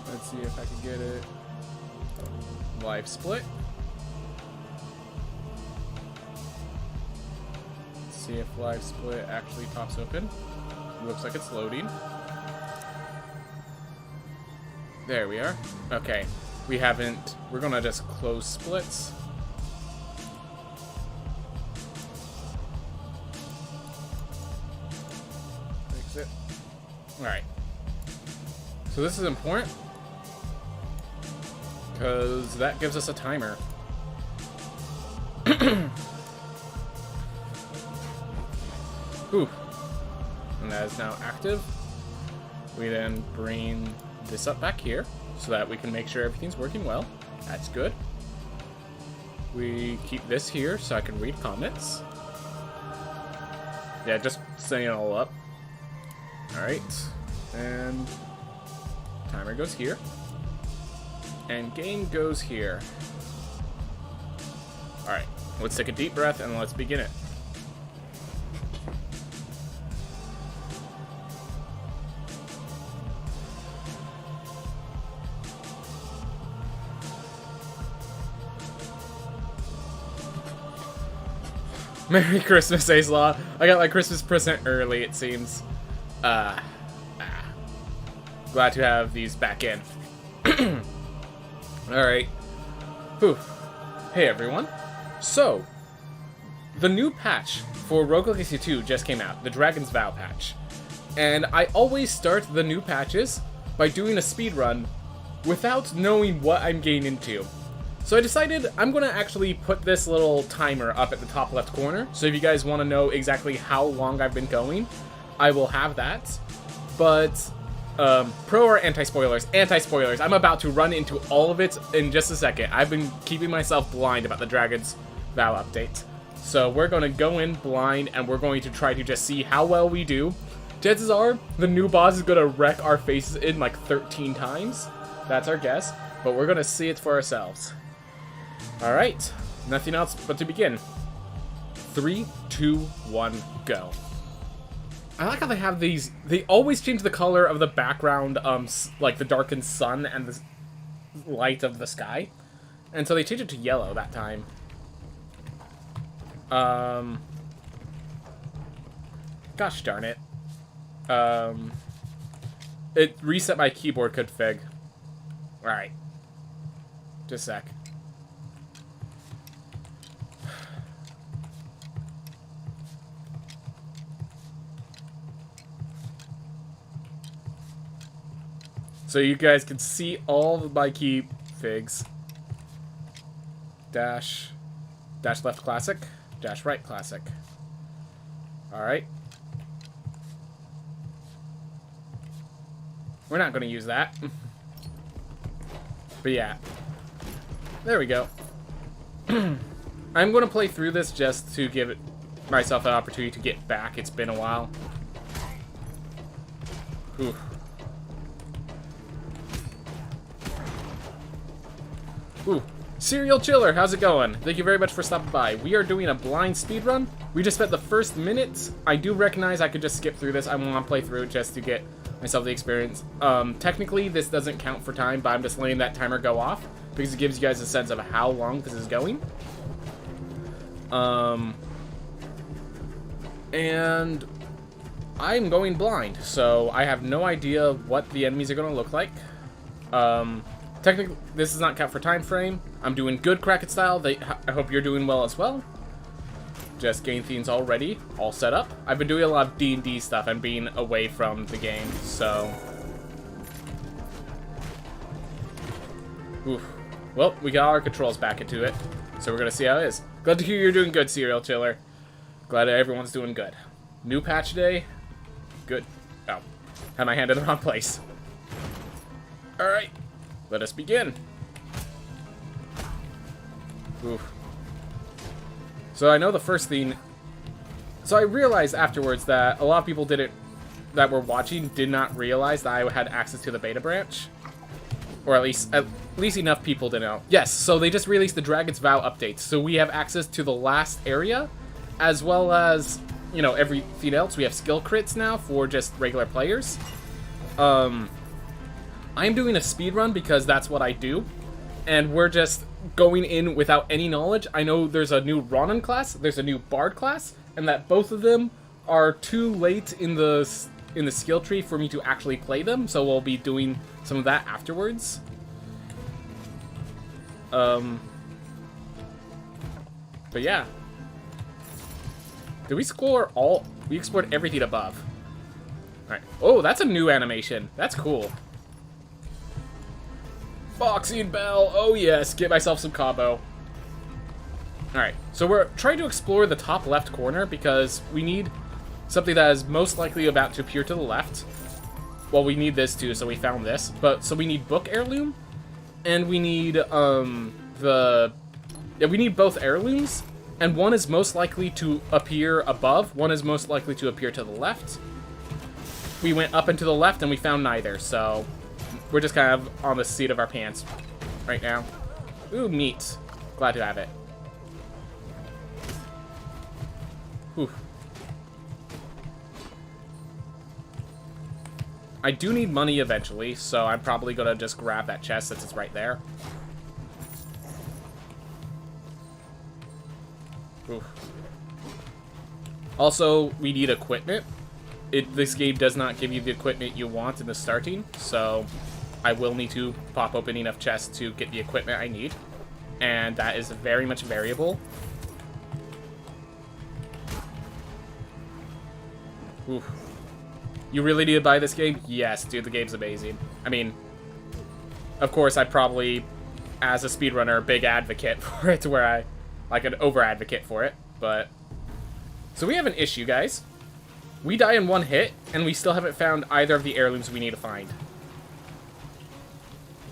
Let's see if I can get it. Live split. Let's see if live split actually pops open. Looks like it's loading. There we are. Okay. We haven't... We're gonna just close splits. Fix it. Alright. So this is important, because that gives us a timer. Whew. And that is now active. We then bring this up back here so that we can make sure everything's working well. That's good. We keep this here so I can read comments. Yeah, just setting it all up. Alright. And timer goes here. And game goes here. Alright, let's take a deep breath and let's begin it. Merry Christmas, Ace-Law. I got my Christmas present early, it seems. Glad to have these back in. Alright. Whew. Hey, everyone. So, the new patch for Rogue Legacy 2 just came out, the Dragon's Vow patch. And I always start the new patches by doing a speedrun without knowing what I'm getting into. So I decided I'm going to actually put this little timer up at the top left corner. So if you guys want to know exactly how long I've been going, I will have that. But, pro or anti-spoilers? Anti-spoilers. I'm about to run into all of it in just a second. I've been keeping myself blind about the Dragon's Vow update. So we're going to go in blind and we're going to try to just see how well we do. Chances are, the new boss is going to wreck our faces in like 13 times. That's our guess. But we're going to see it for ourselves. Alright, nothing else but to begin. 3, 2, 1, go. I like how they have these, they always change the color of the background, like the darkened sun and the light of the sky. And so they changed it to yellow that time. Gosh darn it. It reset my keyboard config. Alright. Just a sec. So you guys can see all of my key figs. Dash left classic, dash right classic. Alright. We're not going to use that. But yeah. There we go. I'm going to play through this just to give myself an opportunity to get back. It's been a while. Oof. Ooh, Serial Chiller, how's it going? Thank you very much for stopping by. We are doing a blind speedrun. We just spent the first minute. I do recognize I could just skip through this. I want to play through it just to get myself the experience. Technically, this doesn't count for time, but I'm just letting that timer go off because it gives you guys a sense of how long this is going. And I'm going blind, so I have no idea what the enemies are going to look like. Technically, this is not count for time frame. I'm doing good Kraken style. I hope you're doing well as well. Just getting things all ready, all set up. I've been doing a lot of D&D stuff and being away from the game, so... Oof. Well, we got our controls back into it, so we're gonna see how it is. Glad to hear you're doing good, Serial Chiller. Glad everyone's doing good. New patch day. Good. Oh, had my hand in the wrong place. Alright. Let us begin. Oof. So I know the first thing... So I realized afterwards that a lot of people that were watching did not realize that I had access to the beta branch. Or at least enough people to know. Yes, so they just released the Dragon's Vow update. So we have access to the last area, as well as, you know, everything else. We have skill crits now for just regular players. I'm doing a speed run because that's what I do, and we're just going in without any knowledge. I know there's a new Ronin class, there's a new Bard class, and that both of them are too late in the skill tree for me to actually play them, so we'll be doing some of that afterwards. But yeah. Did we score all? We explored everything above. Alright. Oh, that's a new animation. That's cool. Foxy and Belle. Oh yes, get myself some combo. Alright, so we're trying to explore the top left corner because we need something that is most likely about to appear to the left. Well, we need this too, so we found this. But so we need Book Heirloom, and we need we need both heirlooms, and one is most likely to appear above, one is most likely to appear to the left. We went up and to the left, and we found neither, so we're just kind of on the seat of our pants right now. Ooh, meat. Glad to have it. Whew. I do need money eventually, so I'm probably gonna just grab that chest since it's right there. Oof. Also, we need equipment. This game does not give you the equipment you want in the starting, so I will need to pop open enough chests to get the equipment I need, and that is very much variable. Oof. You really need to buy this game? Yes, dude, the game's amazing. I mean, of course, I probably, as a speedrunner, big advocate for it, where I, like, an over-advocate for it, but... So we have an issue, guys. We die in one hit, and we still haven't found either of the heirlooms we need to find.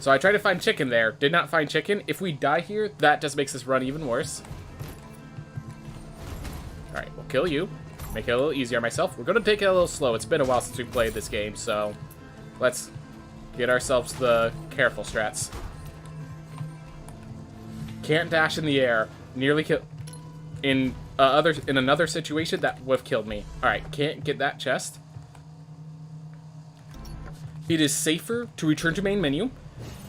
So I tried to find chicken there, did not find chicken. If we die here, that just makes this run even worse. Alright, we'll kill you. Make it a little easier on myself. We're going to take it a little slow. It's been a while since we played this game, so let's get ourselves the careful strats. Can't dash in the air. Nearly kill... In another situation, that would have killed me. Alright, can't get that chest. It is safer to return to main menu,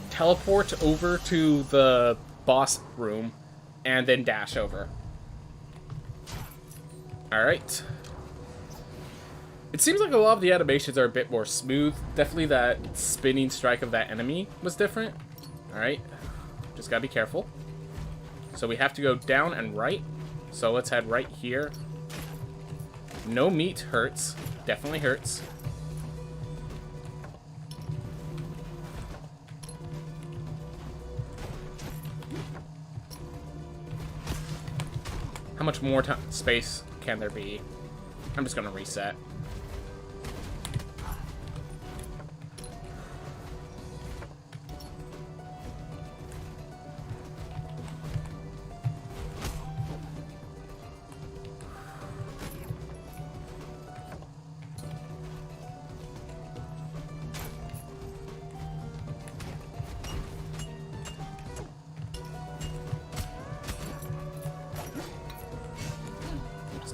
teleport over to the boss room, and then dash over. Alright. It seems like a lot of the animations are a bit more smooth. Definitely that spinning strike of that enemy was different. Alright. Just gotta be careful. So we have to go down and right. So let's head right here. No meat hurts. Definitely hurts. How much more space can there be? I'm just gonna reset.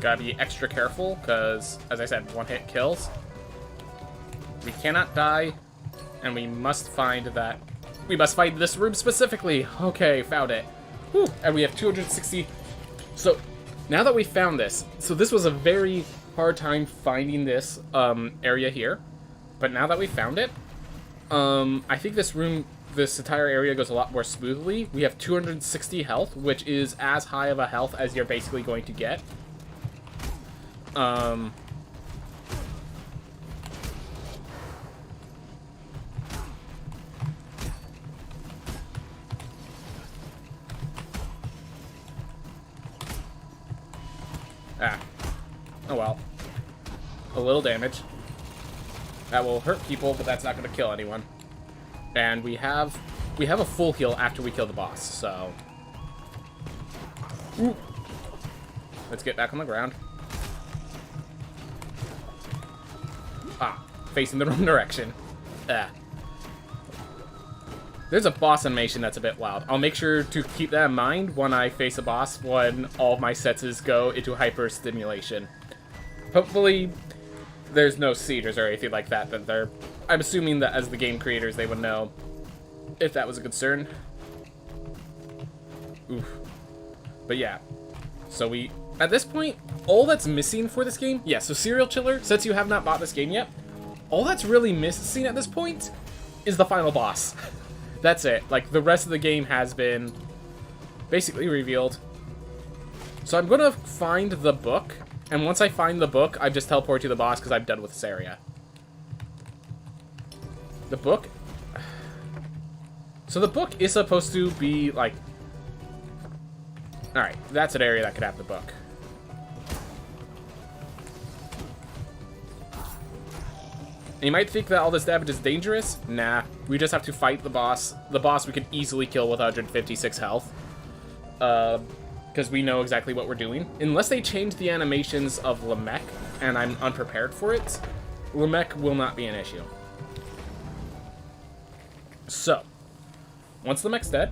Gotta be extra careful, because, as I said, one hit kills. We cannot die, and we must find that... We must find this room specifically! Okay, found it. Whew, and we have 260... So, now that we found this, so this was a very hard time finding this area here, but now that we found it, I think this entire area goes a lot more smoothly. We have 260 health, which is as high of a health as you're basically going to get. Oh well. A little damage. That will hurt people, but that's not going to kill anyone. And we have a full heal after we kill the boss, so... Ooh. Let's get back on the ground. Ah, facing the wrong direction. There's a boss animation that's a bit wild. I'll make sure to keep that in mind when I face a boss when all of my senses go into hyper stimulation. Hopefully, there's no seizures or anything like that they're I'm assuming that as the game creators, they would know if that was a concern. Oof. But yeah. So we... At this point, all that's missing for this game... Yeah, so Serial Chiller, since you have not bought this game yet, all that's really missing at this point is the final boss. That's it. Like, the rest of the game has been basically revealed. So I'm going to find the book, and once I find the book, I just teleport to the boss because I'm done with this area. The book... So the book is supposed to be, like... Alright, that's an area that could have the book. And you might think that all this damage is dangerous. Nah, we just have to fight the boss. The boss we can easily kill with 156 health. Because we know exactly what we're doing. Unless they change the animations of Lamech, and I'm unprepared for it, Lamech will not be an issue. So, once Lamech's dead...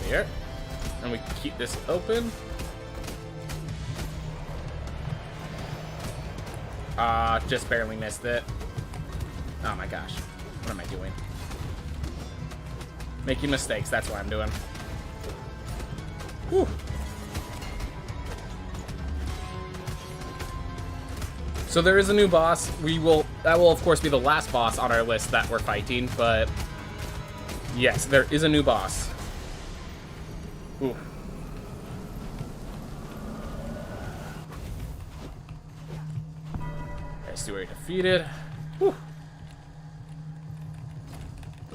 Here. And we keep this open. Just barely missed it. Oh my gosh. What am I doing? Making mistakes, that's what I'm doing. Whew. So there is a new boss. That will of course be the last boss on our list that we're fighting, but yes, there is a new boss. Ooh. Estuary defeated. Whew.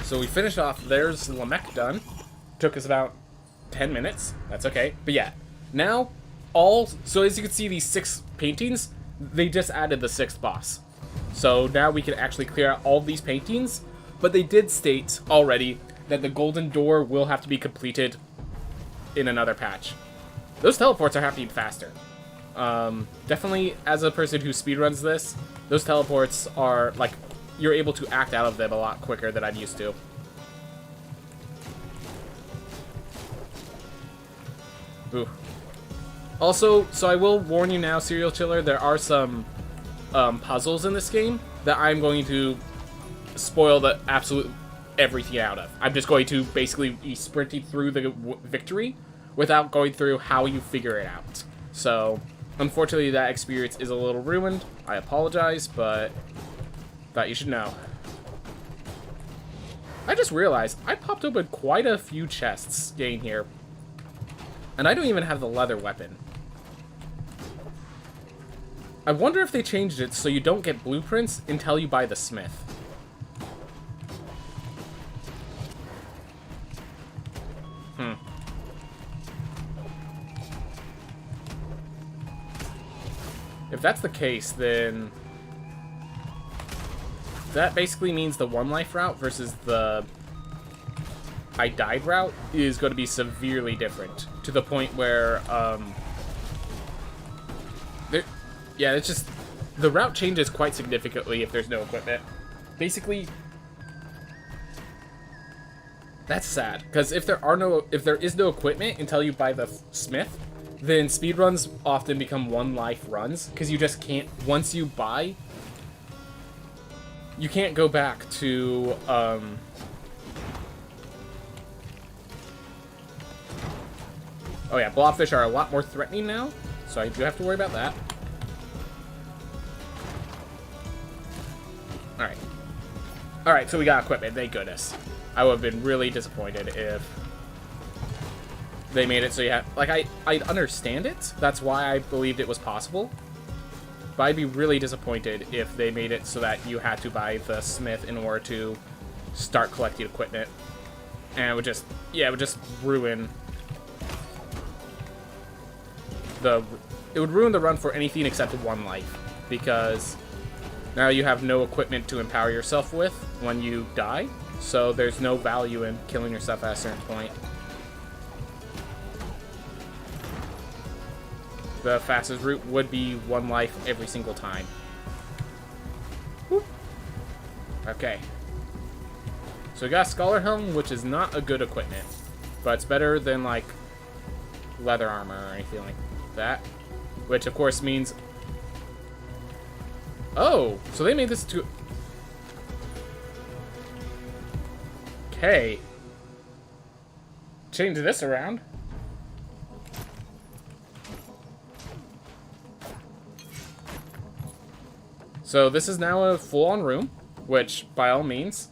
So we finished off. There's Lamech done. Took us about 10 minutes. That's okay. But yeah, now so as you can see, these 6 paintings, they just added the 6th boss. So now we can actually clear out all these paintings. But they did state already that the golden door will have to be completed in another patch. Those teleports are happening faster. Definitely, as a person who speedruns this, those teleports are, like, you're able to act out of them a lot quicker than I'm used to. Ooh. Also, so I will warn you now, Serial Chiller, there are some puzzles in this game that I'm going to spoil the absolute everything out of. I'm just going to basically be sprinting through the victory without going through how you figure it out. So, unfortunately, that experience is a little ruined. I apologize, but thought you should know. I just realized I popped open quite a few chests getting here. And I don't even have the leather weapon. I wonder if they changed it so you don't get blueprints until you buy the smith. If that's the case, then that basically means the 1 life route versus the I died route is going to be severely different, to the point where yeah, it's just the route changes quite significantly if there's no equipment. Basically, that's sad, because if there is no equipment until you buy the smith, then speedruns often become 1 life runs, because you just can't, once you buy, you can't go back to, oh yeah, blobfish are a lot more threatening now, so I do have to worry about that. Alright. Alright, so we got equipment, thank goodness. I would have been really disappointed if they made it so you have, like, I understand it, that's why I believed it was possible, but I'd be really disappointed if they made it so that you had to buy the smith in order to start collecting equipment, and it would just, yeah, it would just ruin it would ruin the run for anything except 1 life, because now you have no equipment to empower yourself with when you die, so there's no value in killing yourself at a certain point. the fastest route would be 1 life every single time. Whoop. Okay. So we got Scholar Helm, which is not a good equipment, but it's better than, like, leather armor or anything like that. Which, of course, means... Oh! So they made this to... Okay. Change this around. So this is now a full-on room, which, by all means...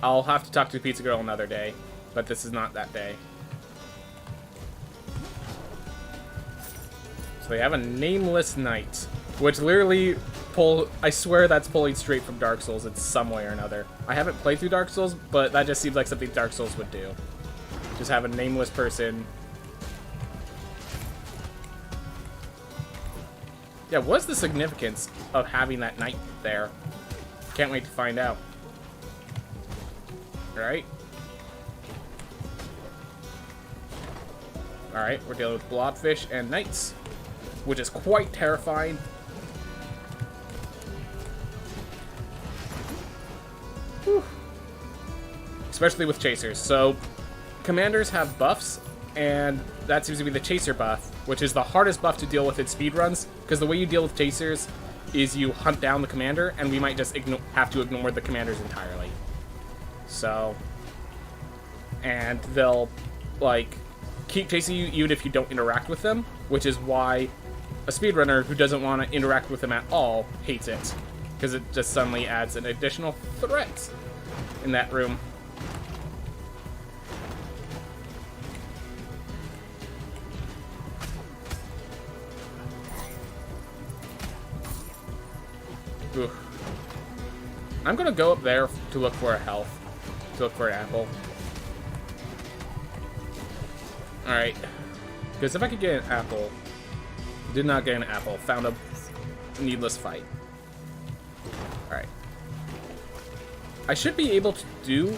I'll have to talk to Pizza Girl another day, but this is not that day. So they have a nameless knight, which literally I swear that's pulling straight from Dark Souls in some way or another. I haven't played through Dark Souls, but that just seems like something Dark Souls would do. Just have a nameless person. Yeah, what's the significance of having that knight there? Can't wait to find out. Alright. Alright, we're dealing with blobfish and knights, which is quite terrifying. Whew. Especially with chasers. So, commanders have buffs, and that seems to be the chaser buff, which is the hardest buff to deal with in speedruns, because the way you deal with chasers is you hunt down the commander, and we might just have to ignore the commanders entirely. So, and they'll, like, keep chasing you even if you don't interact with them, which is why a speedrunner who doesn't want to interact with them at all hates it, because it just suddenly adds an additional threat in that room. Ooh. I'm gonna go up there to look for a health. To look for an apple. Alright. Because if I could get an apple... Did not get an apple. Found a needless fight. Alright. I should be able to do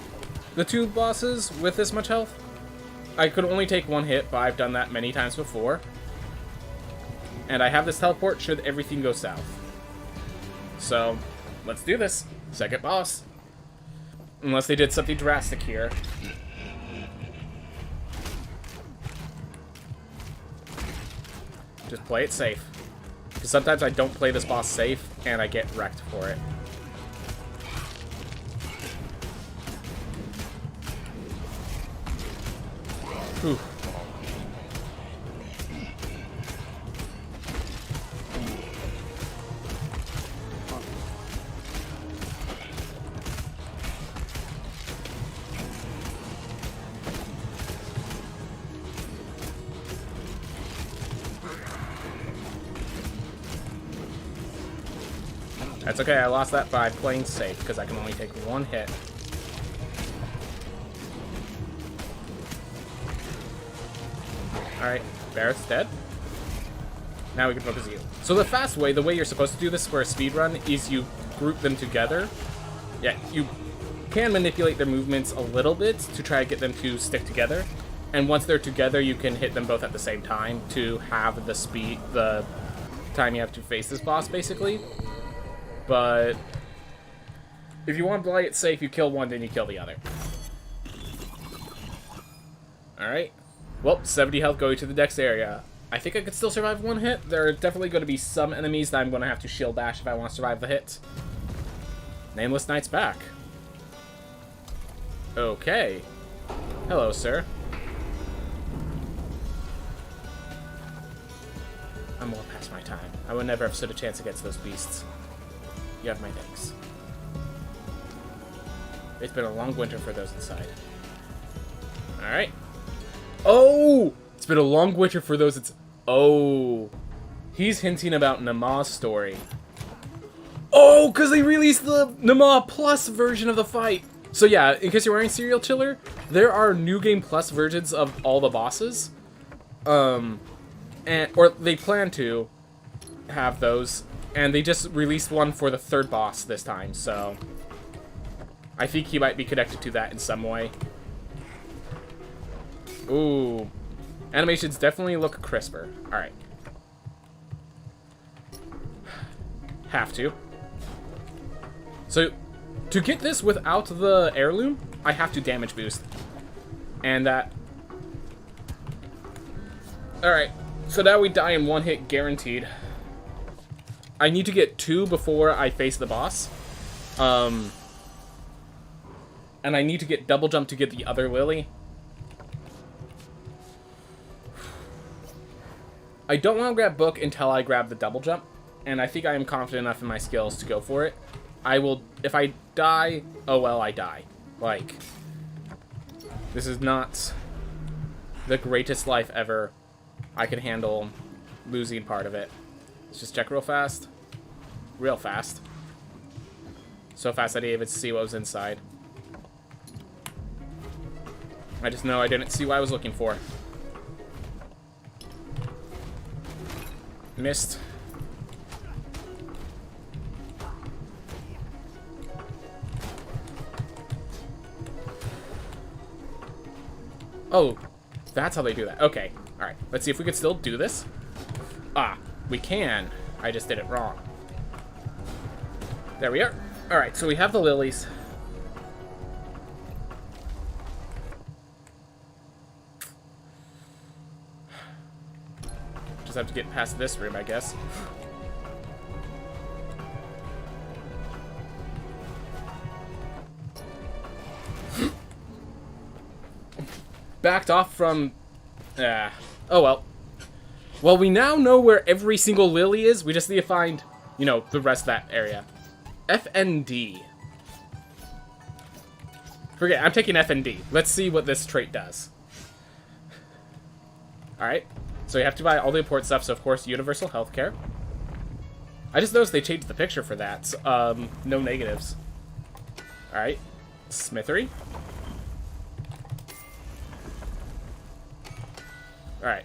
the 2 bosses with this much health. I could only take 1 hit, but I've done that many times before. And I have this teleport should everything go south. So, let's do this. Second boss. Unless they did something drastic here. Just play it safe. Because sometimes I don't play this boss safe, and I get wrecked for it. Whew. That's okay, I lost that by playing safe, because I can only take 1 hit. Alright, Barrett's dead. Now we can focus you. So the fast way, the way you're supposed to do this for a speedrun, is you group them together. Yeah, you can manipulate their movements a little bit to try to get them to stick together. And once they're together, you can hit them both at the same time to have the time you have to face this boss, basically. But if you want to play it safe, you kill one, then you kill the other. Alright. Well, 70 health going to the next area. I think I could still survive 1 hit. There are definitely going to be some enemies that I'm going to have to shield bash if I want to survive the hit. Nameless Knight's back. Okay. Hello, sir. I'm well past my time. I would never have stood a chance against those beasts. You have my thanks. It's been a long winter for those inside. Alright. Oh! It's been a long winter for those Oh. He's hinting about Nama's story. Oh, because they released the Nama Plus version of the fight. So yeah, in case you're wearing Serial Chiller, there are New Game Plus versions of all the bosses. Or they plan to have those. And they just released one for the 3rd boss this time, so I think he might be connected to that in some way. Ooh. Animations definitely look crisper. Alright. Have to. So, to get this without the heirloom, I have to damage boost. And that... Alright. So now we die in one hit guaranteed. I need to get 2 before I face the boss. And I need to get double jump to get the other Lily. I don't want to grab book until I grab the double jump. And I think I am confident enough in my skills to go for it. I will, if I die, oh well, I die. Like, this is not the greatest life ever. I can handle losing part of it. Let's just check real fast. Real fast. So fast I didn't even see what was inside. I just know I didn't see what I was looking for. Missed. Oh, that's how they do that. Okay. Alright. Let's see if we can still do this. Ah, we can. I just did it wrong. There we are. Alright, so we have the lilies. Just have to get past this room, I guess. Backed off from... oh well. Well, we now know where every single lily is. We just need to find, you know, the rest of that area. FND. Forget, I'm taking FND. Let's see what this trait does. Alright. So you have to buy all the important stuff. So, of course, universal healthcare. I just noticed they changed the picture for that. No negatives. Alright. Smithery. Alright.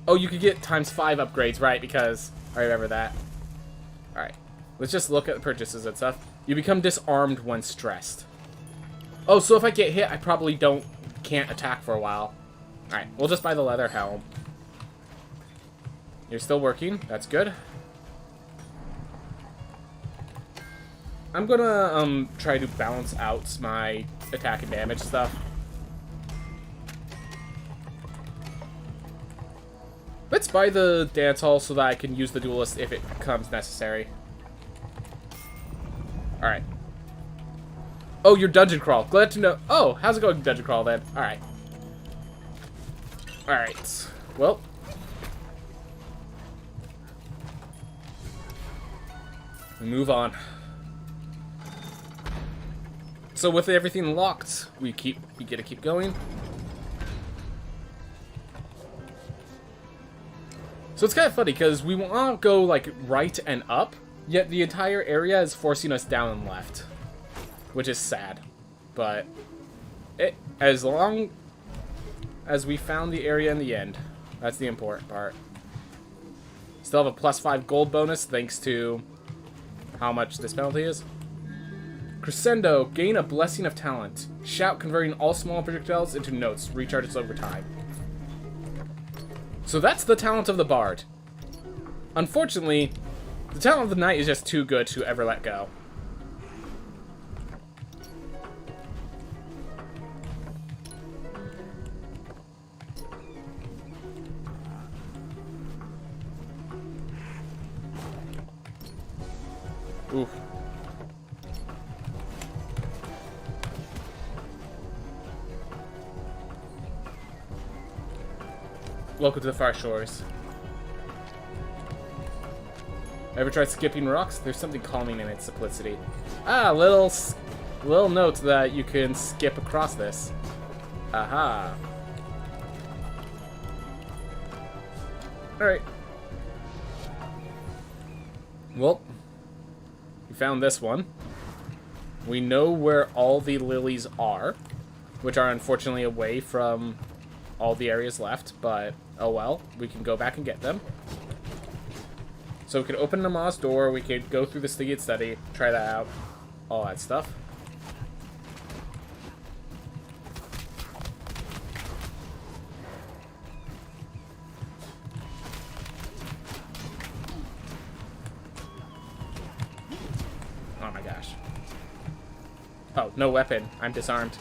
Oh, you could get ×5 upgrades, right? Because I remember that. Alright. Let's just look at the purchases and stuff. You become disarmed when stressed. Oh, so if I get hit, I probably can't attack for a while. Alright, we'll just buy the leather helm. You're still working. That's good. I'm gonna try to balance out my attack and damage stuff. Let's buy the dance hall so that I can use the duelist if it becomes necessary. Alright. Oh, you're dungeon crawl. Glad to know. Oh, how's it going, dungeon crawl then? Alright. Alright. Well. We move on. So with everything locked, we get to keep going. So it's kind of funny because we want to go like right and up, yet the entire area is forcing us down and left, which is sad. But as long as we found the area in the end, that's the important part. Still have a +5 gold bonus thanks to how much this penalty is. Crescendo, gain a blessing of talent. Shout, converting all small projectiles into notes. Recharges over time. So that's the talent of the bard. Unfortunately, the talent of the knight is just too good to ever let go. Oof. Welcome to the far shores. Ever tried skipping rocks? There's something calming in its simplicity. Ah, little note that you can skip across this. Aha. Alright. Well, we found this one. We know where all the lilies are, which are unfortunately away from all the areas left, but oh well, we can go back and get them. So we could open the Ma's door, we could go through the Stygian study, try that out, all that stuff. Oh my gosh. Oh, no weapon. I'm disarmed.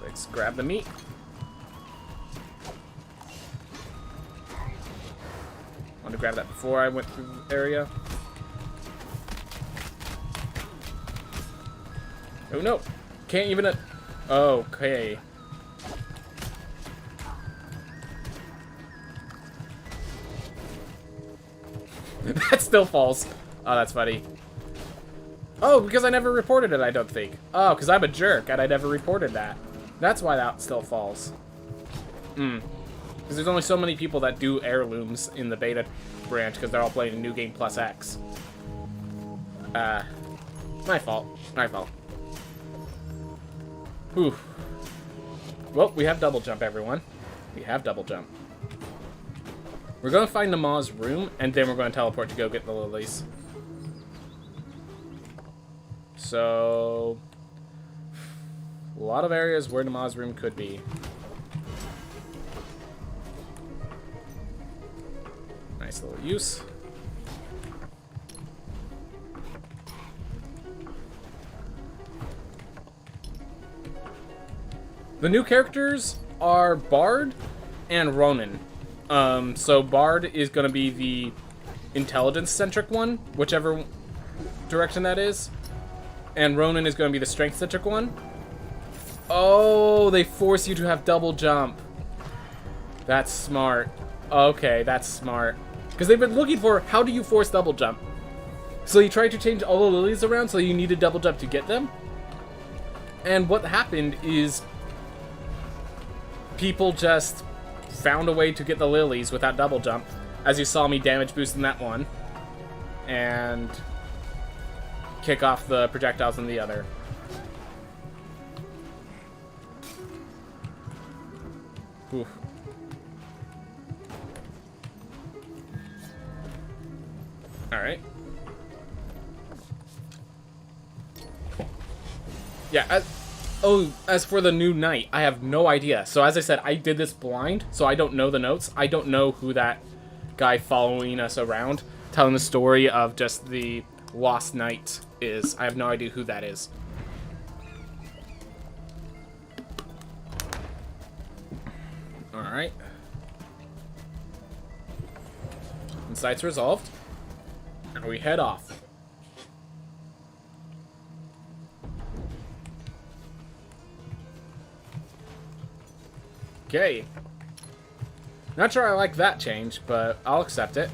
Let's grab the meat. Wanted to grab that before I went through the area. Oh no! Can't even... Okay. That still falls. Oh, that's funny. Oh, because I never reported it, I don't think. Oh, because I'm a jerk and I never reported that. That's why that still falls. Because there's only so many people that do heirlooms in the beta branch because they're all playing a New Game Plus X. My fault. My fault. Whew. Well, we have double jump, everyone. We have double jump. We're going to find the Ma's room, and then we're going to teleport to go get the lilies. So... a lot of areas where the Ma's room could be. Nice little use. The new characters are Bard and Ronin. So Bard is going to be the intelligence-centric one, whichever direction that is. And Ronin is going to be the strength-centric one. Oh, they force you to have double jump. That's smart. Okay, that's smart. Because they've been looking for, how do you force double jump? So you tried to change all the lilies around so you needed double jump to get them. And what happened is people just found a way to get the lilies without double jump. As you saw me damage boosting that one. And kick off the projectiles in the other. Oof. Alright. Yeah, as for the new knight, I have no idea. So as I said, I did this blind, so I don't know the notes. I don't know who that guy following us around, telling the story of just the lost knight is. I have no idea who that is. Alright. Insight's resolved. And we head off. Okay. Not sure I like that change, but I'll accept it.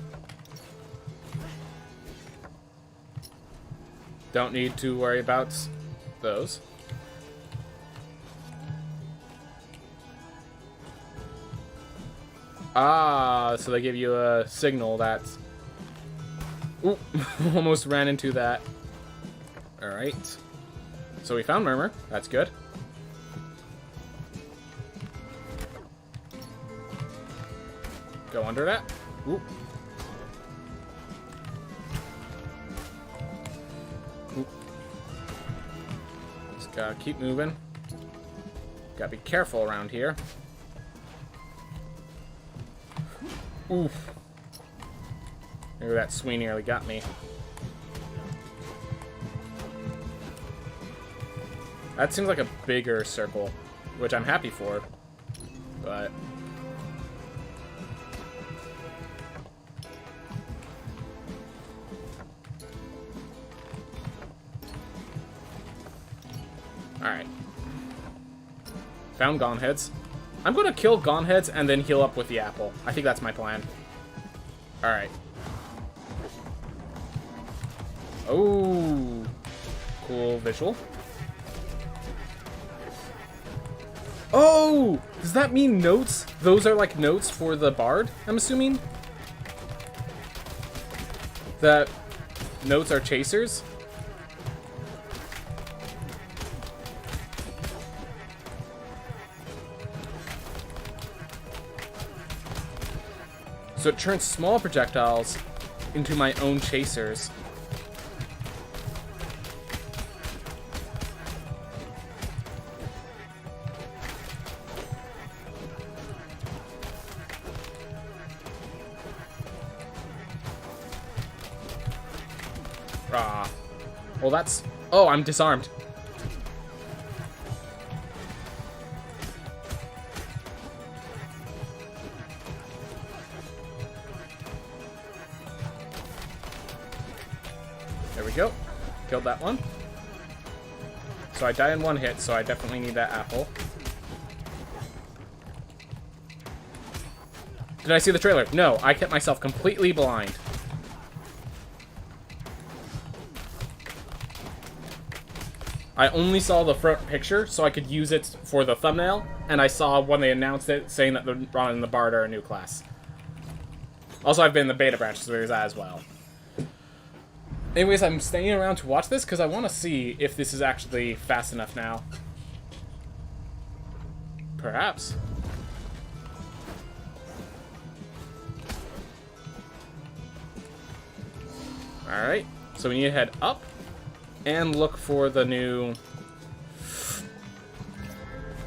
Don't need to worry about those. Ah, so they give you a signal that's... Ooh, almost ran into that. Alright. So we found Murmur. That's good. Go under that. Ooh. Ooh. Just gotta keep moving. Gotta be careful around here. Oof. Maybe that Swee nearly got me. That seems like a bigger circle, which I'm happy for, but... Alright. Found Gonheads. I'm gonna kill Gonheads and then heal up with the apple. I think that's my plan. Alright. Oh, cool visual. Oh, does that mean notes? Those are like notes for the bard, I'm assuming? That notes are chasers? So it turns small projectiles into my own chasers. Ah. Well, that's... Oh, I'm disarmed. There we go. Killed that one. So I died in one hit, so I definitely need that apple. Did I see the trailer? No, I kept myself completely blind. I only saw the front picture, so I could use it for the thumbnail, and I saw when they announced it, saying that the Ron and the Bard are a new class. Also, I've been in the beta branch, so there's that as well. Anyways, I'm staying around to watch this, because I want to see if this is actually fast enough now. Perhaps. Alright, so we need to head up. And look for the new...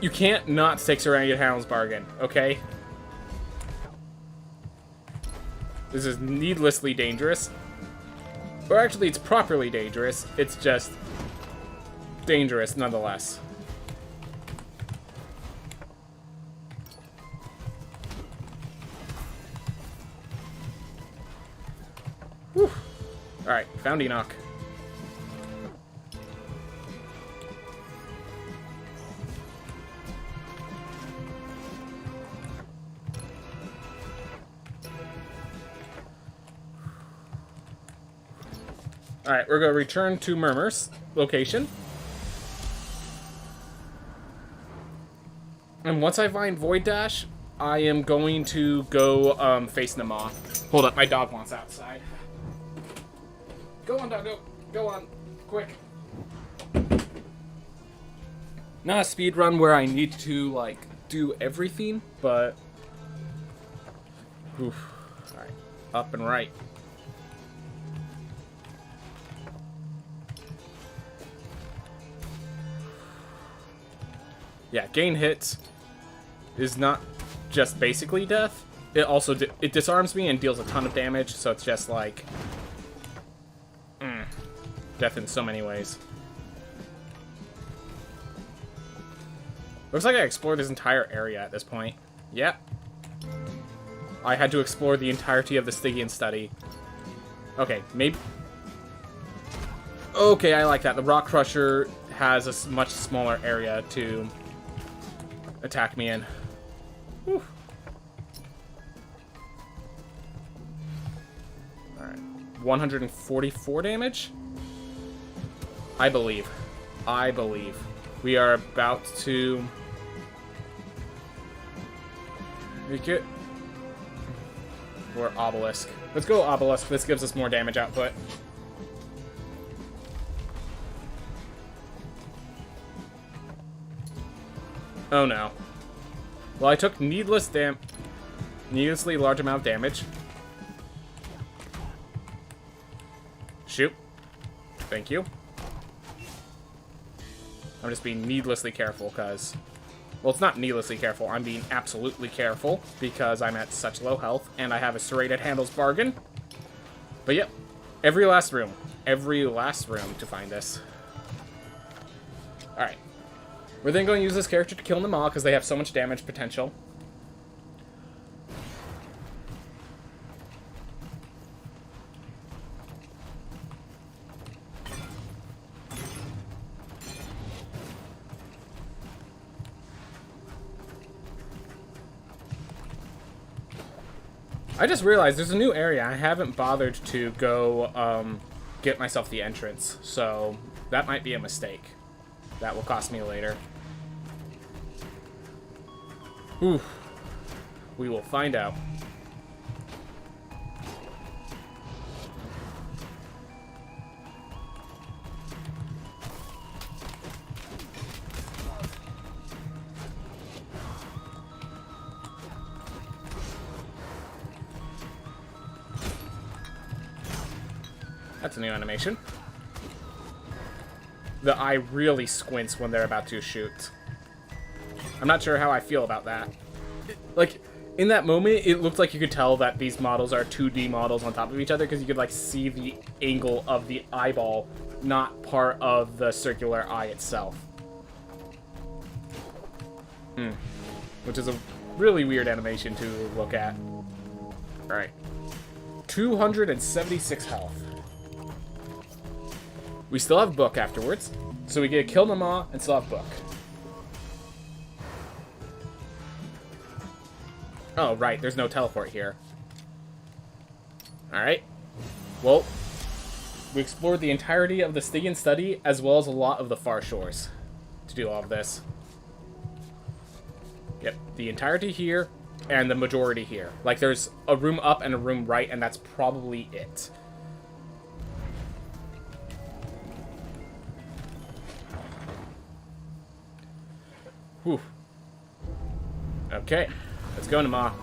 You can't not stick Surrounded Hounds bargain, okay? This is needlessly dangerous. Or actually, it's properly dangerous. It's just... dangerous, nonetheless. Whew. Alright, found Enoch. Alright, we're going to return to Murmur's location. And once I find Void Dash, I am going to go face Nama. Hold up, my dog wants outside. Go on, doggo. Go on. Quick. Not a speed run where I need to, like, do everything, but... Oof. Alright, up and right. Yeah, gain hits is not just basically death. It also it disarms me and deals a ton of damage, so it's just like death in so many ways. Looks like I explored this entire area at this point. Yep. I had to explore the entirety of the Stygian study. Okay, maybe... Okay, I like that. The Rock Crusher has a much smaller area to attack me in. Whew. Alright. 144 damage? I believe. I believe. We are about to... make it. Or Obelisk. Let's go Obelisk. This gives us more damage output. Oh no. Well, I took needlessly large amount of damage. Shoot. Thank you. I'm just being needlessly careful because... Well, it's not needlessly careful. I'm being absolutely careful because I'm at such low health and I have a serrated handles bargain. But yep. Every last room. Every last room to find this. Alright. We're then going to use this character to kill them all because they have so much damage potential. I just realized there's a new area. I haven't bothered to go get myself the entrance, so that might be a mistake. That will cost me later. Oof. We will find out. That's a new animation. The eye really squints when they're about to shoot. I'm not sure how I feel about that. Like, in that moment, it looked like you could tell that these models are 2D models on top of each other because you could, like, see the angle of the eyeball, not part of the circular eye itself. Which is a really weird animation to look at. Alright. 276 health. We still have Book afterwards, so we get Kill Mama and still have Book. Oh, right, there's no teleport here. Alright. Well, we explored the entirety of the Stygian study, as well as a lot of the far shores, to do all of this. Yep, the entirety here, and the majority here. Like, there's a room up and a room right, and that's probably it. Whew. Okay, let's go, Nama.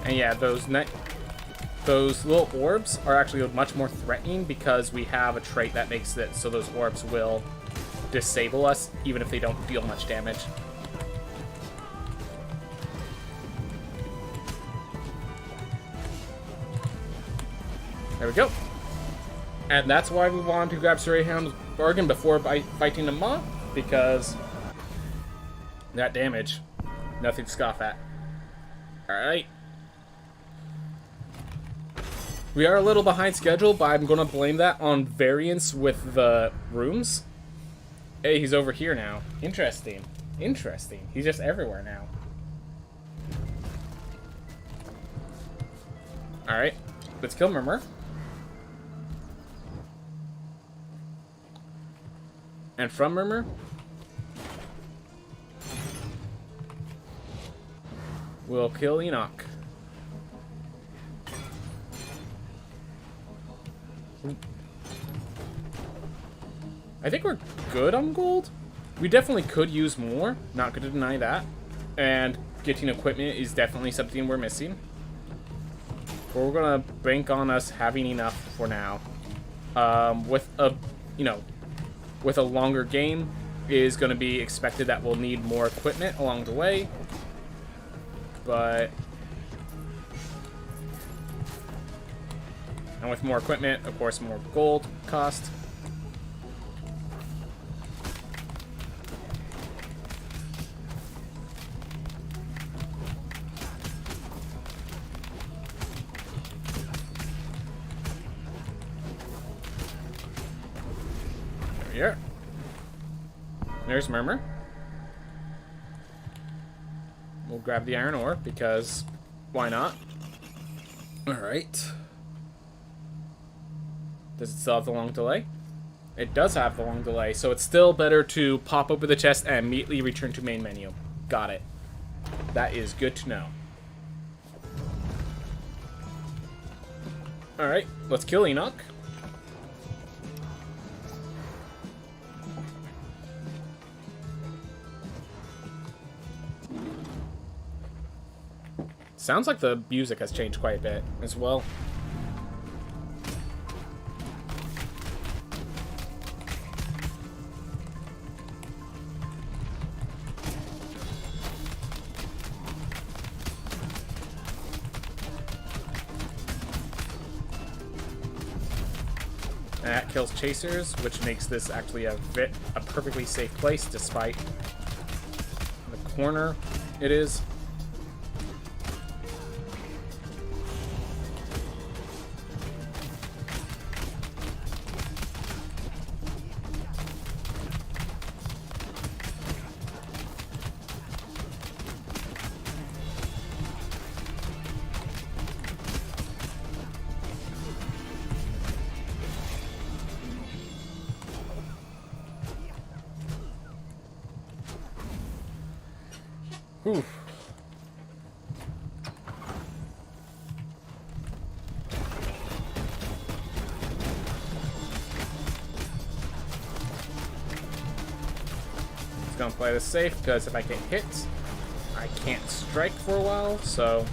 And yeah, those little orbs are actually much more threatening because we have a trait that makes it so those orbs will disable us even if they don't deal much damage. There we go. And that's why we wanted to grab Surayham's bargain before fighting the Maw, because that damage, nothing to scoff at. Alright. We are a little behind schedule, but I'm going to blame that on variance with the rooms. Hey, he's over here now. Interesting. Interesting. He's just everywhere now. Alright. Let's kill Murmur. And from Murmur, we'll kill Enoch. I think we're good on gold. We definitely could use more, not going to deny that. And getting equipment is definitely something we're missing. But we're going to bank on us having enough for now. With a longer game, it is going to be expected that we'll need more equipment along the way. But and with more equipment, of course, more gold cost. There we are. There's Murmur. We'll grab the iron ore because why not? Alright. Does it still have the long delay? It does have the long delay, so it's still better to pop open the chest and immediately return to main menu. Got it. That is good to know. Alright, let's kill Enoch. Sounds like the music has changed quite a bit as well. And that kills chasers, which makes this actually a perfectly safe place despite the corner it is. Whew. Just gonna play this safe, because if I get hit, I can't strike for a while, so...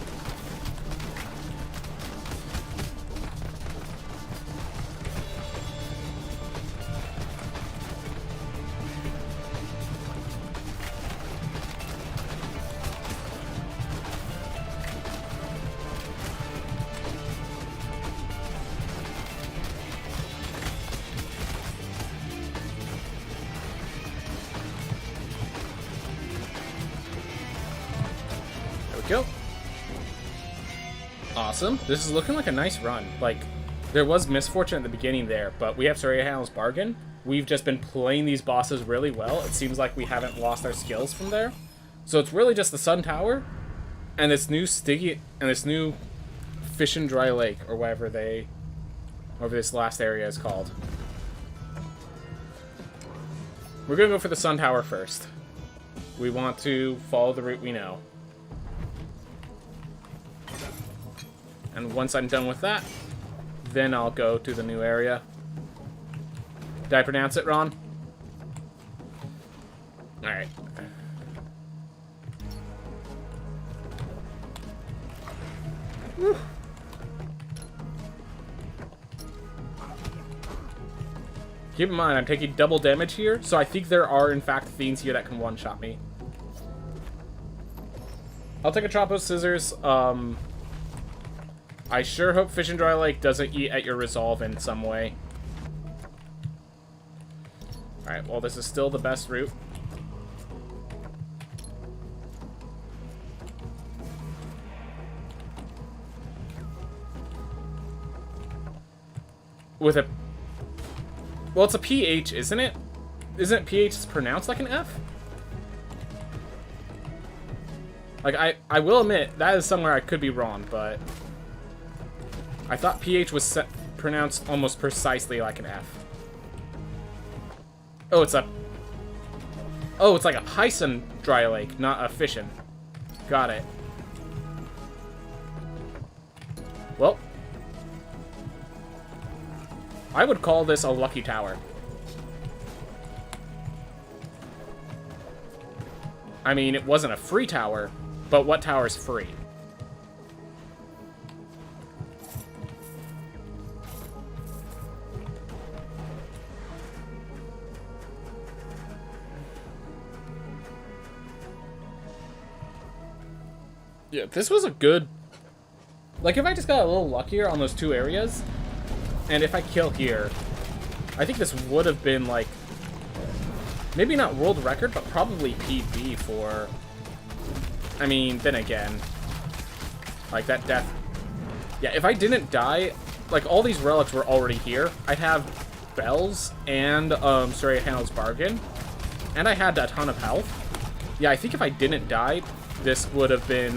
Go. Awesome. This is looking like a nice run. Like, there was misfortune at the beginning there, but we have Soraya Bargain. We've just been playing these bosses really well. It seems like we haven't lost our skills from there. So it's really just the Sun Tower and this new Stiggy and this new Fish and Dry Lake, or whatever this last area is called. We're gonna go for the Sun Tower first. We want to follow the route we know. And once I'm done with that, then I'll go to the new area. Did I pronounce it, Ron? Alright. Keep in mind, I'm taking double damage here, so I think there are, in fact, fiends here that can one-shot me. I'll take a Tropo Scissors. I sure hope Fish and Dry Lake doesn't eat at your resolve in some way. Alright, well, this is still the best route. With a... Well, it's a PH, isn't it? Isn't PH pronounced like an F? Like, I will admit, that is somewhere I could be wrong, but... I thought PH was pronounced almost precisely like an F. Oh, it's a... Oh, it's like a Python Dry Lake, not a Fishin'. Got it. Well. I would call this a lucky tower. I mean, it wasn't a free tower, but what tower's free? Yeah, this was a good... Like, if I just got a little luckier on those two areas, and if I kill here, I think this would have been, like... Maybe not world record, but probably PB for... I mean, then again... Like, that death... Yeah, if I didn't die, like, all these relics were already here. I'd have Bells and, Soraya Handler's Bargain, and I had a ton of health. Yeah, I think if I didn't die... This would have been,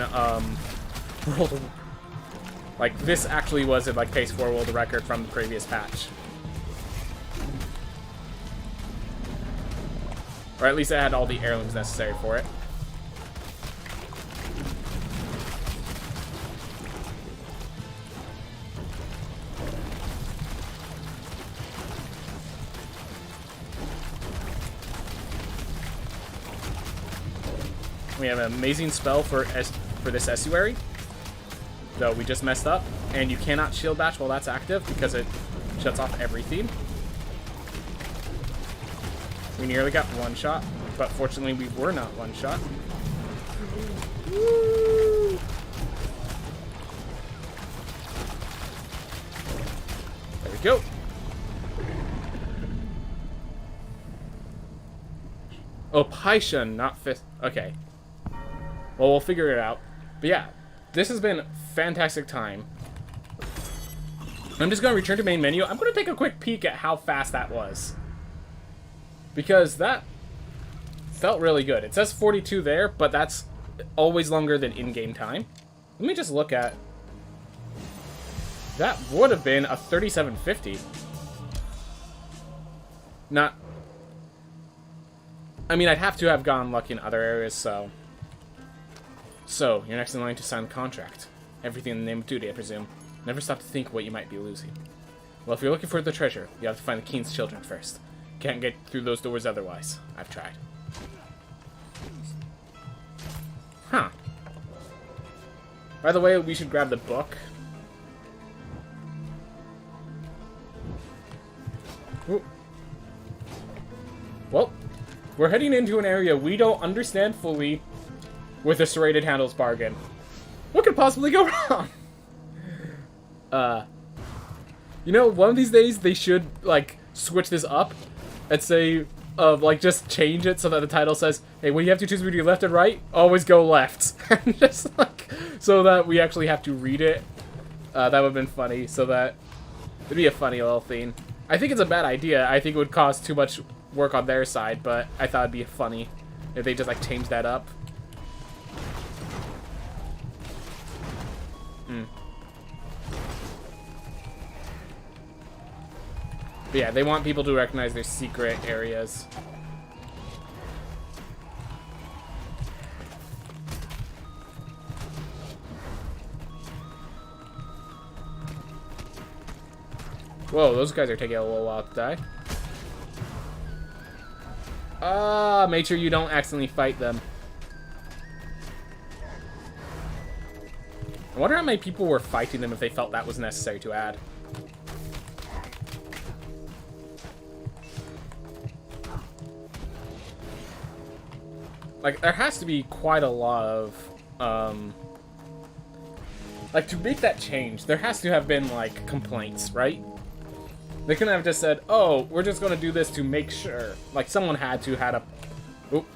world... Like, this actually was, like, pace 4 world record from the previous patch. Or at least I had all the heirlooms necessary for it. We have an amazing spell for this estuary, though we just messed up, and you cannot shield bash while that's active because it shuts off everything. We nearly got one shot, but fortunately we were not one shot. Woo! There we go. Oh, Python, not fifth. Okay. Well, we'll figure it out. But yeah, this has been a fantastic time. I'm just going to return to main menu. I'm going to take a quick peek at how fast that was. Because that felt really good. It says 42 there, but that's always longer than in-game time. Let me just look at... That would have been a 3750. Not... I mean, I'd have to have gone lucky in other areas, so... So, you're next in line to sign the contract. Everything in the name of duty, I presume. Never stop to think what you might be losing. Well, if you're looking for the treasure, you have to find the king's children first. Can't get through those doors otherwise. I've tried. Huh. By the way, we should grab the book. Ooh. Well, we're heading into an area we don't understand fully with a serrated handles bargain. What could possibly go wrong? You know, one of these days they should, like, switch this up and say, like, just change it so that the title says, hey, when you have to choose between left and right, always go left. And just, like, so that we actually have to read it. That would have been funny, so that it'd be a funny little thing. I think it's a bad idea. I think it would cost too much work on their side, but I thought it'd be funny if they just, like, changed that up. But yeah, they want people to recognize their secret areas. Whoa, those guys are taking a little while to die. Make sure you don't accidentally fight them. I wonder how many people were fighting them if they felt that was necessary to add. Like, there has to be quite a lot of, like, to make that change, there has to have been, like, complaints, right? They couldn't have just said, oh, we're just gonna do this to make sure. Like, someone had a... Oop.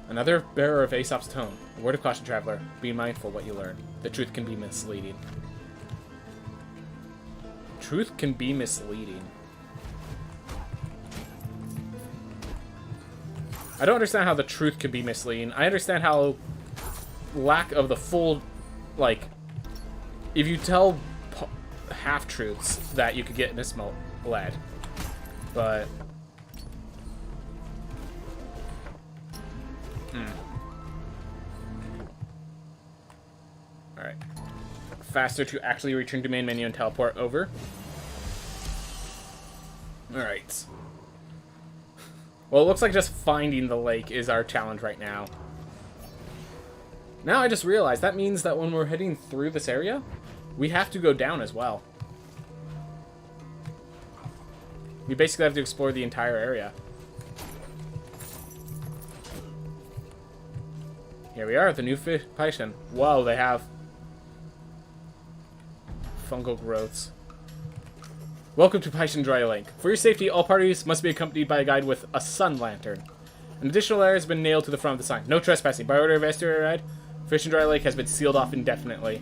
Another bearer of Aesop's tome. A word of caution, traveler. Be mindful what you learn. The truth can be misleading. Truth can be misleading. I don't understand how the truth can be misleading. I understand how lack of the full, like, if you tell half-truths that you could get misled. But... Alright. Faster to actually return to main menu and teleport over. Alright. Well, it looks like just finding the lake is our challenge right now. Now I just realized that means that when we're heading through this area, we have to go down as well. We basically have to explore the entire area. Here we are at the new Paishan. Whoa, they have fungal growths. Welcome to Paishan Dry Lake. For your safety, all parties must be accompanied by a guide with a sun lantern. An additional layer has been nailed to the front of the sign. No trespassing. By order of Estuary Ride, Paishan Dry Lake has been sealed off indefinitely.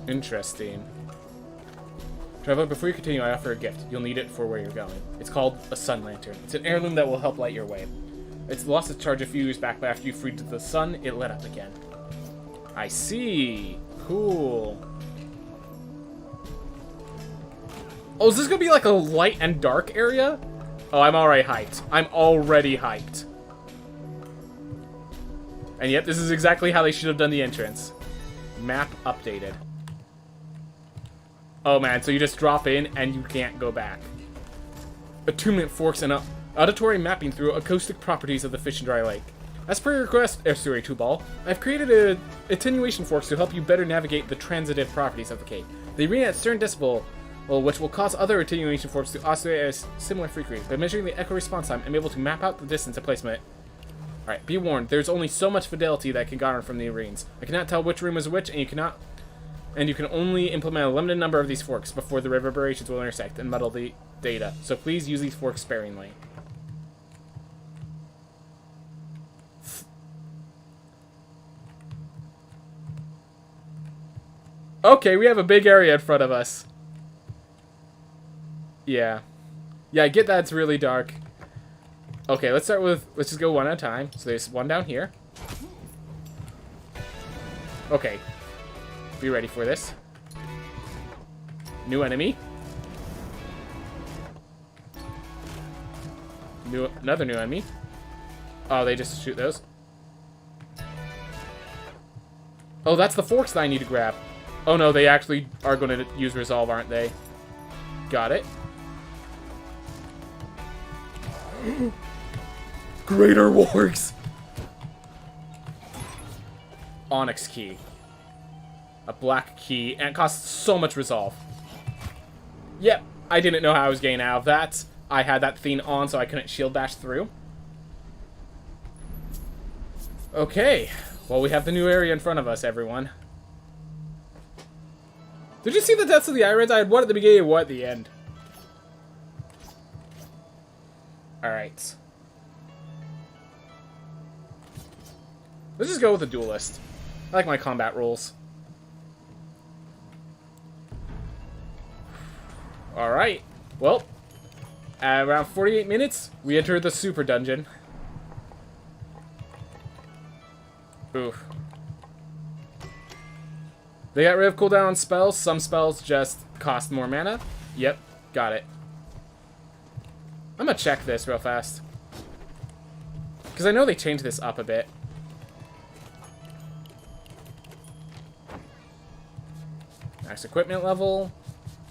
Interesting. Traveler, before you continue, I offer a gift. You'll need it for where you're going. It's called a sun lantern. It's an heirloom that will help light your way. It's lost its charge a few years back, but after you freed the sun, it lit up again. I see. Cool. Oh, is this gonna be like a light and dark area? Oh, I'm already hyped. I'm already hyped. And yet, this is exactly how they should have done the entrance. Map updated. Oh man, so you just drop in and you can't go back. Attunement forks and auditory mapping through acoustic properties of the Fish and Dry Lake. As per your request, Estuary 2-Ball, I've created attenuation forks to help you better navigate the transitive properties of the cave. They read at certain decibel, which will cause other attenuation forks to oscillate at a similar frequency. By measuring the echo response time, I'm able to map out the distance and placement. Alright, be warned, there's only so much fidelity that can garner from the arenas. I cannot tell which room is which, and you can only implement a limited number of these forks before the reverberations will intersect and muddle the data. So please use these forks sparingly. Okay, we have a big area in front of us. Yeah. Yeah, I get that it's really dark. Okay, let's just go one at a time. So there's one down here. Okay. Be ready for this. New enemy. Another new enemy. Oh, they just shoot those. Oh, that's the forks that I need to grab. Oh no, they actually are going to use resolve, aren't they? Got it. Greater wargs. Onyx key. A black key, and it costs so much resolve. Yep, I didn't know how I was getting out of that. I had that thing on so I couldn't shield bash through. Okay, well, we have the new area in front of us, everyone. Did you see the deaths of the Irons? I had one at the beginning and one at the end. Alright. Let's just go with the duelist. I like my combat rules. Alright. Well, at around 48 minutes, we enter the super dungeon. Oof. They got rid of cooldown on spells. Some spells just cost more mana. Yep, got it. I'm gonna check this real fast. Because I know they changed this up a bit. Max equipment level.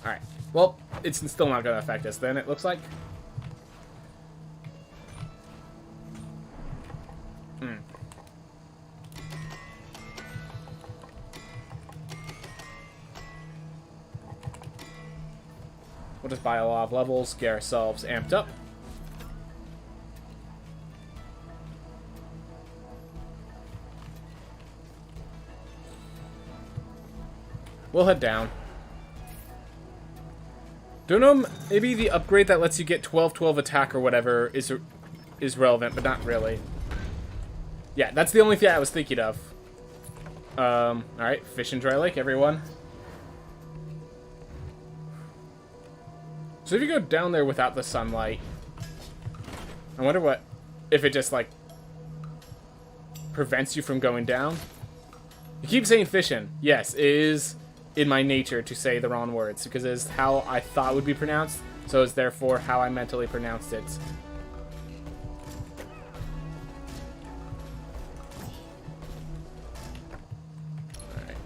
Alright. Well, it's still not going to affect us then, it looks like. We'll just buy a lot of levels, get ourselves amped up. We'll head down. Don't know, maybe the upgrade that lets you get 12-12 attack or whatever is relevant, but not really. Yeah, that's the only thing I was thinking of. Alright, fish and dry lake, everyone. So if you go down there without the sunlight, I wonder what, if it just, like, prevents you from going down. You keep saying fishin'. Yes, it is in my nature to say the wrong words, because it is how I thought it would be pronounced, so it's therefore how I mentally pronounced it. Alright.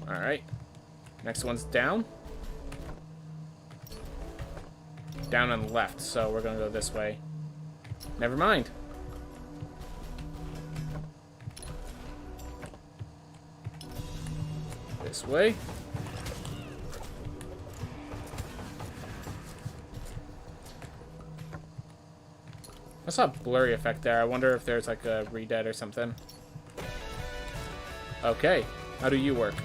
Alright. Next one's down. Down on the left, so we're gonna go this way. Never mind. This way. I saw a blurry effect there. I wonder if there's like a redead or something. Okay, how do you work?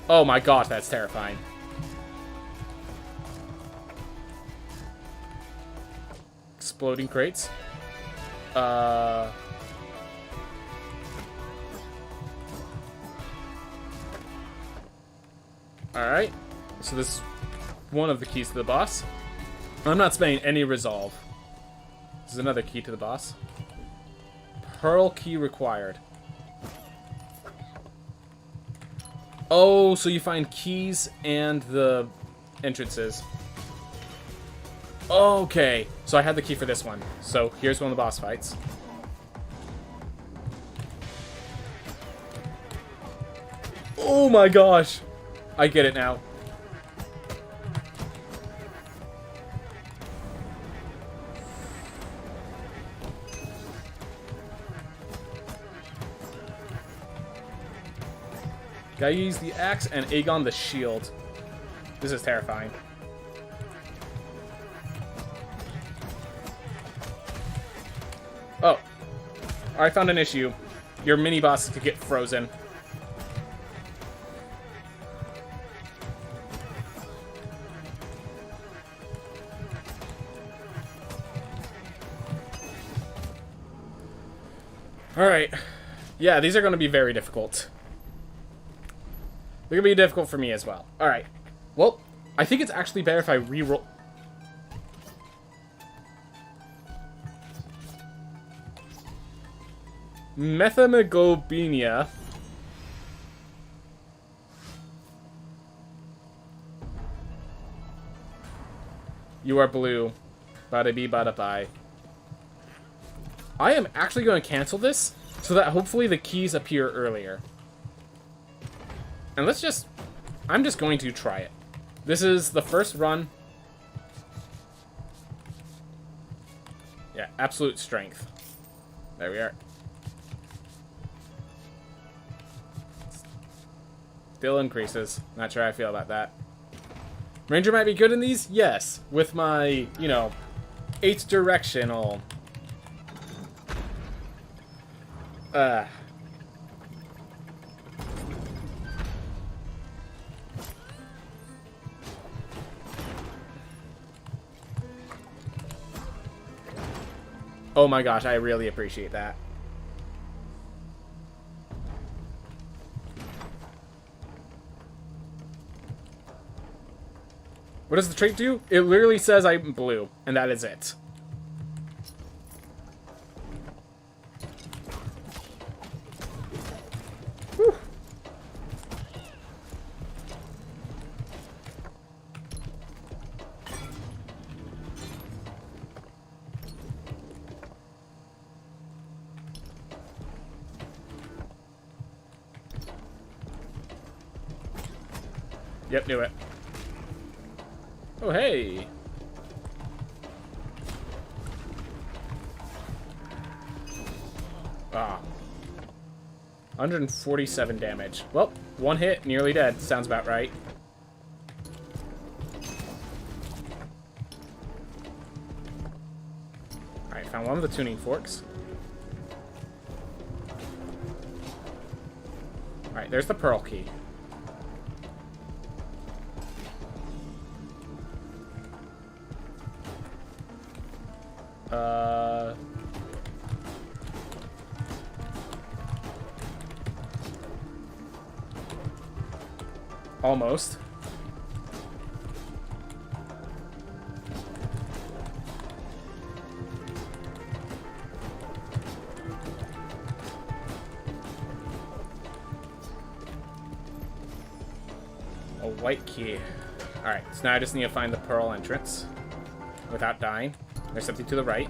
Oh my gosh, that's terrifying. Exploding crates. Alright. So this is one of the keys to the boss. I'm not spending any resolve. This is another key to the boss. Pearl key required. Oh, so you find keys and the entrances. Okay, so I had the key for this one. So here's one of the boss fights. Oh my gosh! I get it now. Gotta use the axe and Aegon the shield. This is terrifying. Oh. I found an issue. Your mini-boss could get frozen. Alright. Yeah, these are going to be very difficult. They're going to be difficult for me as well. Alright. Well, I think it's actually better if I re-roll. Methanoglobina. You are blue. Bada bee, bada bye. I am actually going to cancel this so that hopefully the keys appear earlier. And let's just... I'm just going to try it. This is the first run. Yeah, absolute strength. There we are. Still increases. Not sure how I feel about that. Ranger might be good in these? Yes. With my, you know, 8th directional. Oh my gosh, I really appreciate that. What does the trait do? It literally says I'm blue, and that is it. Whew. Yep, knew it. Oh, hey! Ah. 147 damage. Well, one hit, nearly dead. Sounds about right. Alright, found one of the tuning forks. Alright, there's the pearl key. Almost. A white key. Alright, so now I just need to find the pearl entrance without dying. There's something to the right.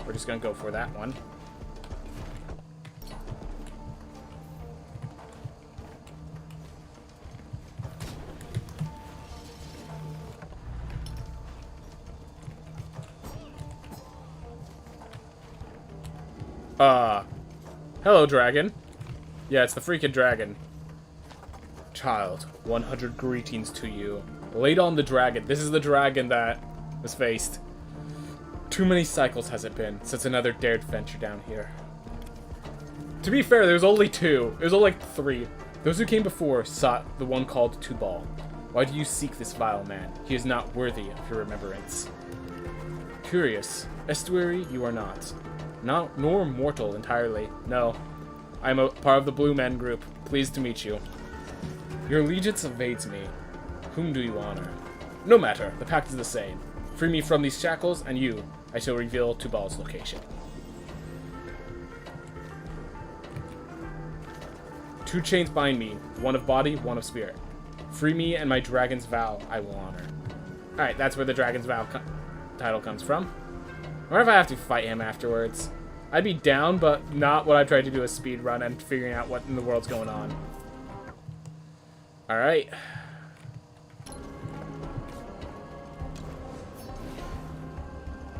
We're just gonna go for that one. Hello, dragon. Yeah, it's the freaking dragon. Child, 100 greetings to you. Laid on the dragon. This is the dragon that was faced. Too many cycles has it been since another dared venture down here. To be fair, there was only 2. It was only like 3. Those who came before sought the one called Tubal. Why do you seek this vile man? He is not worthy of your remembrance. Curious. Estuary, you are not. Nor mortal entirely. No. I am a part of the Blue Men group. Pleased to meet you. Your allegiance evades me. Whom do you honor? No matter. The pact is the same. Free me from these shackles, and you, I shall reveal Tubal's location. 2 chains bind me, one of body, one of spirit. Free me, and my dragon's vow I will honor. Alright, that's where the dragon's vow title comes from. Or if I have to fight him afterwards. I'd be down, but not what I've tried to do a speed run and figuring out what in the world's going on. Alright.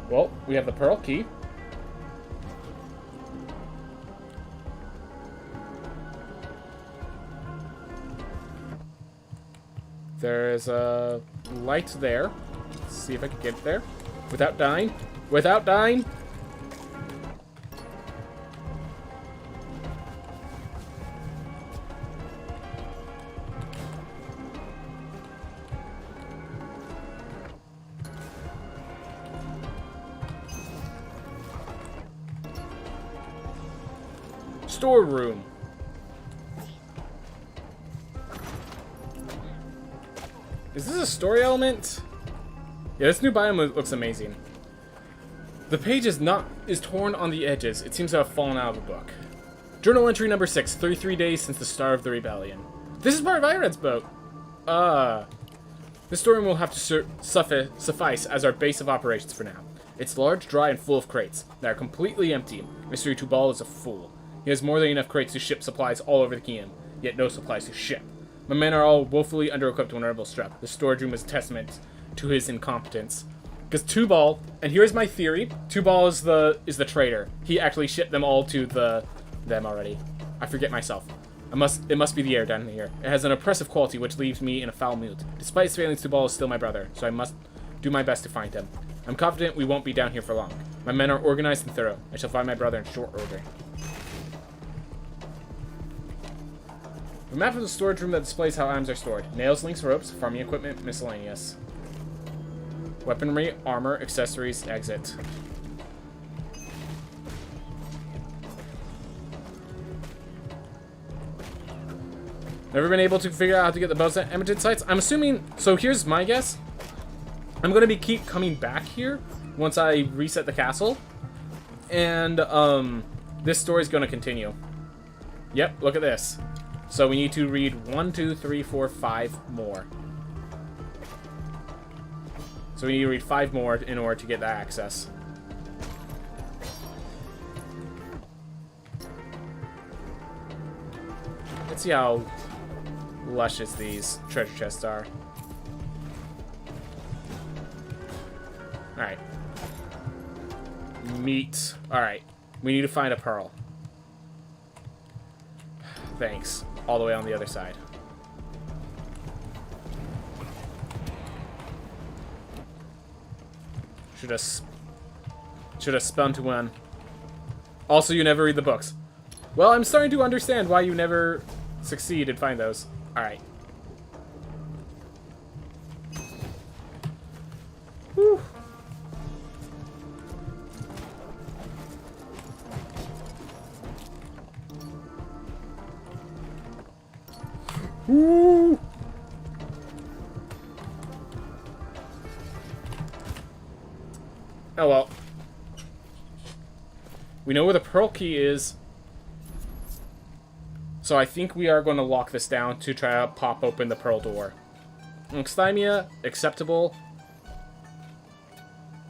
Well, we have the pearl key. There's a light there. Let's see if I can get there. Without dying. Without dying. Storeroom. Is this a story element? Yeah, this new biome looks amazing. The page is torn on the edges. It seems to have fallen out of the book. Journal entry number 6, 33 days since the start of the rebellion. This is part of Ired's boat. This storeroom will have to suffice as our base of operations for now. It's large, dry, and full of crates that are completely empty. Mr. Tubal is a fool. He has more than enough crates to ship supplies all over the kingdom, yet no supplies to ship. My men are all woefully under-equipped when rebels struck. The storage room is a testament to his incompetence. Because Tubal, and here's my theory, Tubal is the traitor. He actually shipped them all to them already. I forget myself. It must be the air down here. It has an oppressive quality which leaves me in a foul mood. Despite his failings, Tubal is still my brother, so I must do my best to find him. I'm confident we won't be down here for long. My men are organized and thorough. I shall find my brother in short order. A map of the storage room that displays how items are stored. Nails, links, ropes, farming equipment, miscellaneous. Weaponry, armor, accessories, exit. Never been able to figure out how to get the bows at emitted sites? I'm assuming... So here's my guess. I'm going to keep coming back here once I reset the castle. And, this story's going to continue. Yep, look at this. So we need to read 1, 2, 3, 4, 5 more. So we need to read 5 more in order to get that access. Let's see how luscious these treasure chests are. Alright. Meat. Alright. We need to find a pearl. Thanks. All the way on the other side. Should have spun to one. Also, you never read the books. Well, I'm starting to understand why you never succeed and find those. Alright. Whew. Woo! Oh well. We know where the pearl key is. So I think we are going to lock this down to try to pop open the pearl door. Xthymia, acceptable.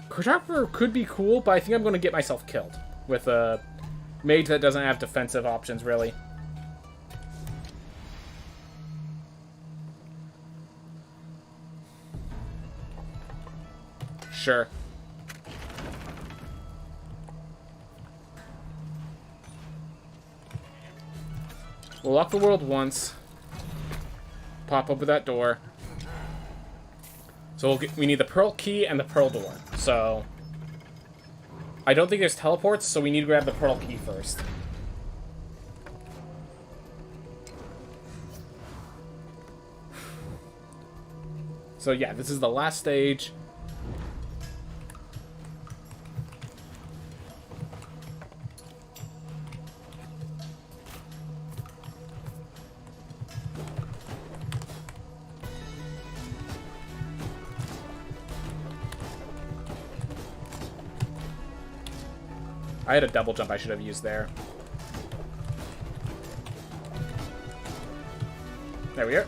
Cartographer could be cool, but I think I'm going to get myself killed with a mage that doesn't have defensive options, really. Sure. We'll lock the world once. Pop open that door. So we need the pearl key and the pearl door. So I don't think there's teleports, so we need to grab the pearl key first. So yeah, this is the last stage. I had a double jump I should have used there. There we are.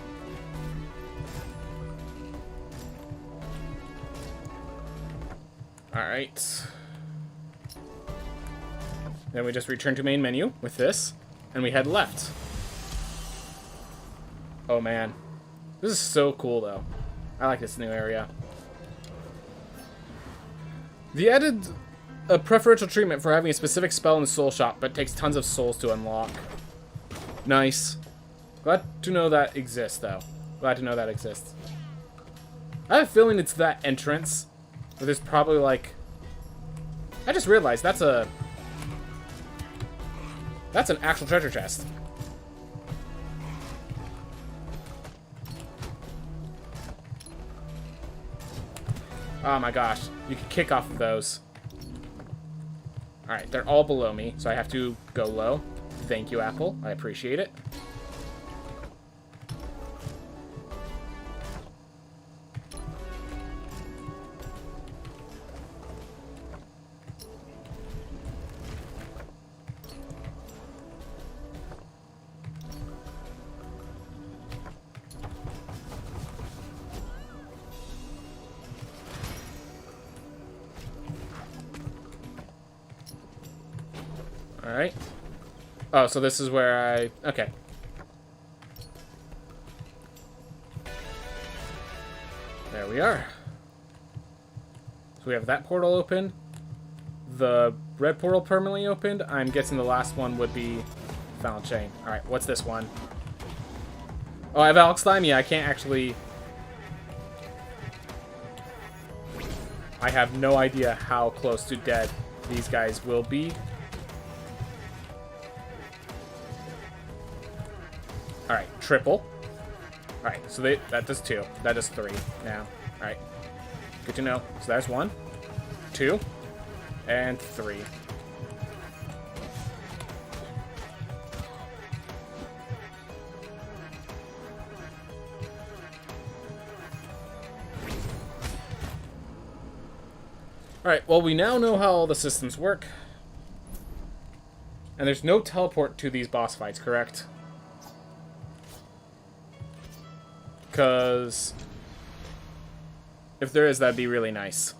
Alright. Then we just return to main menu with this, and we head left. Oh man. This is so cool though. I like this new area. The added a preferential treatment for having a specific spell in the soul shop, but takes tons of souls to unlock. Nice. Glad to know that exists, though. Glad to know that exists. I have a feeling it's that entrance, where there's probably, like... I just realized that's an actual treasure chest. Oh my gosh. You can kick off of those. Alright, they're all below me, so I have to go low. Thank you, Apple. I appreciate it. Alright. Oh, so this is where I... Okay. There we are. So we have that portal open. The red portal permanently opened. I'm guessing the last one would be Final Chain. Alright, what's this one? Oh, I have Alex Slime? Yeah, I can't actually... I have no idea how close to dead these guys will be. Alright, triple. Alright, so that does 2. That does 3 now. Alright. Good to know. So there's 1, 2, and 3. Alright, well, we now know how all the systems work. And there's no teleport to these boss fights, correct? Because if there is, that'd be really nice.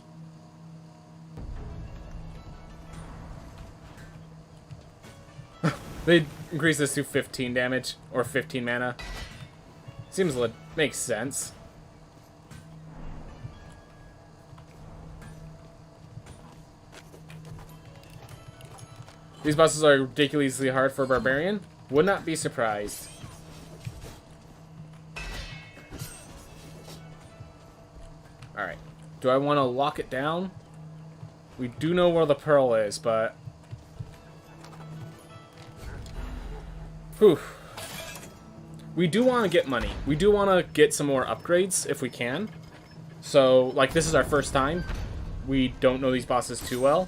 They increase this to 15 damage, or 15 mana. Seems like makes sense. These bosses are ridiculously hard for a barbarian. Would not be surprised. Alright. Do I want to lock it down? We do know where the pearl is, but... Whew. We do want to get money. We do want to get some more upgrades, if we can. So, like, this is our first time. We don't know these bosses too well.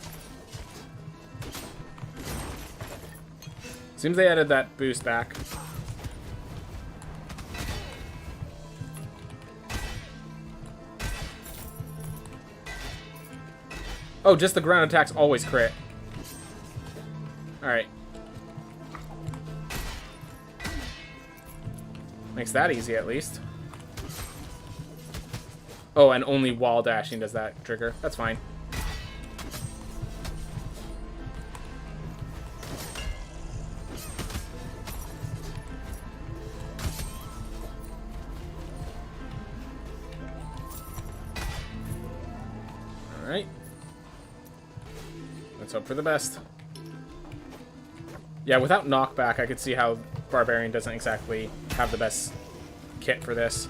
Seems they added that boost back. Oh, just the ground attacks always crit. Alright. Makes that easy, at least. Oh, and only wall dashing does that trigger. That's fine. Alright. Let's hope for the best. Yeah, without knockback, I could see how Barbarian doesn't exactly have the best kit for this.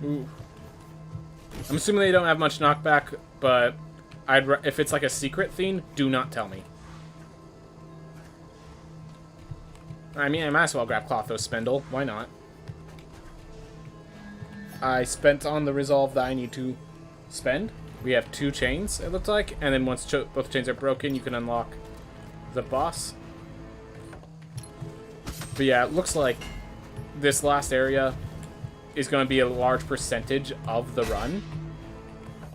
Ooh. I'm assuming they don't have much knockback, but if it's like a secret theme, do not tell me. I mean, I might as well grab Clotho Spindle. Why not? I spent on the resolve that I need to spend. We have 2 chains, it looks like. And then once both chains are broken, you can unlock the boss. But yeah, it looks like this last area is going to be a large percentage of the run.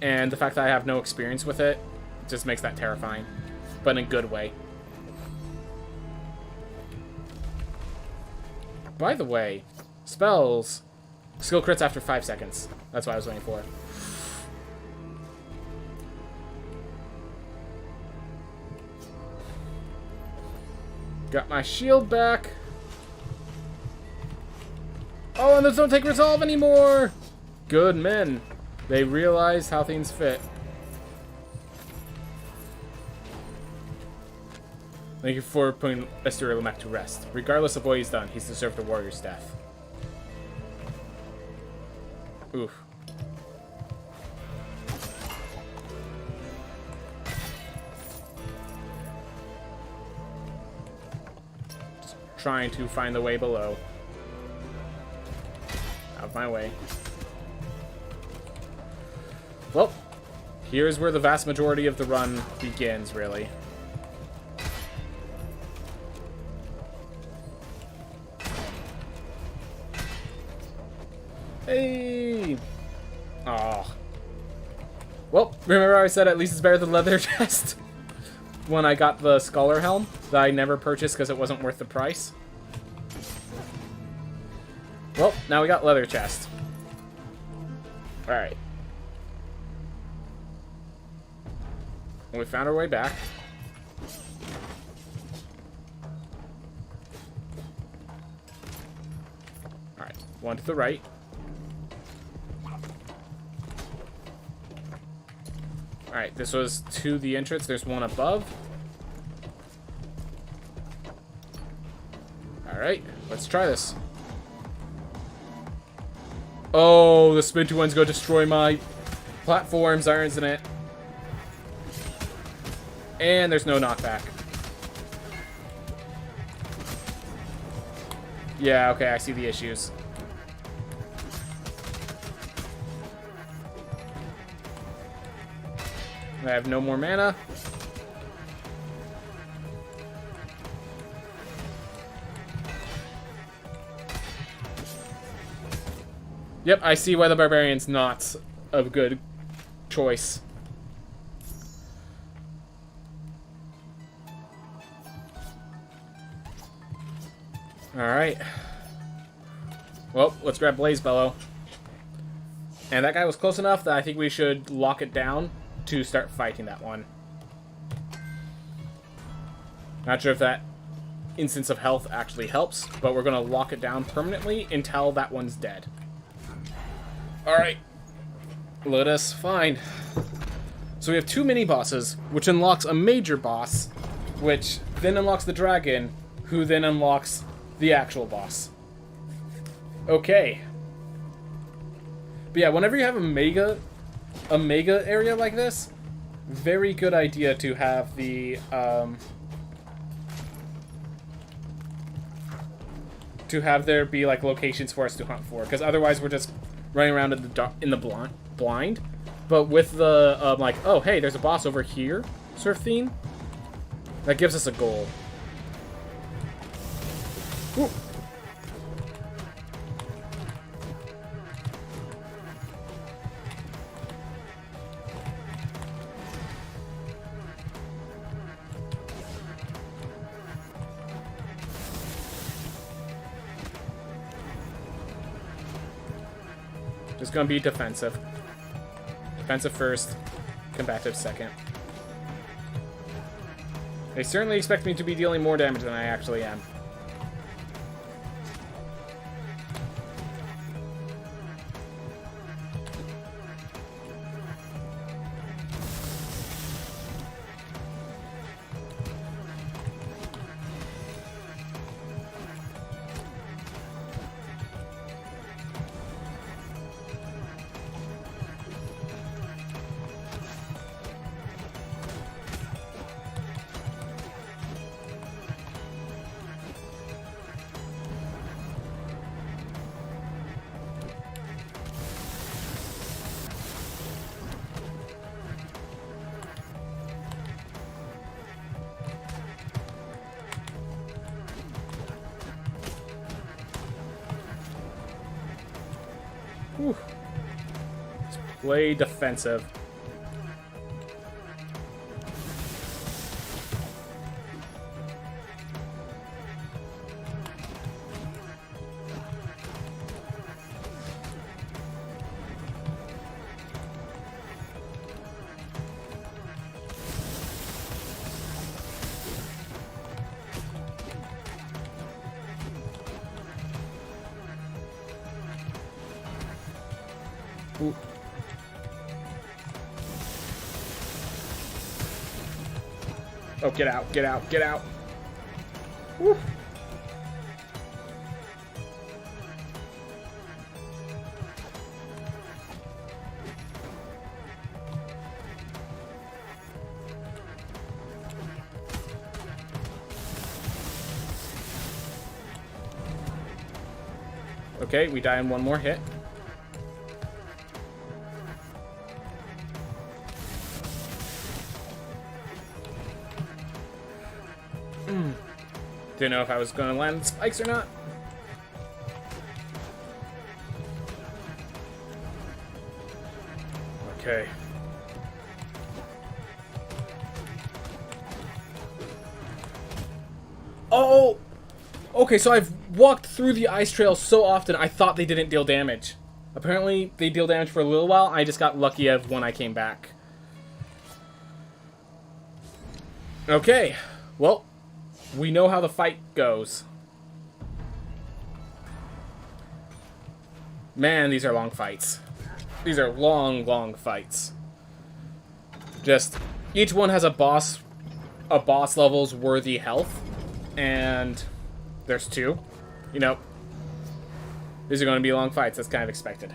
And the fact that I have no experience with it just makes that terrifying. But in a good way. By the way, spells, skill crits after 5 seconds. That's what I was waiting for. Got my shield back. Oh, and those don't take resolve anymore! Good men. They realize how things fit. Thank you for putting Esther Lamek to rest. Regardless of what he's done, he's deserved a warrior's death. Oof. Just trying to find the way below. Out of my way. Well, here's where the vast majority of the run begins, really. Hey! Aw. Well, remember how I said at least it's better than leather chest? when I got the Scholar Helm that I never purchased because it wasn't worth the price. Well, now we got leather chest. Alright. We found our way back. Alright, one to the right. Alright, this was to the entrance. There's one above. Alright, let's try this. Oh, the spinty one's gonna destroy my platforms, isn't it? And there's no knockback. Yeah, okay, I see the issues. I have no more mana. Yep, I see why the Barbarian's not a good choice. Alright. Well, let's grab Blaze Bellow. And that guy was close enough that I think we should lock it down to start fighting that one. Not sure if that instance of health actually helps, but we're going to lock it down permanently until that one's dead. Alright. Let us find. So we have 2 mini-bosses, which unlocks a major boss, which then unlocks the dragon, who then unlocks the actual boss. Okay. But yeah, whenever you have a mega area like this, very good idea to have the to have there be like locations for us to hunt for, because otherwise we're just running around in the dark, in the blind. But with the like, oh hey, there's a boss over here sort of theme, that gives us a goal. Ooh. Just gonna be defensive. Defensive first, combative second. They certainly expect me to be dealing more damage than I actually am. Whew. Let's play defensive. Ooh. Oh, get out, get out, get out. Woo. Okay, we die in one more hit. Didn't know if I was going to land the spikes or not. Okay. Oh! Okay, so I've walked through the ice trail so often, I thought they didn't deal damage. Apparently, they deal damage for a little while. I just got lucky of when I came back. Okay. Well, we know how the fight goes. Man, these are long fights. These are long, long fights. Just, each one has a boss level's worthy health. And there's 2. You know, these are going to be long fights. That's kind of expected.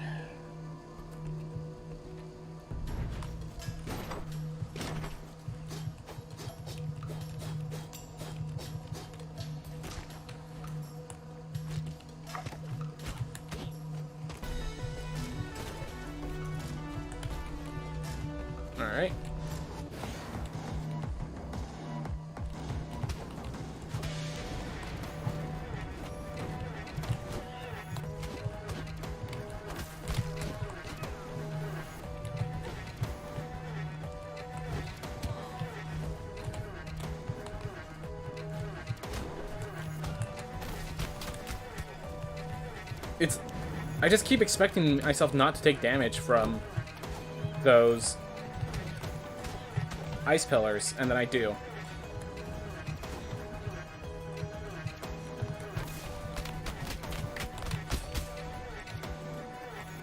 All right. I just keep expecting myself not to take damage from those ice pillars, and then I do.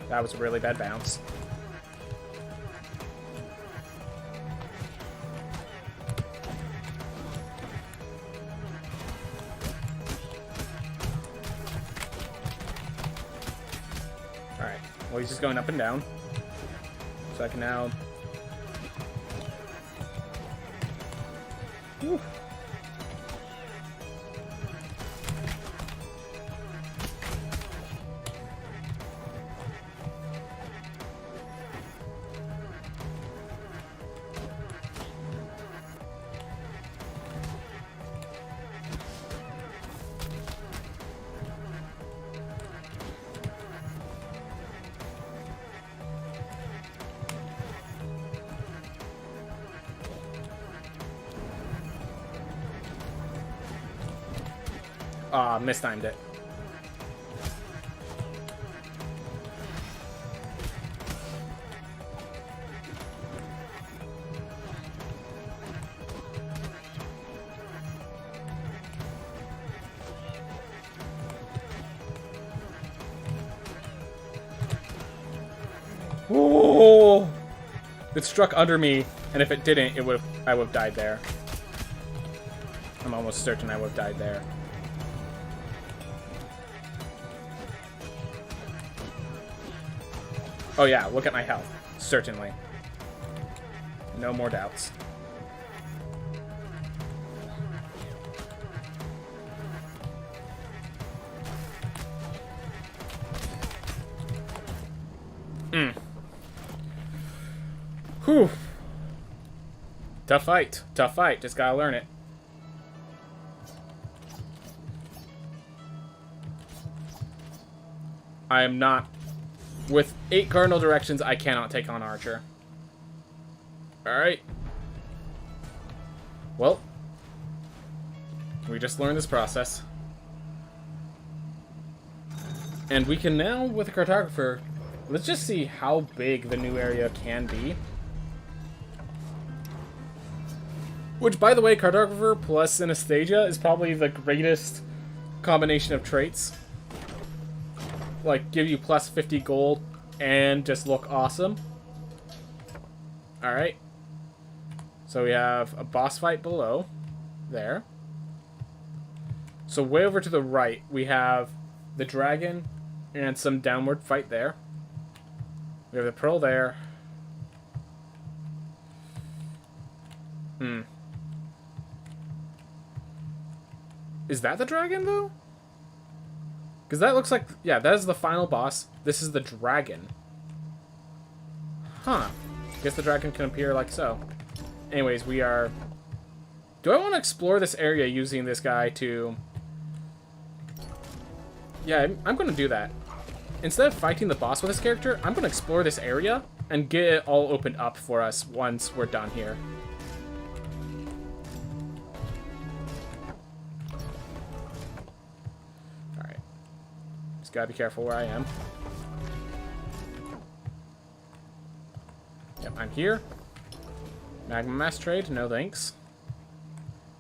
That was a really bad bounce. Alright, well he's just going up and down. So I can now... Whew. Mistimed it. Oh! It struck under me, and if it didn't, I would have died there. I'm almost certain I would have died there. Oh yeah, look at my health. Certainly. No more doubts. Whew. Tough fight. Tough fight. Just gotta learn it. I am not... With 8 cardinal directions, I cannot take on Archer. Alright. Well. We just learned this process. And we can now, with a cartographer, let's just see how big the new area can be. Which, by the way, cartographer plus synesthesia is probably the greatest combination of traits. Like, give you plus 50 gold and just look awesome. Alright. So we have a boss fight below. There. So way over to the right, we have the dragon and some downward fight there. We have the pearl there. Is that the dragon, though? Because that looks like... Yeah, that is the final boss. This is the dragon. Huh. Guess the dragon can appear like so. Anyways, we are... Do I want to explore this area using this guy to... Yeah, I'm going to do that. Instead of fighting the boss with this character, I'm going to explore this area and get it all opened up for us once we're done here. Gotta be careful where I am. Yep, I'm here. Magma Mass Trade, no thanks.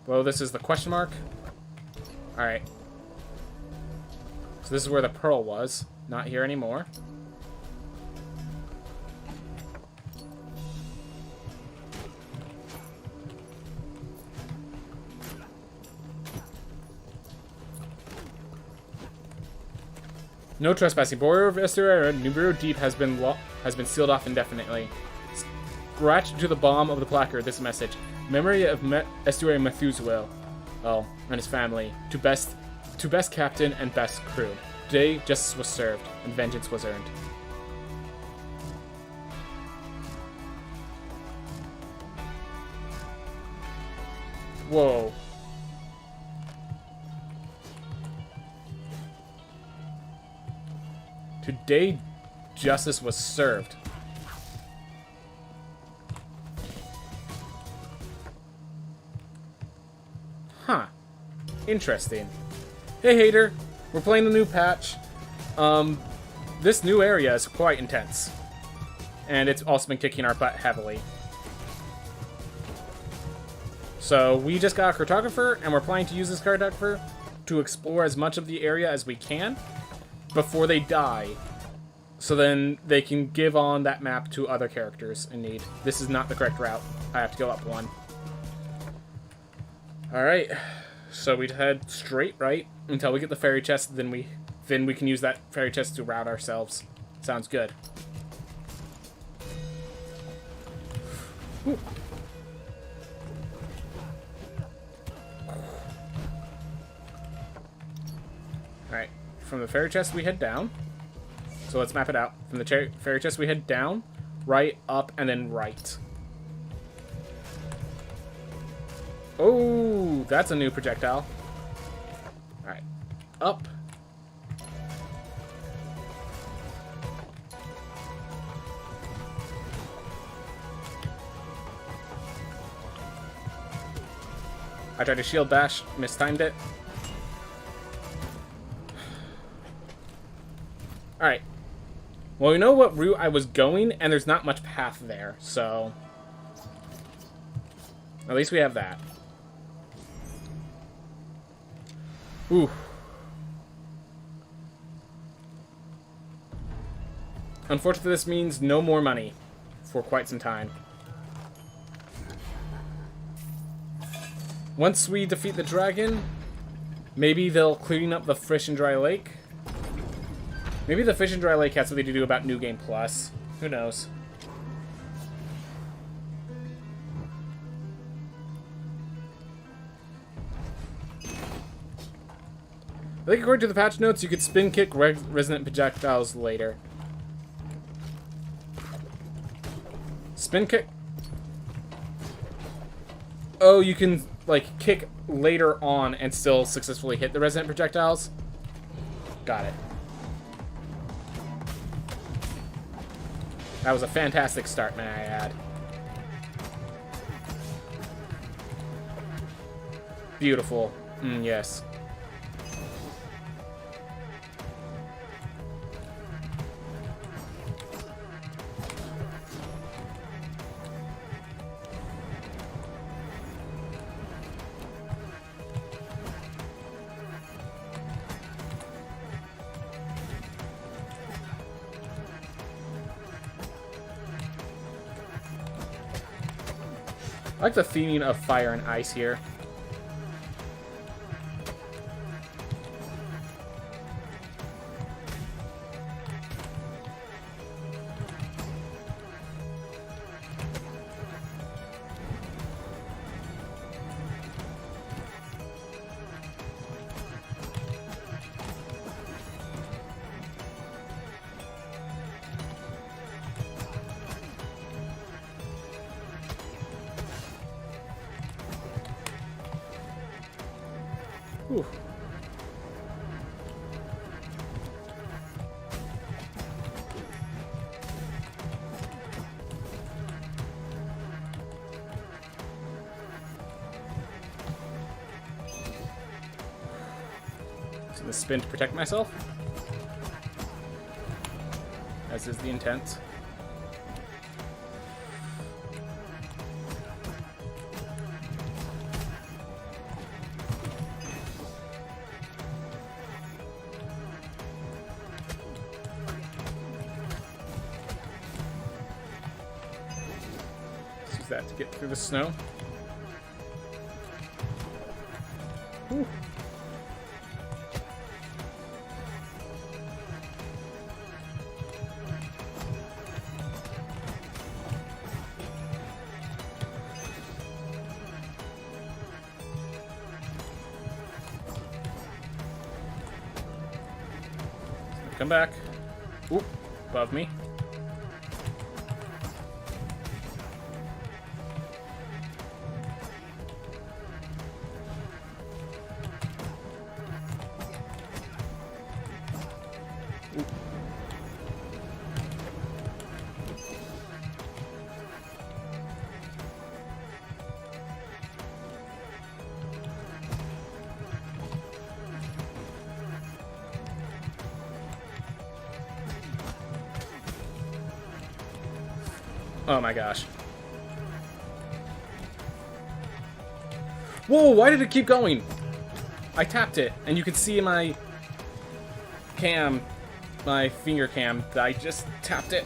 Well, this is the question mark. Alright. So this is where the pearl was. Not here anymore. No trespassing. Border of Estuary, Nibiru Deep has been sealed off indefinitely. Scratch to the bottom of the placard this message. Memory of Estuary Methuselah, and his family. To best captain and best crew. Today, justice was served, and vengeance was earned. Whoa. Today, justice was served. Huh. Interesting. Hey, hater. We're playing the new patch. This new area is quite intense. And it's also been kicking our butt heavily. So, we just got a cartographer, and we're planning to use this cartographer to explore as much of the area as we can before they die, so then they can give on that map to other characters in need. This is not the correct route. I have to go up one. Alright, so we head straight right until we get the fairy chest, then we can use that fairy chest to route ourselves. Sounds good. Whew. Alright. From the fairy chest, we head down. So let's map it out. From the fairy chest, we head down, right, up, and then right. Oh, that's a new projectile. Alright. Up. I tried to shield bash, mistimed it. Alright. Well, we know what route I was going, and there's not much path there, so... At least we have that. Ooh. Unfortunately, this means no more money for quite some time. Once we defeat the dragon, maybe they'll clean up the Fish and Dry Lake. Maybe the Fish and Dry Lake has something to do about New Game Plus. Who knows? I think according to the patch notes, you could spin kick resonant projectiles later. Spin kick? Oh, you can, like, kick later on and still successfully hit the resonant projectiles? Got it. That was a fantastic start, may I add. Beautiful. Yes. I like the theming of fire and ice here. Whew. So the spin to protect myself. as is the intent. Use that to get through the snow. Whew. Come back. Oop, above me. Oop. Oh my gosh. Whoa, why did it keep going? I tapped it, and you could see in my cam, my finger cam, that I just tapped it.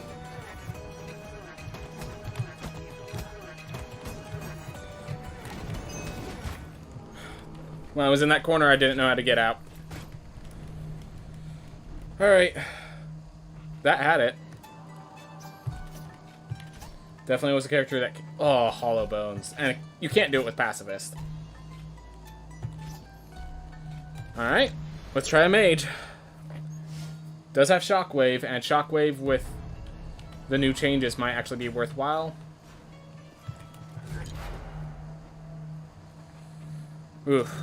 When I was in that corner, I didn't know how to get out. Alright. That had it. Definitely was a character that... Oh, Hollow Bones. And you can't do it with Pacifist. Alright. Let's try a mage. Does have Shockwave, and Shockwave with the new changes might actually be worthwhile. Oof.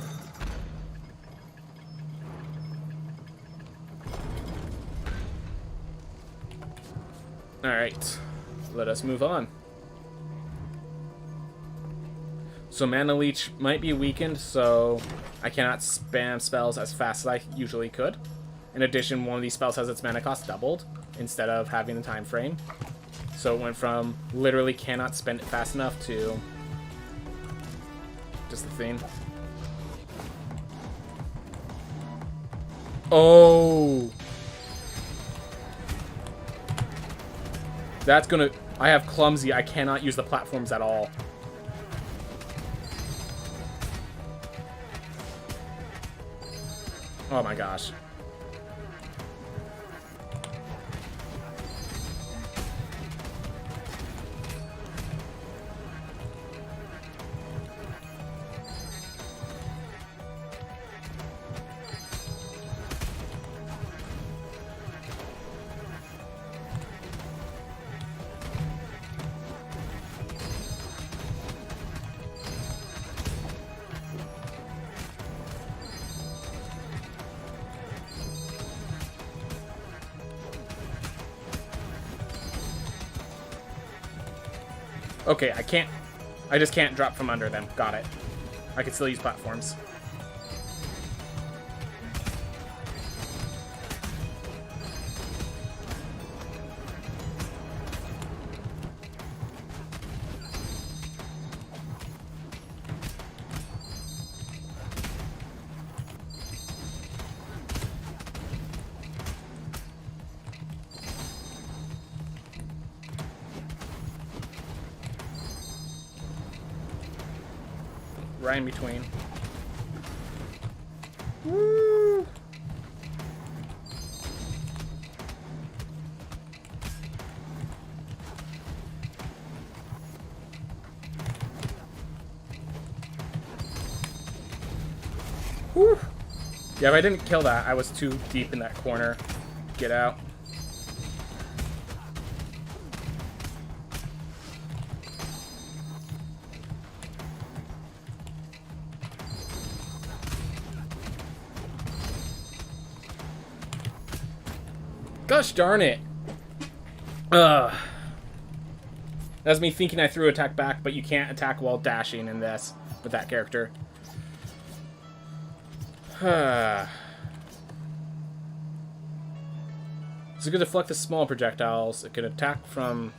Alright. Let us move on. So Mana Leech might be weakened, so I cannot spam spells as fast as I usually could. In addition, one of these spells has its mana cost doubled instead of having the time frame. So it went from literally cannot spend it fast enough to just the thing. Oh! That's gonna... I have Clumsy. I cannot use the platforms at all. Oh my gosh. Okay, I can't... I just can't drop from under them. Got it. I can still use platforms. Right in between. Woo! Woo! Yeah, if I didn't kill that, I was too deep in that corner. Get out. Gosh darn it. Ugh. That's me thinking I threw attack back, but you can't attack while dashing in this with that character. So it can deflect the small projectiles. It can attack from...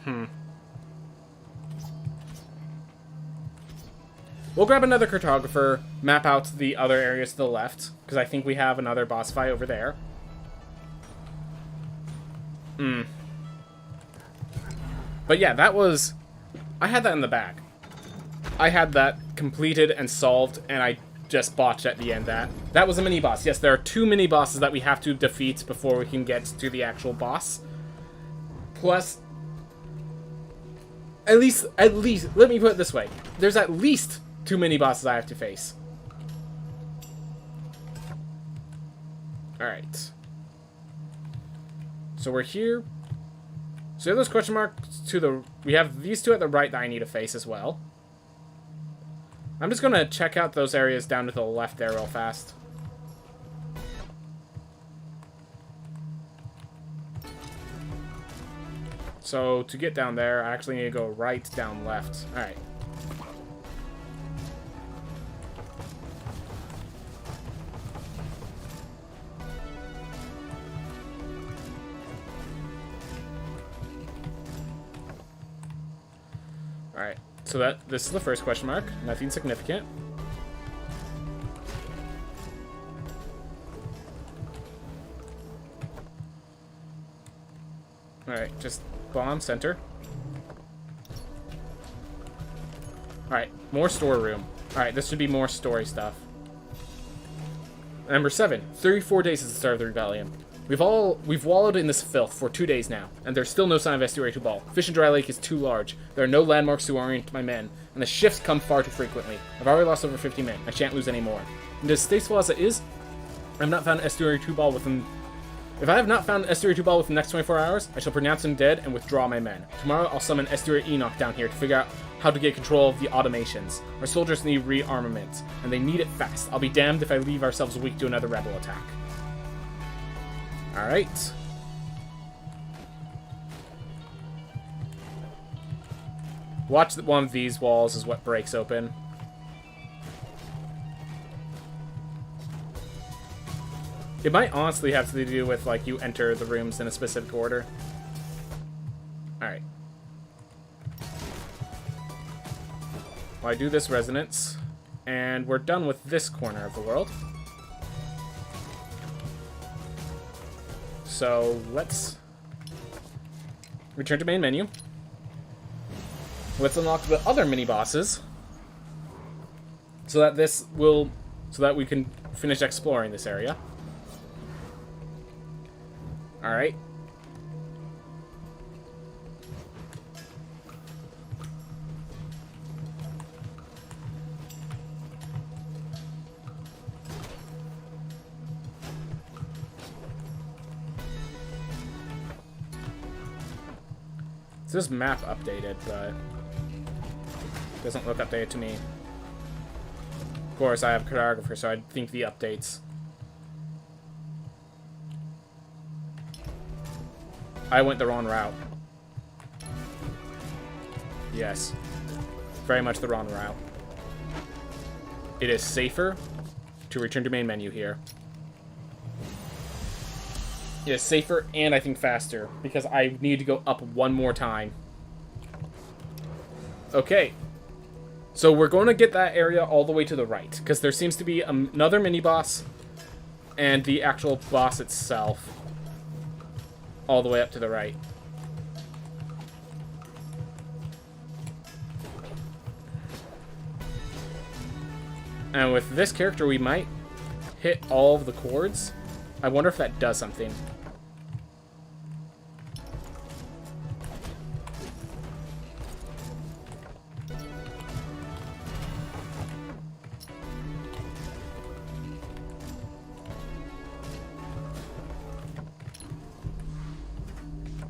We'll grab another cartographer, map out the other areas to the left, because I think we have another boss fight over there. But yeah, that was... I had that in the bag. I had that completed and solved, and I just botched at the end that was a mini-boss. Yes, there are 2 mini-bosses that we have to defeat before we can get to the actual boss. Plus... At least, let me put it this way. There's at least 2 mini-bosses I have to face. Alright. So we're here. So those question marks to the... We have these 2 at the right that I need to face as well. I'm just going to check out those areas down to the left there real fast. So to get down there, I actually need to go right, down, left. Alright. Alright, so this is the first question mark. Nothing significant. Alright, just bomb center. Alright, more storeroom. Alright, this should be more story stuff. Number 7, 34 days since the start of the rebellion. We've wallowed in this filth for 2 days now, and there's still no sign of Estuary 2 Ball. Fish and Dry Lake is too large. There are no landmarks to orient my men, and the shifts come far too frequently. I've already lost over 50 men. I shan't lose any more. And as distasteful as it is, I've not found Estuary 2 Ball within... If I have not found Estuary 2 Ball within the next 24 hours, I shall pronounce him dead and withdraw my men. Tomorrow I'll summon Estuary Enoch down here to figure out how to get control of the automations. Our soldiers need rearmament, and they need it fast. I'll be damned if I leave ourselves weak to another rebel attack. Alright. Watch that one of these walls is what breaks open. It might honestly have to do with, like, you enter the rooms in a specific order. Alright. Well, I do this resonance, and we're done with this corner of the world. So, let's return to main menu. Let's unlock the other mini-bosses, so that we can finish exploring this area. Alright. Is this map updated, but it doesn't look updated to me. Of course, I have a cartographer, so I think the updates. I went the wrong route. Yes. Very much the wrong route. It is safer to return to main menu here. It is safer and I think faster, because I need to go up one more time. Okay. So we're going to get that area all the way to the right, because there seems to be another mini-boss and the actual boss itself all the way up to the right. And with this character, we might hit all of the chords. I wonder if that does something.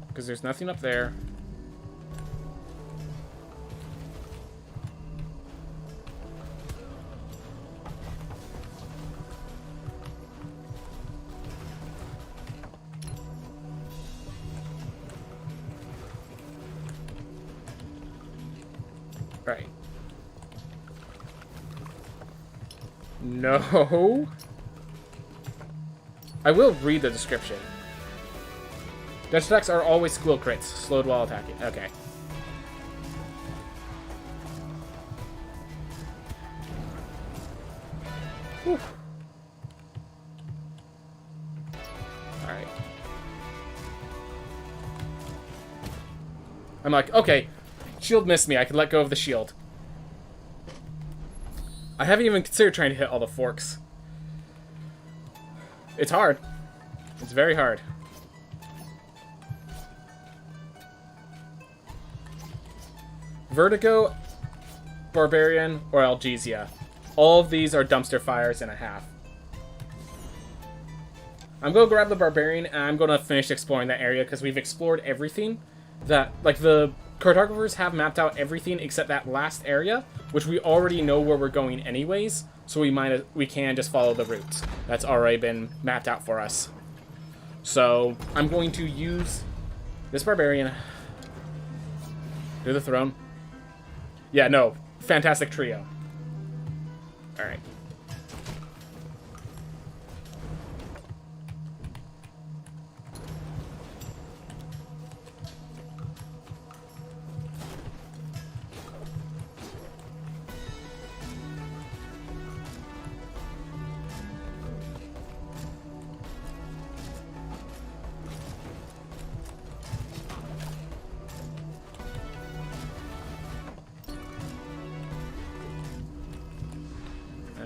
Because there's nothing up there. Right. No. I will read the description. Dash attacks are always squeal crits, slowed while attacking. Okay. Whew. Alright. I'm like, okay, shield missed me. I can let go of the shield. I haven't even considered trying to hit all the forks. It's hard. It's very hard. Vertigo, Barbarian, or Algesia. All of these are dumpster fires and a half. I'm going to grab the Barbarian, and I'm going to finish exploring that area, because we've explored everything. That, like, the cartographers have mapped out everything except that last area, which we already know where we're going anyways, so we can just follow the route that's already been mapped out for us. So, I'm going to use this Barbarian. Do the throne. Yeah, no. Fantastic trio. Alright.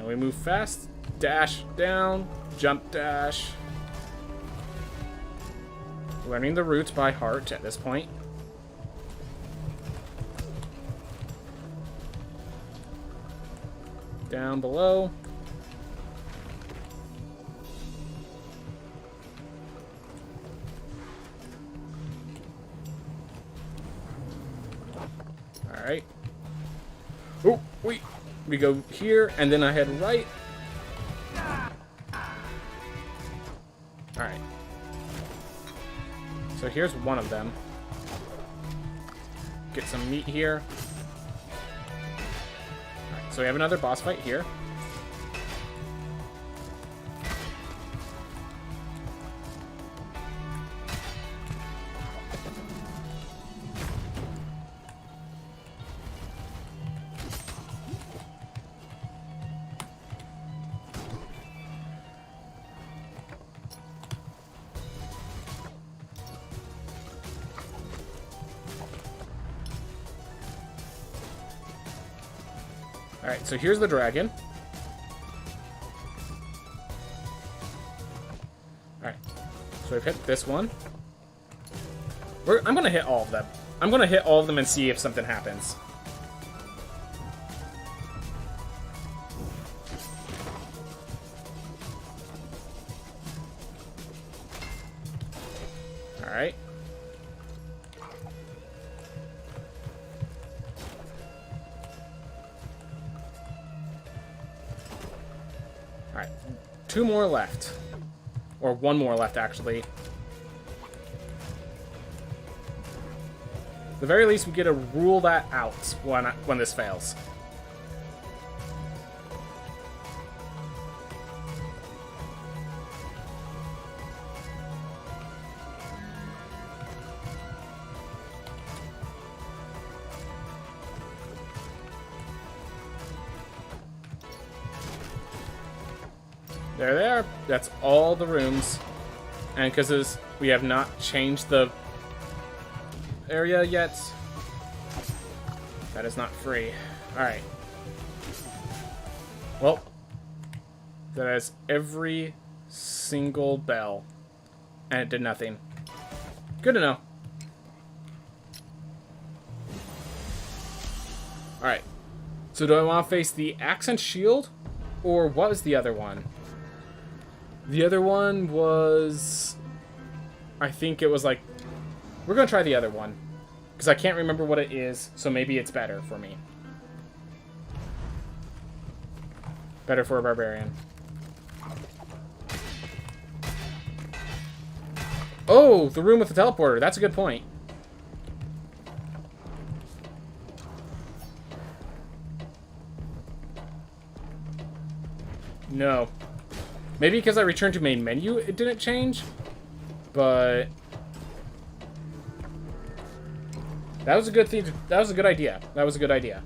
We move fast, dash down, jump dash. Learning the routes by heart at this point. Down below. Alright. Oh, wait. We go here, and then I head right. Alright. So here's one of them. Get some meat here. Alright, so we have another boss fight here. Alright, so here's the dragon. Alright, so I've hit this one. I'm gonna hit all of them. I'm gonna hit all of them and see if something happens. Alright. Alright, 2 more left. Or 1 more left, actually. At the very least, we get to rule that out when this fails. There they are. That's all the rooms. And because we have not changed the area yet, that is not free. Alright. Well, that has every single bell. And it did nothing. Good to know. Alright. So do I want to face the axe and shield? Or what was the other one? The other one was... I think it was like... We're going to try the other one. Because I can't remember what it is, so maybe it's better for me. Better for a barbarian. Oh, the room with the teleporter. That's a good point. No. Maybe because I returned to main menu, it didn't change. But That was a good thing. That was a good idea. That was a good idea.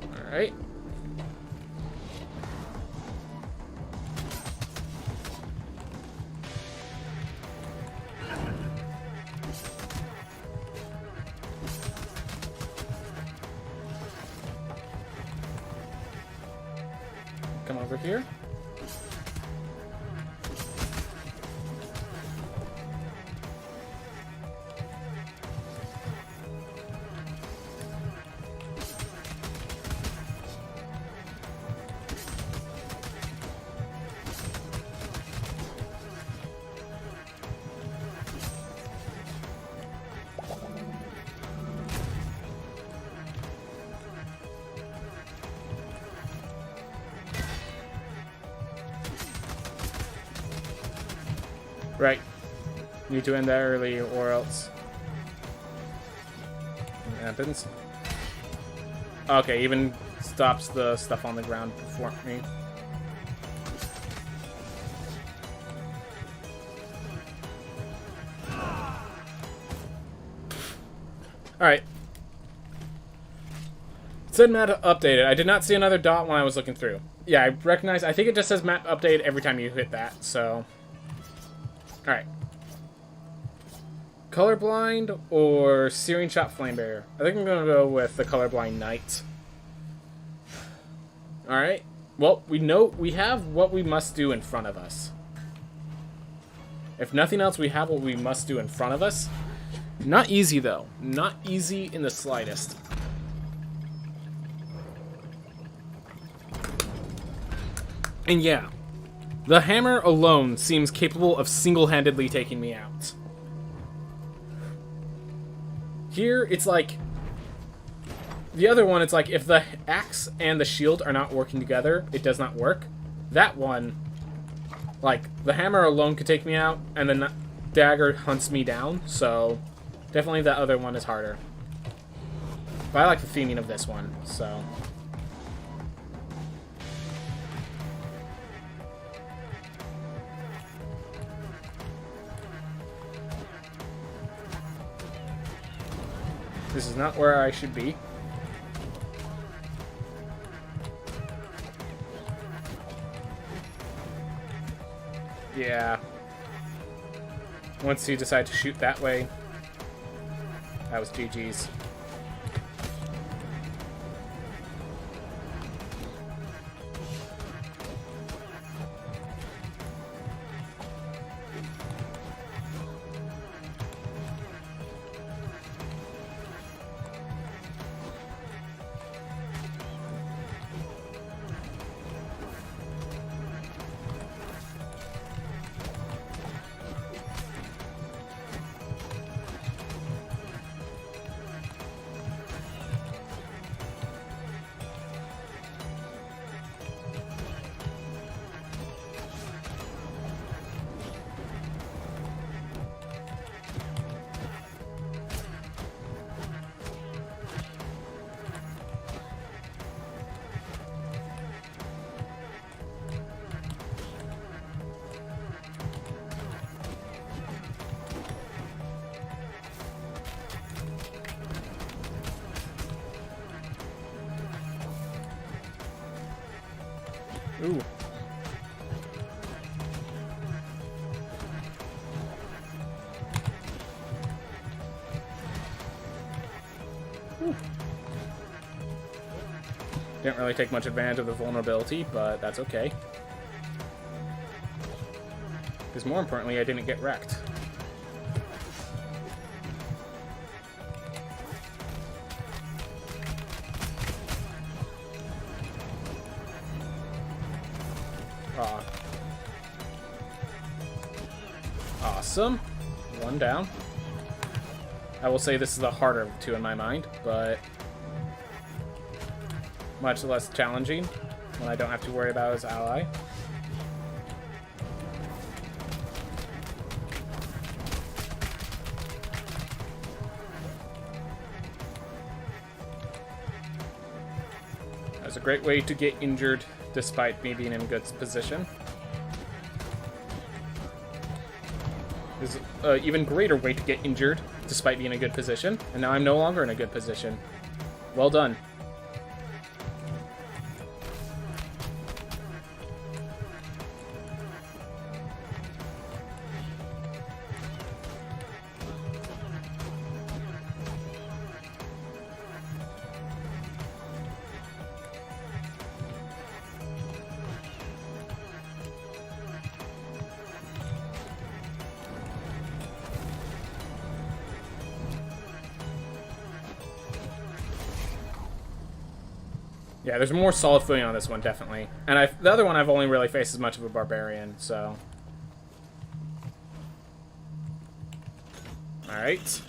All right. Come over here. Right. Need to end that early or else. It happens. Okay, even stops the stuff on the ground before me. Alright. It said map updated. I did not see another dot when I was looking through. Yeah, I recognize. I think it just says map update every time you hit that, so. Alright. Colorblind or Searing Shot Flamebearer? I think I'm going to go with the Colorblind Knight. Alright. Well, we have what we must do in front of us. If nothing else, we have what we must do in front of us. Not easy, though. Not easy in the slightest. And yeah. The hammer alone seems capable of single-handedly taking me out. Here, it's like... The other one, it's like, if the axe and the shield are not working together, it does not work. That one, like, the hammer alone could take me out, and the dagger hunts me down, so... Definitely that other one is harder. But I like the theming of this one, so... This is not where I should be. Yeah. Once you decide to shoot that way, that was GG's. Ooh. Ooh. Didn't really take much advantage of the vulnerability, but that's okay. Because more importantly, I didn't get wrecked. Awesome. One down. I will say this is the harder of the two in my mind, but much less challenging when I don't have to worry about his ally. That's a great way to get injured despite me being in a good position. There's an even greater way to get injured despite being in a good position. And now I'm no longer in a good position. Well done. Yeah, there's more solid footing on this one, definitely. And the other one I've only really faced as much of a barbarian, so... Alright.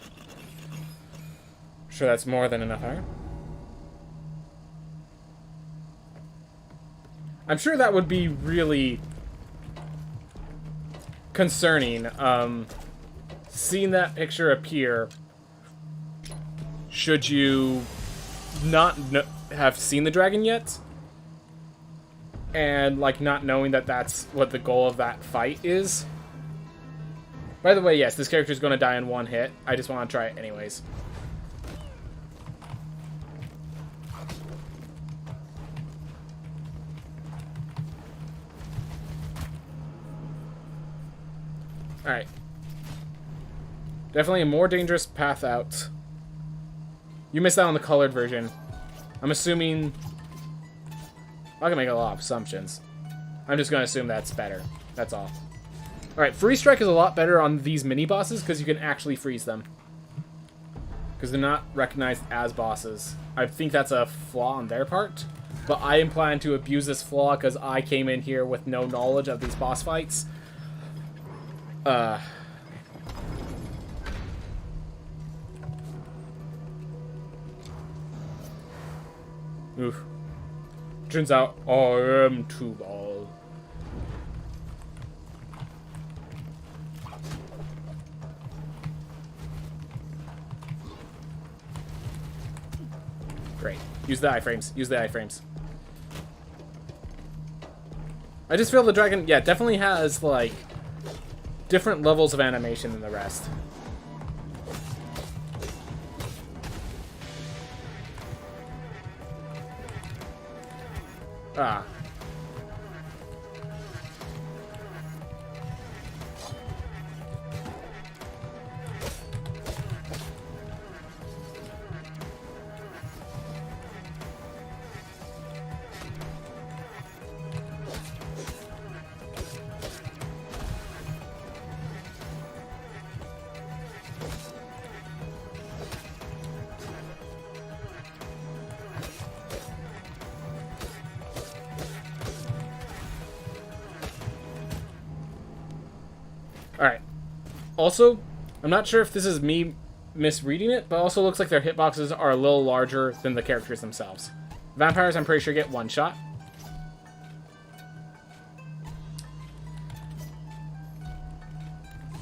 Sure, that's more than enough iron. I'm sure that would be really concerning, seeing that picture appear should you not have seen the dragon yet, and like not knowing that that's what the goal of that fight is. By the way, yes, this character is going to die in one hit. I just want to try it anyways. Alright. Definitely a more dangerous path out. You missed out on the colored version. I'm assuming... I can make a lot of assumptions. I'm just going to assume that's better. That's all. Alright, Freeze Strike is a lot better on these mini-bosses because you can actually freeze them. Because they're not recognized as bosses. I think that's a flaw on their part. But I am planning to abuse this flaw because I came in here with no knowledge of these boss fights. Oof. Turns out I am too bald. Great. Use the iframes. Use the iframes. I just feel the dragon, yeah, definitely has, like, different levels of animation than the rest. Ah. Alright. Also, I'm not sure if this is me misreading it, but it also looks like their hitboxes are a little larger than the characters themselves. Vampires, I'm pretty sure, get one shot.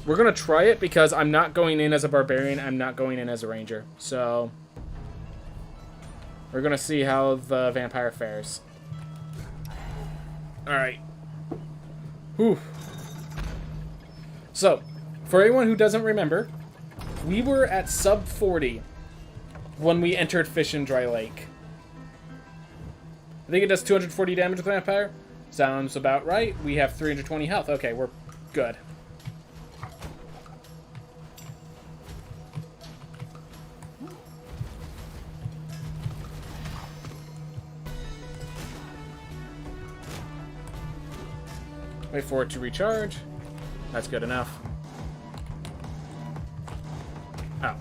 We're going to try it because I'm not going in as a barbarian, I'm not going in as a ranger. So, we're going to see how the vampire fares. Alright. Whew. So, for anyone who doesn't remember, we were at sub 40 when we entered Fish and Dry Lake. I think it does 240 damage with the vampire. Sounds about right. We have 320 health. Okay, we're good. Wait for it to recharge. That's good enough. Oh.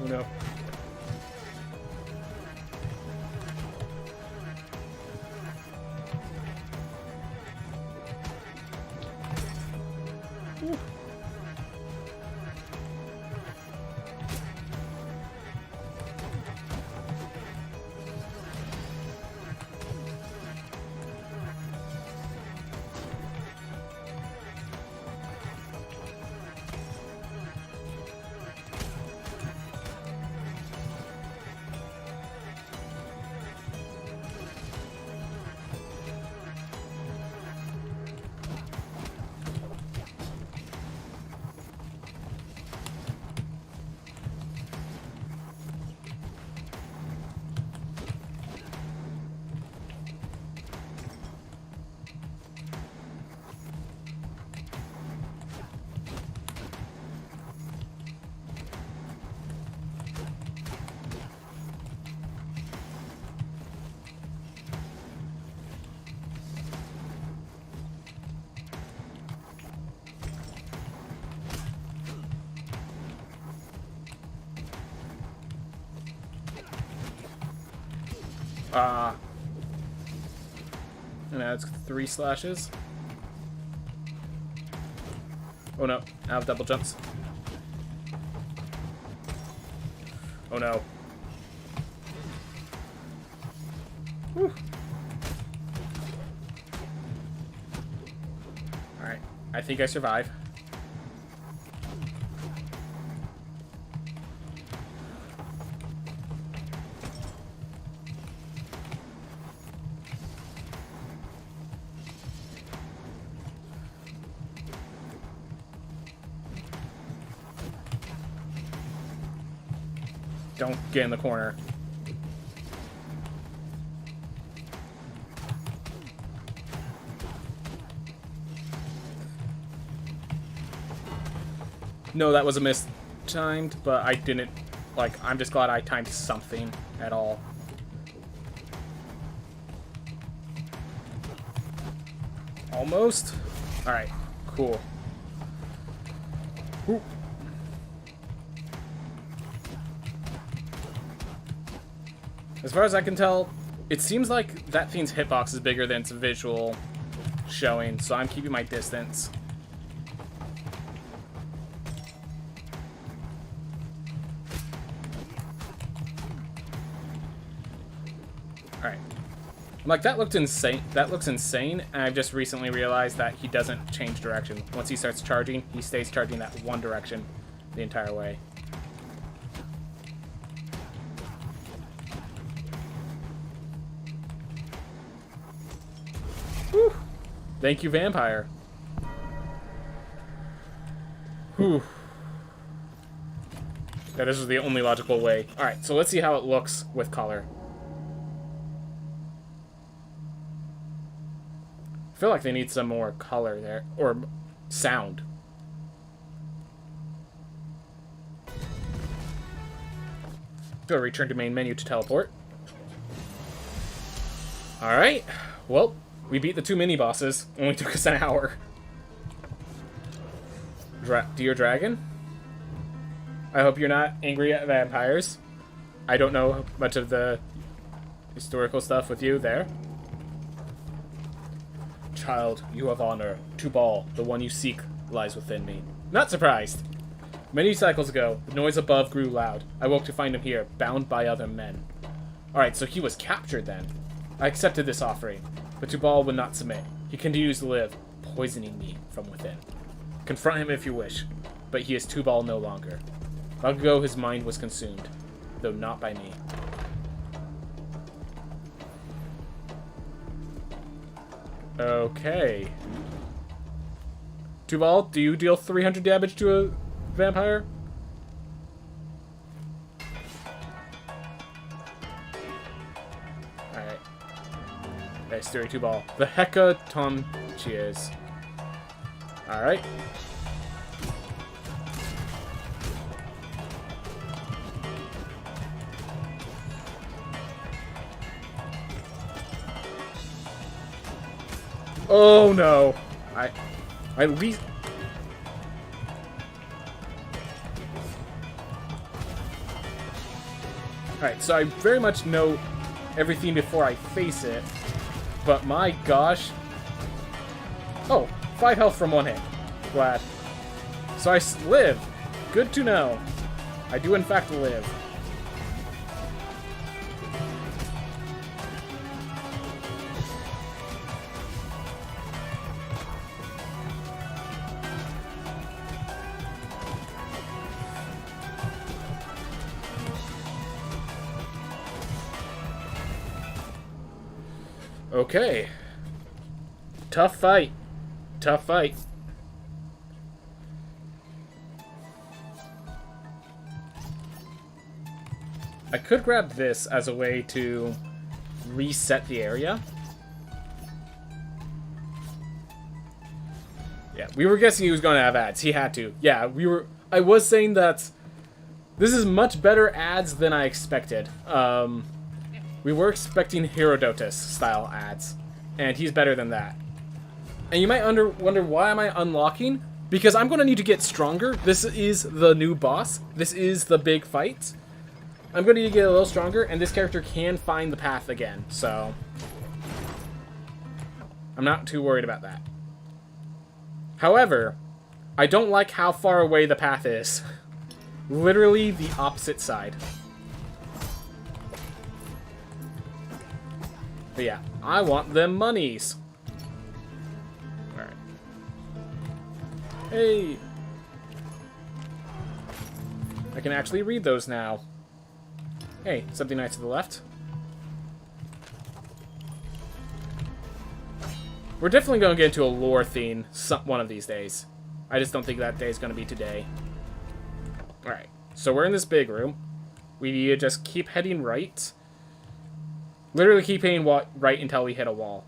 Oh no. And that's 3 slashes. Oh no, I have double jumps. Oh no. Whew. Alright, I think I survive. Don't get in the corner. No, that was a mistimed, but I didn't, like, I'm just glad I timed something at all. Almost? Alright, cool. Ooh. As far as I can tell, it seems like that thing's hitbox is bigger than its visual showing, so I'm keeping my distance. Alright. I'm like, that looked insane. That looks insane, and I've just recently realized that he doesn't change direction. Once he starts charging, he stays charging that one direction the entire way. Whew. Thank you, vampire. Whew. Yeah, this was the only logical way. Alright, so let's see how it looks with color. I feel like they need some more color there. Or sound. Go return to main menu to teleport. Alright. Well, we beat the 2 mini-bosses. Only took us an hour. Dear Dragon? I hope you're not angry at vampires. I don't know much of the historical stuff with you there. Child, you have honor. Tubal, the one you seek, lies within me. Not surprised. Many cycles ago, the noise above grew loud. I woke to find him here, bound by other men. Alright, so he was captured then. I accepted this offering, but Tubal would not submit. He continues to live, poisoning me from within. Confront him if you wish, but he is Tubal no longer. Long ago his mind was consumed, though not by me. Okay. Tubal, do you deal 300 damage to a vampire? Alright. Nice theory, Tubal. The Hecaton cheers. Alright. Oh no! I at least. Alright, so I very much know everything before I face it, but my gosh. Oh, 5 health from one hit. Glad. So I live. Good to know. I do in fact live. Okay. Tough fight. Tough fight. I could grab this as a way to reset the area. Yeah, we were guessing he was going to have ads. He had to. Yeah, I was saying that this is much better ads than I expected. We were expecting Herodotus style ads, and he's better than that. And you might wonder, why am I unlocking? Because I'm going to need to get stronger. This is the new boss. This is the big fight. I'm going to need to get a little stronger, and this character can find the path again, so I'm not too worried about that. However, I don't like how far away the path is. Literally the opposite side. But yeah, I want them monies. Alright. Hey! I can actually read those now. Hey, something nice to the left. We're definitely going to get into a lore theme one of these days. I just don't think that day is going to be today. Alright, so we're in this big room. We just keep heading right. Literally keep heading right until we hit a wall.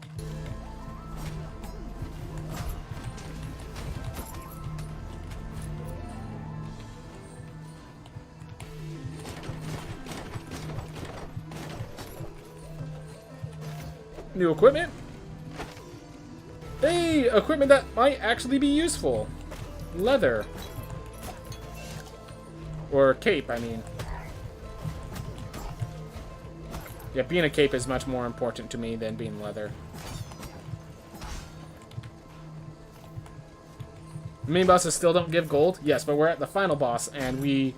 New equipment? Hey, equipment that might actually be useful. Leather. Or cape, I mean. Yeah, being a cape is much more important to me than being leather. The main bosses still don't give gold? Yes, but we're at the final boss, and we...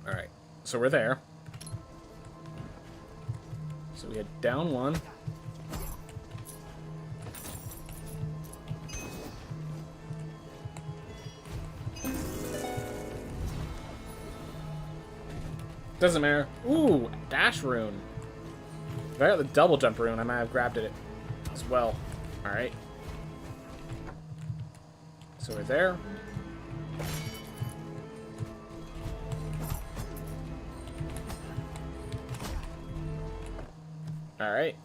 Alright, so we're there. So we had down one. Doesn't matter. Ooh, dash rune. If I got the double jump rune, I might have grabbed it as well. Alright. So we're there. Alright.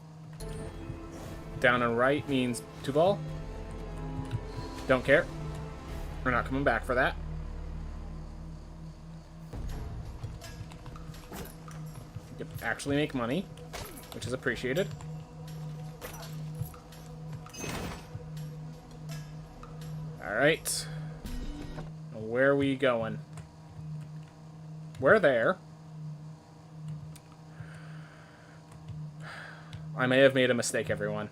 Down and right means 2 ball. Don't care. We're not coming back for that. You can actually make money, which is appreciated. Alright. Where are we going? We're there. I may have made a mistake, everyone.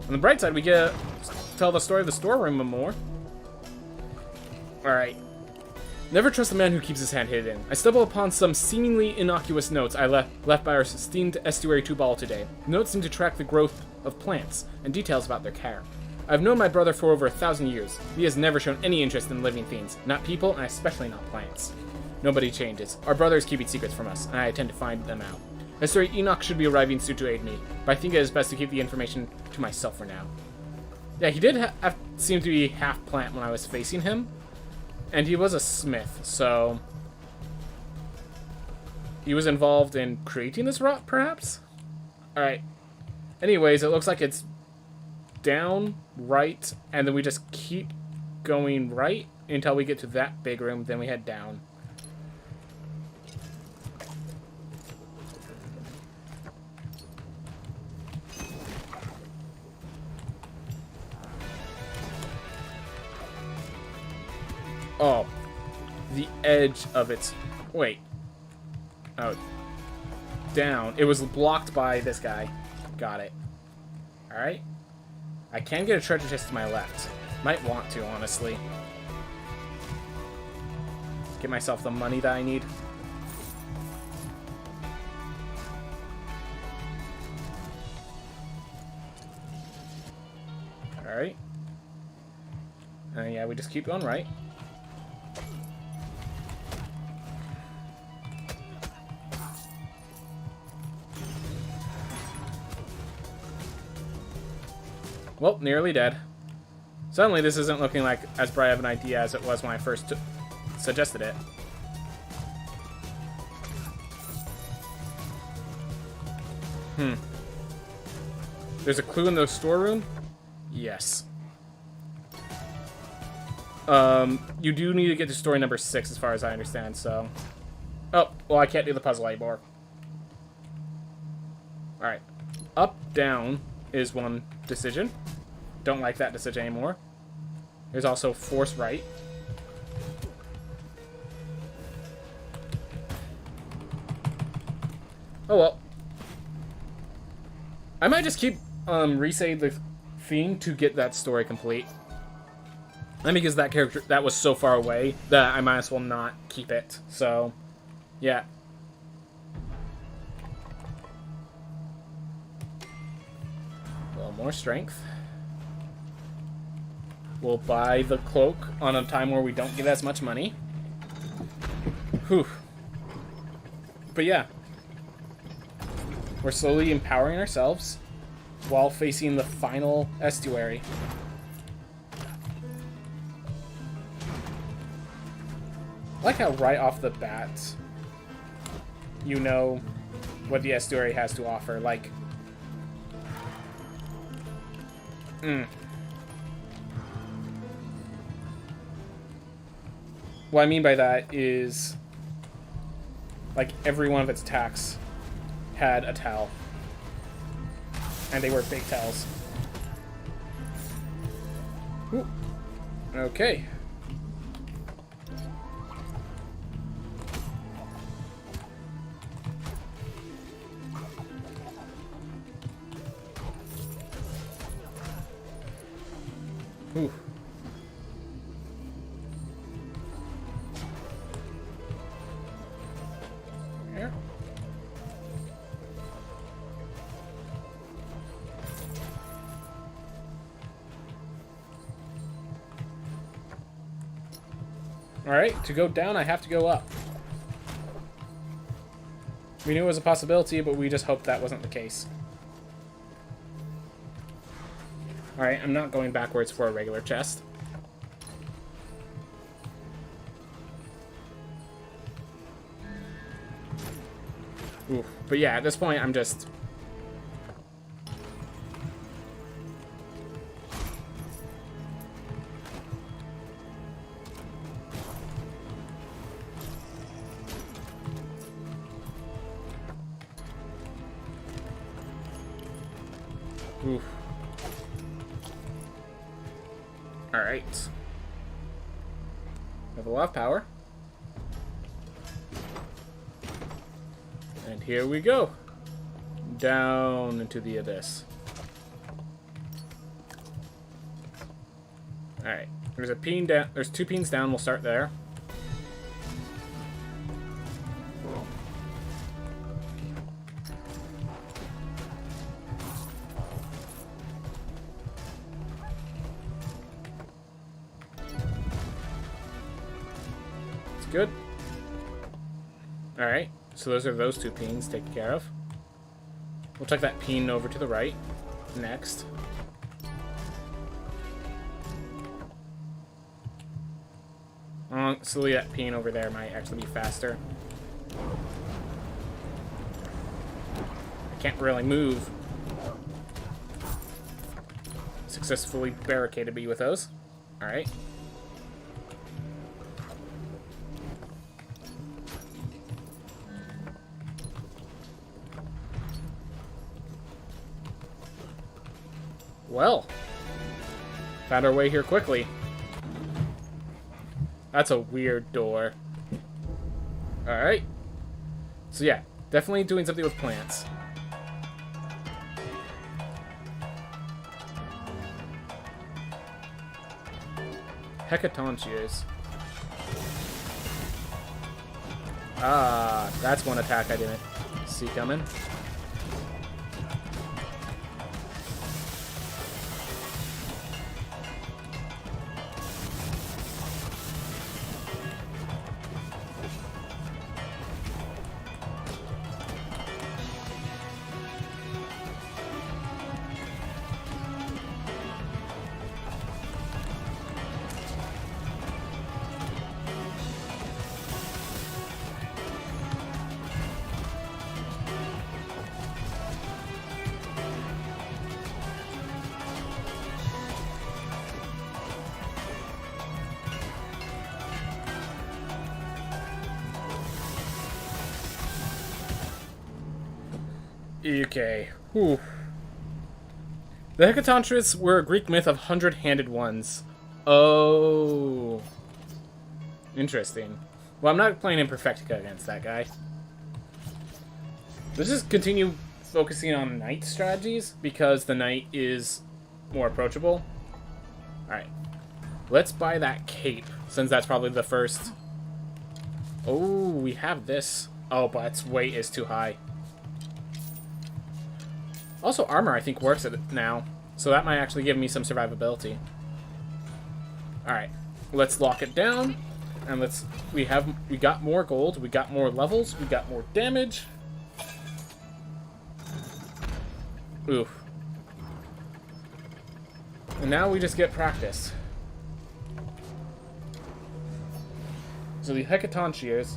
On the bright side, we get to tell the story of the storeroom more. Alright. Never trust a man who keeps his hand hidden. I stumble upon some seemingly innocuous notes I left by our esteemed estuary Tubal today. The notes seem to track the growth of plants and details about their care. I've known my brother for over 1,000 years. He has never shown any interest in living things, not people, and especially not plants. Nobody changes. Our brother is keeping secrets from us, and I intend to find them out. Estuary Enoch should be arriving soon to aid me, but I think it is best to keep the information to myself for now. Yeah, he did seem to be half plant when I was facing him, and he was a smith, so he was involved in creating this rot, perhaps? Alright. Anyways, it looks like it's down, right, and then we just keep going right until we get to that big room, then we head down. Oh, the edge of its... Wait. Oh. Down. It was blocked by this guy. Got it. Alright. I I can get a treasure chest to my left. Might want to, honestly. Get myself the money that I need. Alright. Yeah, we just keep going right. Well, nearly dead. Suddenly, this isn't looking like as bright of an idea as it was when I first suggested it. There's a clue in the storeroom? Yes. You do need to get to story number 6 as far as I understand, so... Oh, well, I can't do the puzzle anymore. Alright. Up, down is one decision. Don't like that decision anymore. There's also force right. Oh well. I might just keep resave the theme to get that story complete. And because that character that was so far away that I might as well not keep it. So yeah. A little more strength. We'll buy the cloak on a time where we don't get as much money. Whew. But yeah. We're slowly empowering ourselves while facing the final estuary. I like how right off the bat, you know what the estuary has to offer. Like, what I mean by that is, like, every one of its attacks had a towel. And they were big towels. Ooh. Okay. Ooh. Here. Alright, to go down, I have to go up. We knew it was a possibility, but we just hoped that wasn't the case. Alright, I'm not going backwards for a regular chest. Oof. But yeah, at this point, I'm just... Oof. Alright. We have a lot of power. And here we go. Down into the abyss. Alright. There's a peen down. There's 2 peens down. We'll start there. Good. Alright, so those are those 2 peens taken care of. We'll take that peen over to the right next. So that peen over there might actually be faster. I can't really move. Successfully barricaded me with those. Alright. Well, found our way here quickly. That's a weird door. Alright. So yeah, definitely doing something with plants. Hecatoncheers. Ah, that's one attack I didn't see coming. Okay. Whew. The Hecatoncheires were a Greek myth of 100-handed ones. Oh. Interesting. Well, I'm not playing Imperfectica against that guy. Let's just continue focusing on knight strategies, because the knight is more approachable. Alright. Let's buy that cape, since that's probably the first... Oh, we have this. Oh, but its weight is too high. Also, armor, I think, works at it now. So that might actually give me some survivability. Alright. Let's lock it down. And let's... We got more gold. We got more levels. We got more damage. Oof. And now we just get practice. So the Hecatoncheires...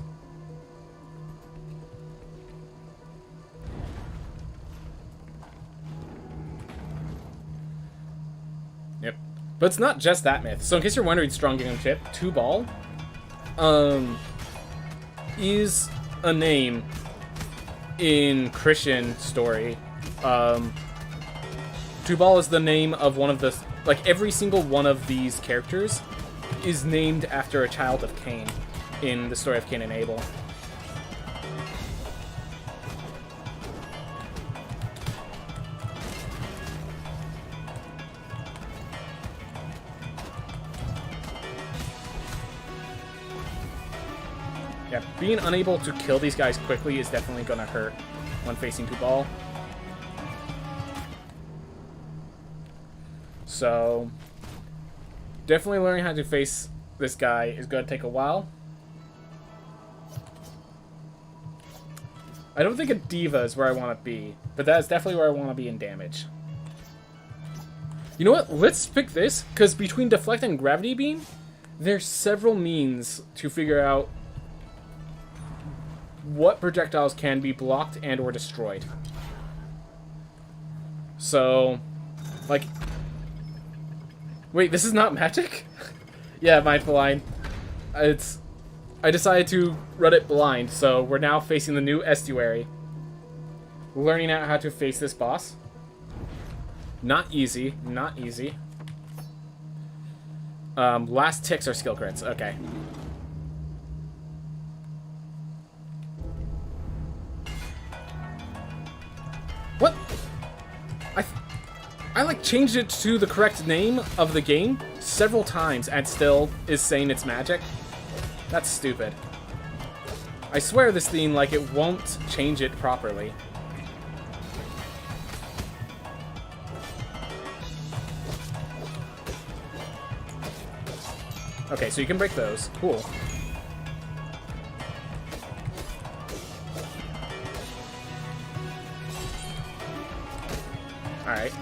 Yep. But it's not just that myth. So in case you're wondering, Strong Gingham Chip, Tubal, is a name in Christian story. Tubal is the name of one of the... Like, every single one of these characters is named after a child of Cain in the story of Cain and Abel. Yeah, being unable to kill these guys quickly is definitely going to hurt when facing Tubal. So, definitely learning how to face this guy is going to take a while. I don't think a Diva is where I want to be, but that is definitely where I want to be in damage. You know what? Let's pick this, because between Deflect and Gravity Beam, there's several means to figure out what projectiles can be blocked and or destroyed. So, like... Wait, this is not magic? Yeah, Mindful Line. I decided to run it blind, so we're now facing the new estuary. Learning out how to face this boss. Not easy, not easy. Last ticks are skill crits, okay. What? I like changed it to the correct name of the game several times and still is saying it's magic. That's stupid. I swear this thing, like, it won't change it properly. Okay, so you can break those. Cool. Alright.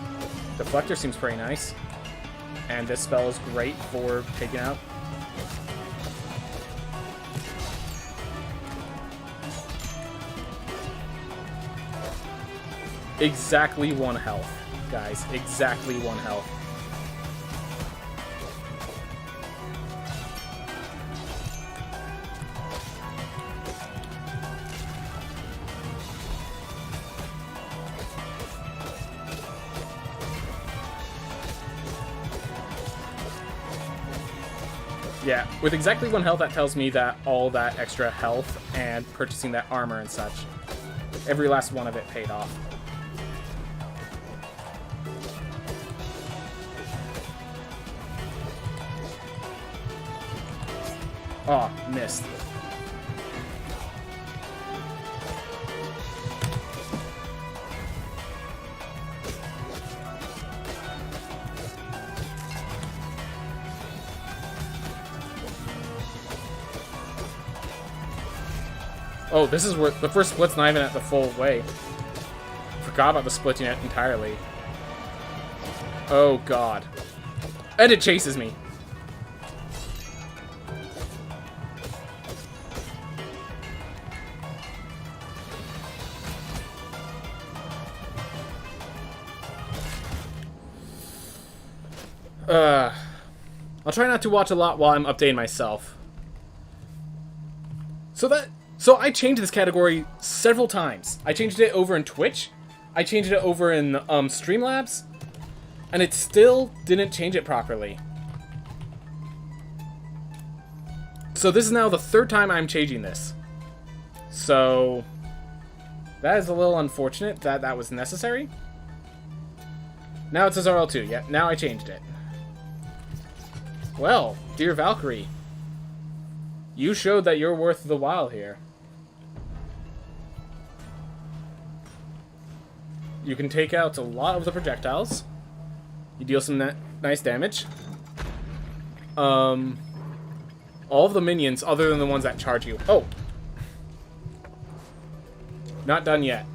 Deflector seems pretty nice. And this spell is great for taking out. Exactly 1 health, guys. Exactly 1 health. Yeah, with exactly 1 health, that tells me that all that extra health and purchasing that armor and such, every last one of it paid off. Oh, missed. Oh, this is where the first split's not even at the full way. Forgot about the split unit entirely. Oh, God. And it chases me. I'll try not to watch a lot while I'm updating myself. So I changed this category several times. I changed it over in Twitch. I changed it over in Streamlabs. And it still didn't change it properly. So this is now the third time I'm changing this. So that is a little unfortunate that that was necessary. Now it says RL2. Yeah, now I changed it. Well, dear Valkyrie, you showed that you're worth the while here. You can take out a lot of the projectiles. You deal some nice damage. All of the minions, other than the ones that charge you. Oh! Not done yet.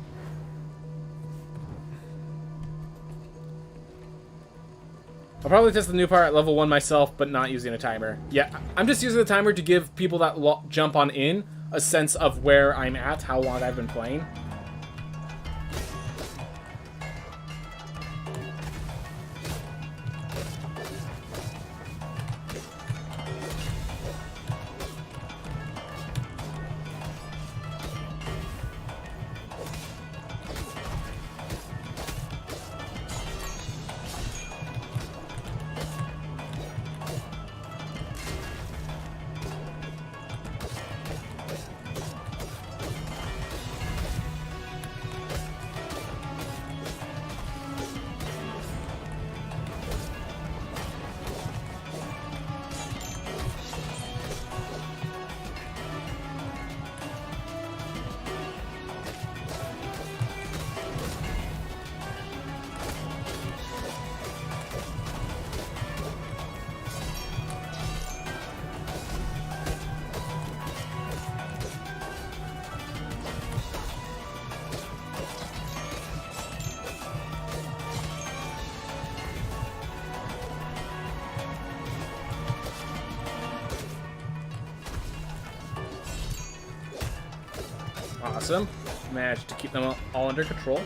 I'll probably test the new part at level 1 myself, but not using a timer. Yeah, I'm just using the timer to give people that jump on in a sense of where I'm at, how long I've been playing. Awesome. Managed to keep them all under control.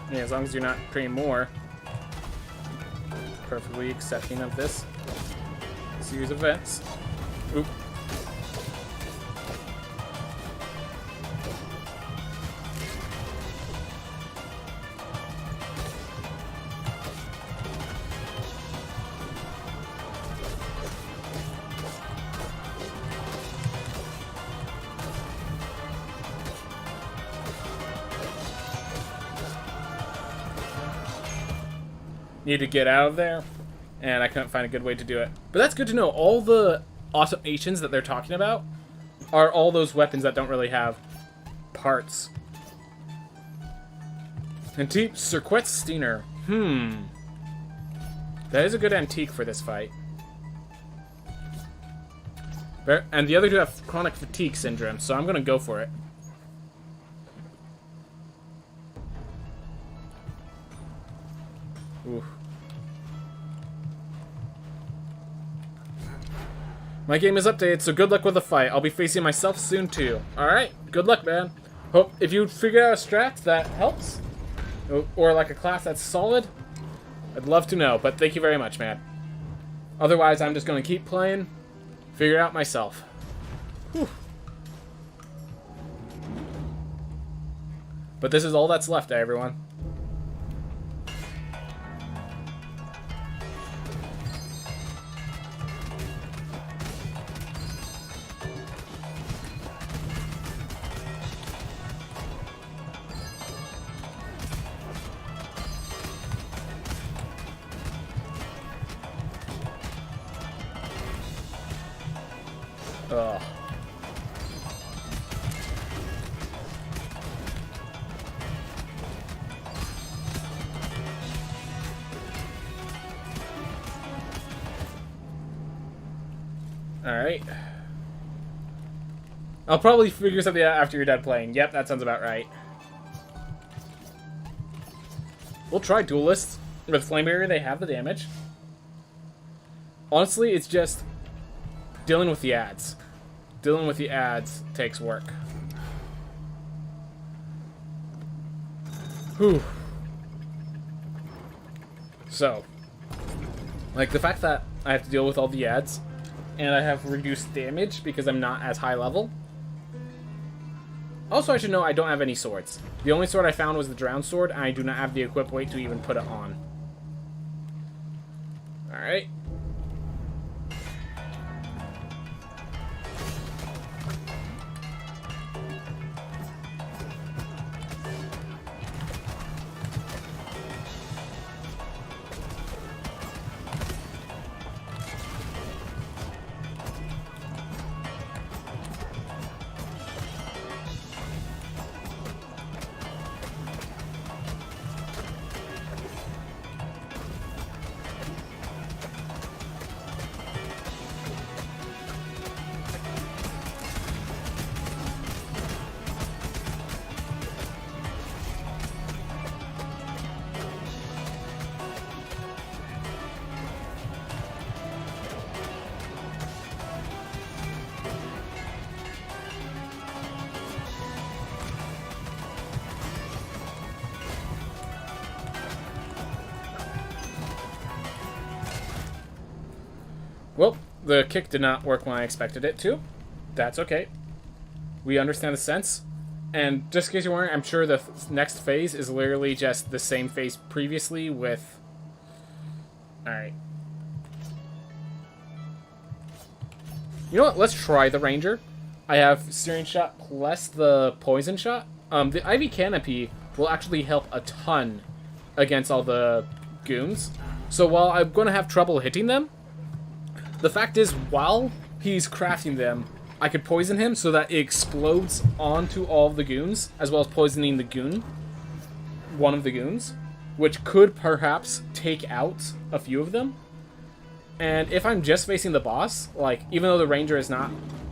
Yeah, as long as you're not creating more. Perfectly accepting of this series of events. Oop. Need to get out of there, and I couldn't find a good way to do it. But that's good to know. All the automations that they're talking about are all those weapons that don't really have parts. Antique Circuit Steiner. That is a good antique for this fight. And the other two have chronic fatigue syndrome, so I'm going to go for it. Oof. My game is updated, so good luck with the fight. I'll be facing myself soon, too. Alright, good luck, man. Hope if you figure out a strat that helps, or like a class that's solid, I'd love to know, but thank you very much, man. Otherwise, I'm just going to keep playing, figure it out myself. Whew. But this is all that's left, everyone. Ugh. Alright. I'll probably figure something out after you're done playing. Yep, that sounds about right. We'll try Duelists. With Flame Barrier, they have the damage. Honestly, it's just dealing with the ads. Dealing with the ads takes work. Whew. So, like, the fact that I have to deal with all the ads, and I have reduced damage because I'm not as high level. Also, I should know I don't have any swords. The only sword I found was the Drowned Sword, and I do not have the equip weight to even put it on. Alright. Well, the kick did not work when I expected it to. That's okay. We understand the sense. And just in case you're wondering, I'm sure the next phase is literally just the same phase previously with... Alright. You know what? Let's try the Ranger. I have Searing Shot plus the Poison Shot. The Ivy Canopy will actually help a ton against all the goons. So while I'm going to have trouble hitting them, the fact is, while he's crafting them, I could poison him so that it explodes onto all of the goons, as well as poisoning the goon, one of the goons, which could perhaps take out a few of them. And if I'm just facing the boss, like, even though the Ranger is not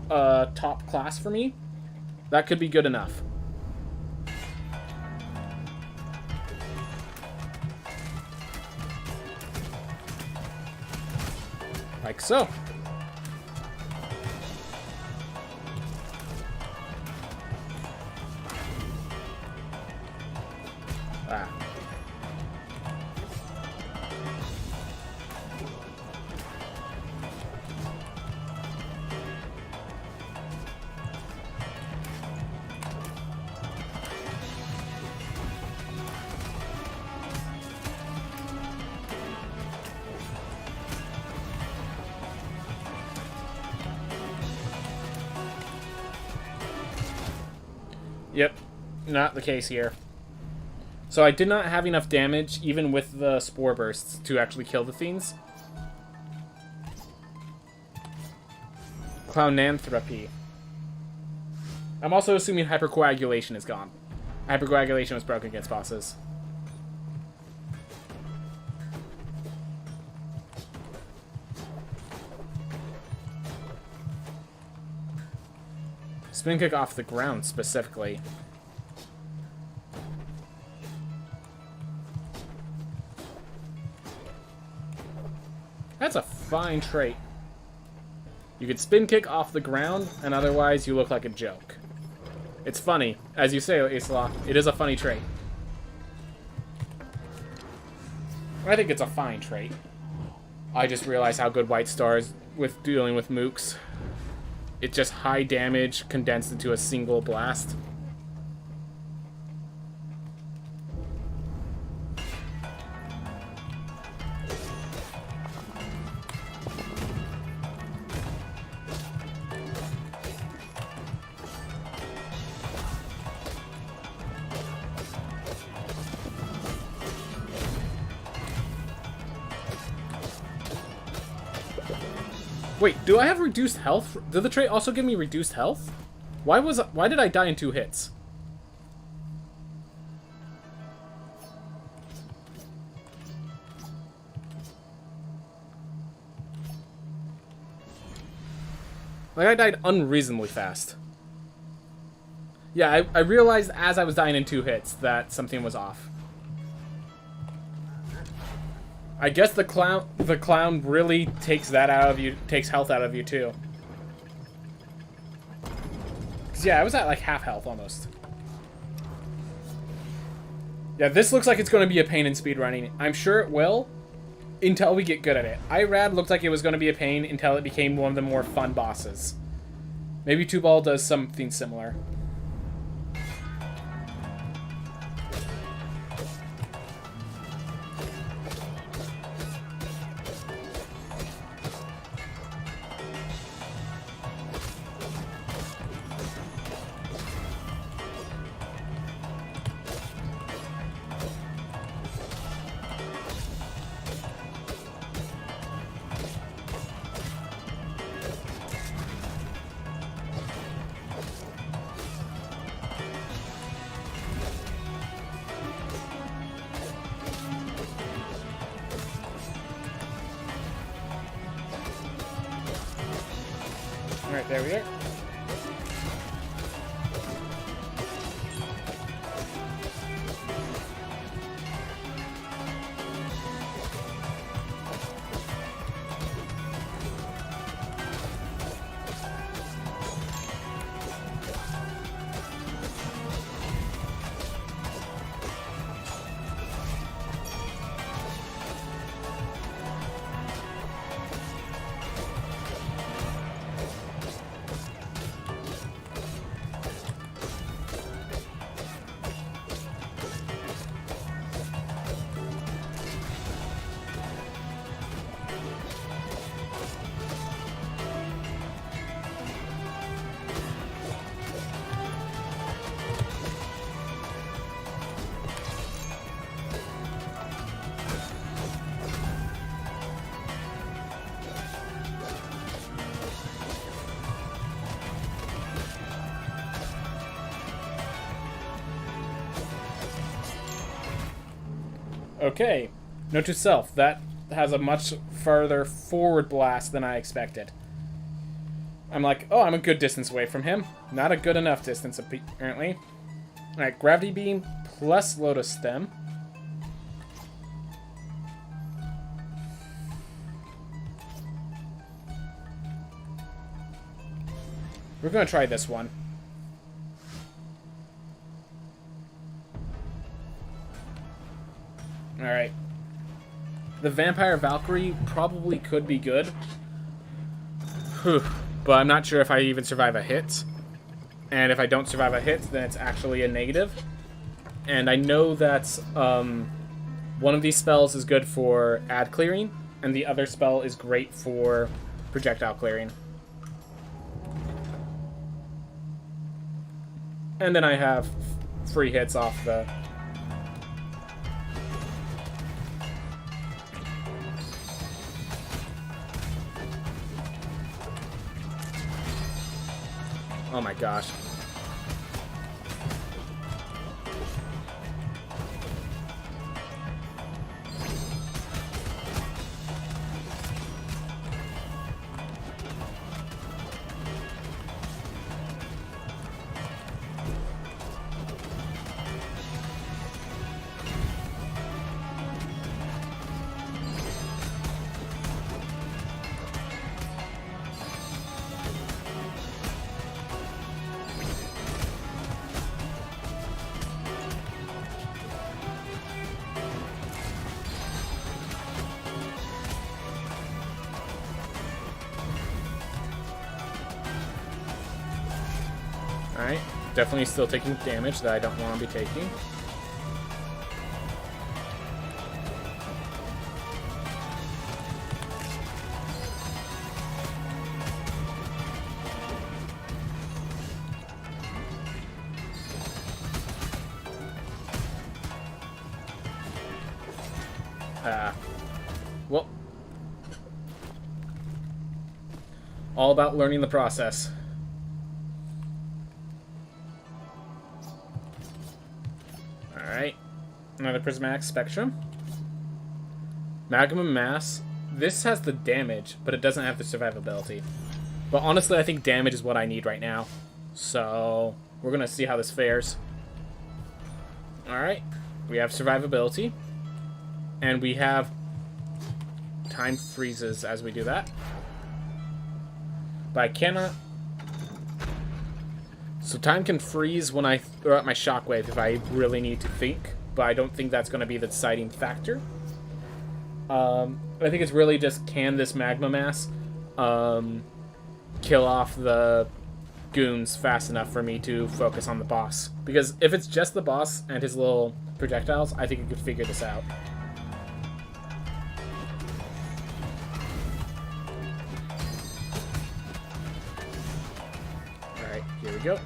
top class for me, that could be good enough. Like so. Ah. Yep, not the case here. So I did not have enough damage, even with the Spore Bursts, to actually kill the Fiends. Clownanthropy. I'm also assuming Hypercoagulation is gone. Hypercoagulation was broken against bosses. Spin kick off the ground, specifically. That's a fine trait. You could spin kick off the ground, and otherwise you look like a joke. It's funny. As you say, Isla, it is a funny trait. I think it's a fine trait. I just realized how good White Star is with dealing with mooks. It's just high damage condensed into a single blast. Wait, do I have reduced health? Did the trait also give me reduced health? Why did I die in 2 hits? Like, I died unreasonably fast. Yeah, I realized as I was dying in 2 hits that something was off. I guess the clown really takes that out of you, takes health out of you too. 'Cause yeah, I was at like half health almost. Yeah, this looks like it's going to be a pain in speedrunning. I'm sure it will, until we get good at it. Irad looked like it was going to be a pain until it became one of the more fun bosses. Maybe 2-Ball does something similar. Alright, there we are. Okay, note to self, that has a much farther forward blast than I expected. I'm like, oh, I'm a good distance away from him. Not a good enough distance, apparently. Alright, Gravity Beam plus Lotus Stem. We're gonna try this one. Alright. The Vampire Valkyrie probably could be good. Whew. But I'm not sure if I even survive a hit. And if I don't survive a hit, then it's actually a negative. And I know that one of these spells is good for ad clearing, and the other spell is great for projectile clearing. And then I have free hits off the... Oh my gosh. Definitely still taking damage that I don't want to be taking. Well, all about learning the process. Alright, another prismatic spectrum. Magma mass. This has the damage, but it doesn't have the survivability. But honestly, I think damage is what I need right now. So, we're gonna see how this fares. Alright, we have survivability. And we have time freezes as we do that. But I cannot... So time can freeze when I throw out my shockwave if I really need to think. But I don't think that's going to be the deciding factor. I think it's really just, can this magma mass kill off the goons fast enough for me to focus on the boss. Because if it's just the boss and his little projectiles, I think I could figure this out. Here we go.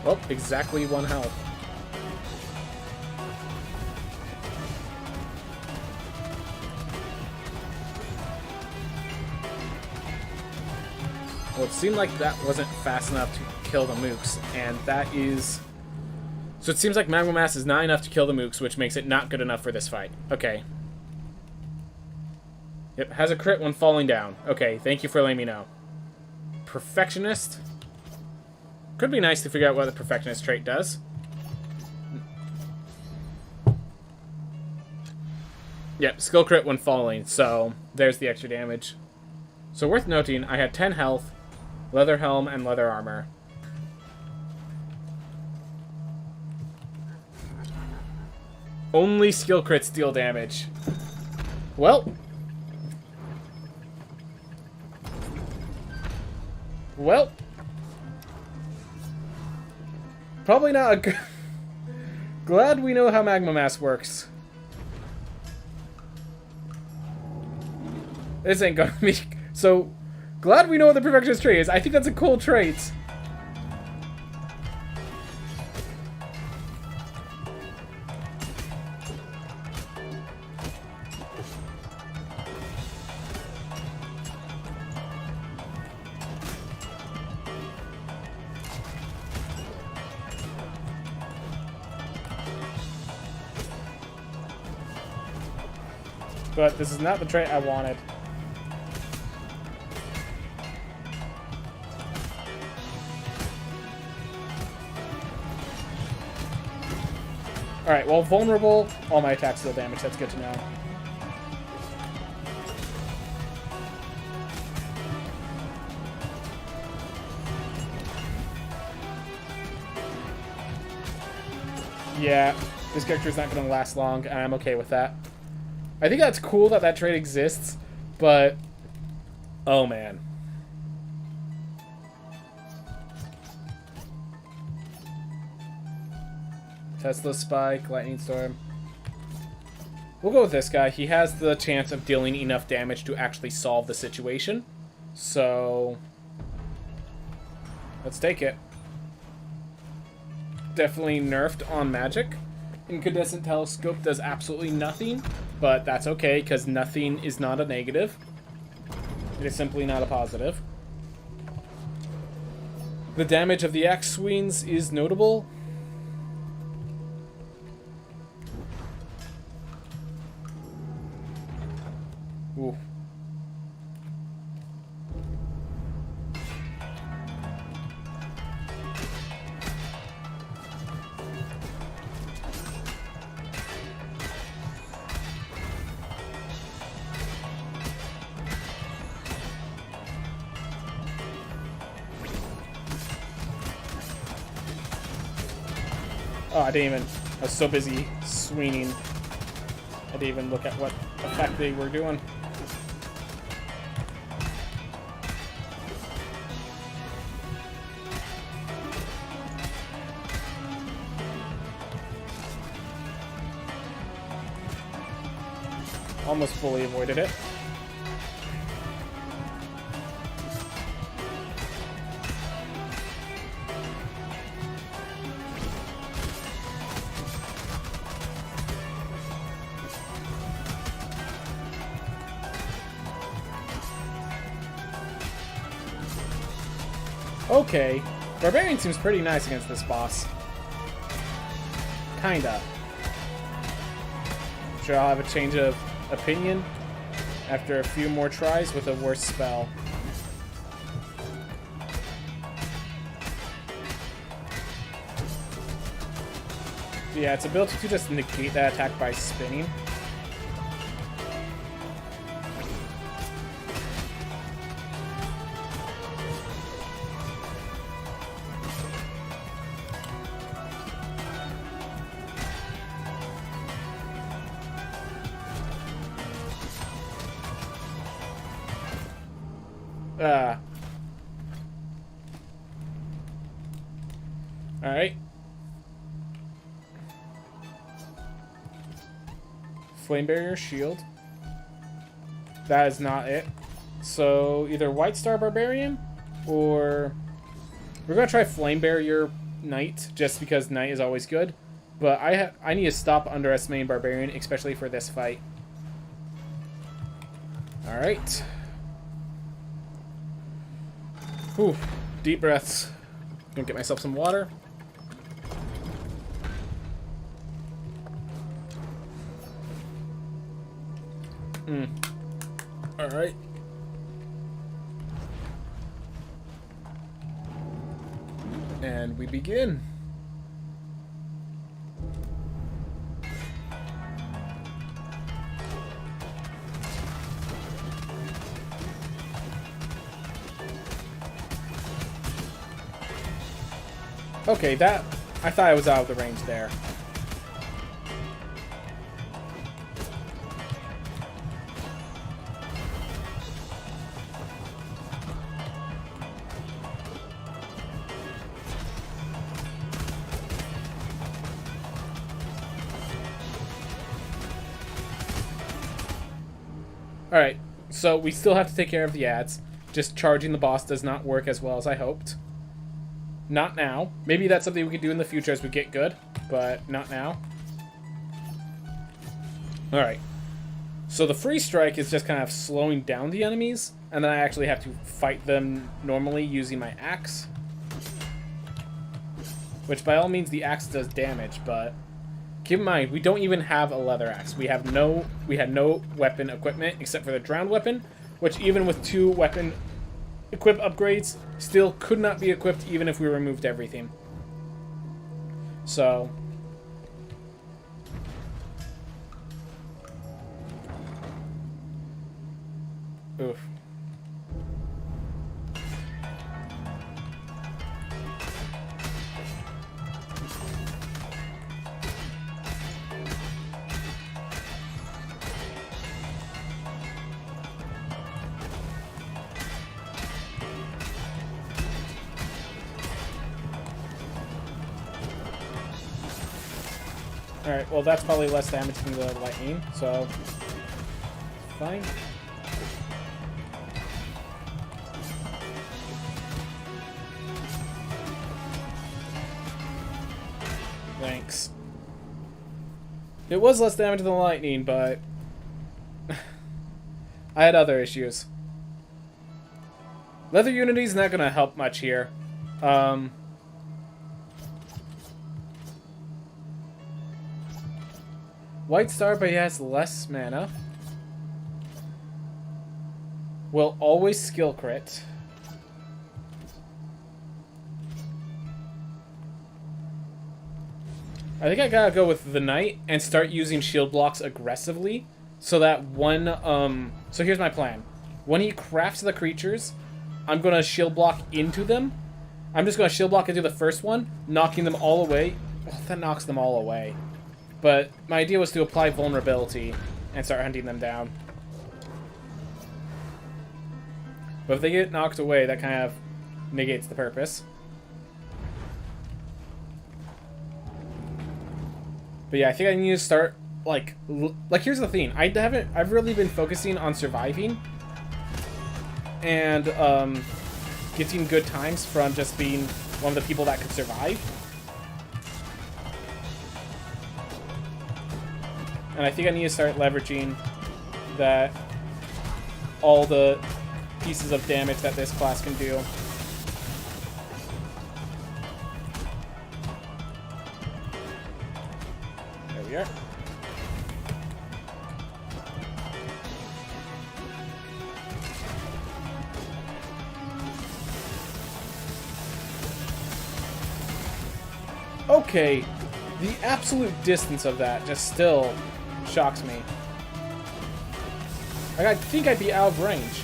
Oh, exactly 1 health. Well, it seemed like that wasn't fast enough to kill the mooks, and that is... So it seems like Magma Mass is not enough to kill the mooks, which makes it not good enough for this fight. Okay. Yep, has a crit when falling down. Okay, thank you for letting me know. Perfectionist... Could be nice to figure out what the Perfectionist trait does. Yep, skill crit when falling, so there's the extra damage. So worth noting, I had 10 health, leather helm, and leather armor. Only skill crits deal damage. Well. Well. Probably not a good... Glad we know how Magma Mass works. This ain't gonna be... So, glad we know what the Perfectionist trait is. I think that's a cool trait. But this is not the trait I wanted. Alright, well, vulnerable, all my attacks deal damage. That's good to know. Yeah, this character's not going to last long, and I'm okay with that. I think that's cool that that trait exists, but... Oh, man. Tesla Spike, Lightning Storm. We'll go with this guy. He has the chance of dealing enough damage to actually solve the situation. So... let's take it. Definitely nerfed on magic. Incandescent Telescope does absolutely nothing, but that's okay, because nothing is not a negative. It is simply not a positive. The damage of the axe swings is notable. Ooh. Oh, I didn't even... I was so busy swinging. I didn't even look at what effect they were doing. Almost fully avoided it. Okay. Barbarian seems pretty nice against this boss. Kinda. Sure, I'll have a change of opinion after a few more tries with a worse spell. Yeah, its ability to just negate that attack by spinning. Alright. Flame Barrier Shield. That is not it. So, either White Star Barbarian, or... We're gonna try Flame Barrier Knight, just because Knight is always good. But I need to stop underestimating Barbarian, especially for this fight. Alright. Whew. Deep breaths. Gonna get myself some water. Alright. And we begin. Okay, that... I thought I was out of the range there. Alright, so we still have to take care of the ads. Just charging the boss does not work as well as I hoped. Not now. Maybe that's something we can do in the future as we get good, but not now. Alright. So the free strike is just kind of slowing down the enemies, and then I actually have to fight them normally using my axe. Which by all means the axe does damage, but keep in mind, we don't even have a leather axe. We had no weapon equipment except for the drowned weapon, which even with 2 weapon equip upgrades, still could not be equipped even if we removed everything. So... Oof. Alright, well that's probably less damage than the lightning, so... Fine. Thanks. It was less damage than the lightning, but... I had other issues. Leather Unity's not gonna help much here. White Star, but he has less mana. Will always skill crit. I think I gotta go with the Knight and start using shield blocks aggressively. So that one, so here's my plan. When he crafts the creatures, I'm gonna shield block into them. I'm just gonna shield block into the first one, knocking them all away, Well, that knocks them all away. But my idea was to apply vulnerability and start hunting them down. But if they get knocked away, that kind of negates the purpose. But yeah, I think I need to start, like here's the thing. I've really been focusing on surviving and getting good times from just being one of the people that could survive. And I think I need to start leveraging that all the pieces of damage that this class can do. There we are. Okay, the absolute distance of that just still shocks me. I think I'd be out of range.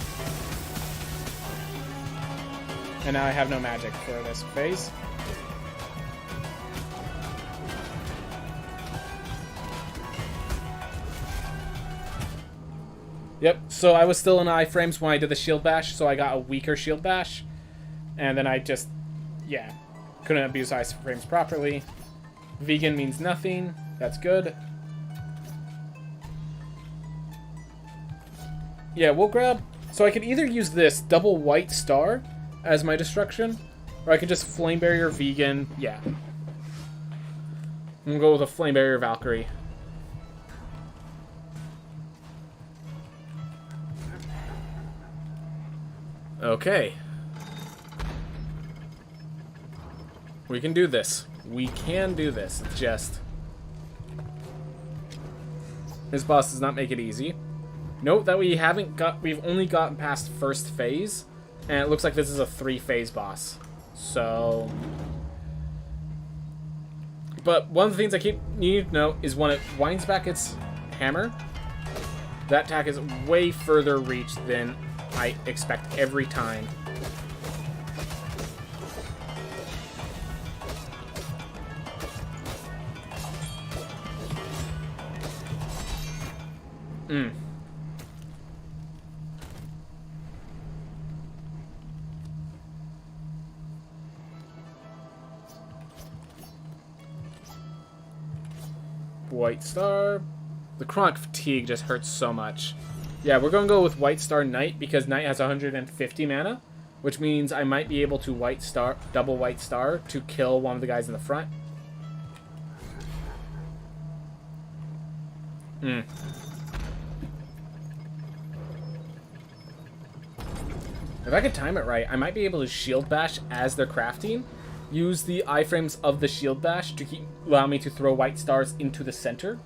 And now I have no magic for this phase. Yep, so I was still in iframes when I did the shield bash, so I got a weaker shield bash. And then I just, yeah, couldn't abuse iframes properly. Vegan means nothing. That's good. Yeah, we'll grab... So I could either use this double white star as my destruction, or I could just flame barrier vegan. Yeah. I'm gonna go with a flame barrier Valkyrie. Okay. We can do this. We can do this. It's just... This boss does not make it easy. Note that we've only gotten past first phase, and it looks like this is a 3-phase boss. So... But one of the things I need to know is when it winds back its hammer, that attack is way further reach than I expect every time. White Star. The chronic fatigue just hurts so much. Yeah, we're going to go with White Star Knight because Knight has 150 mana, which means I might be able to double White Star to kill one of the guys in the front. If I could time it right, I might be able to shield bash as they're crafting. Use the iframes of the shield bash to allow me to throw white stars into the center.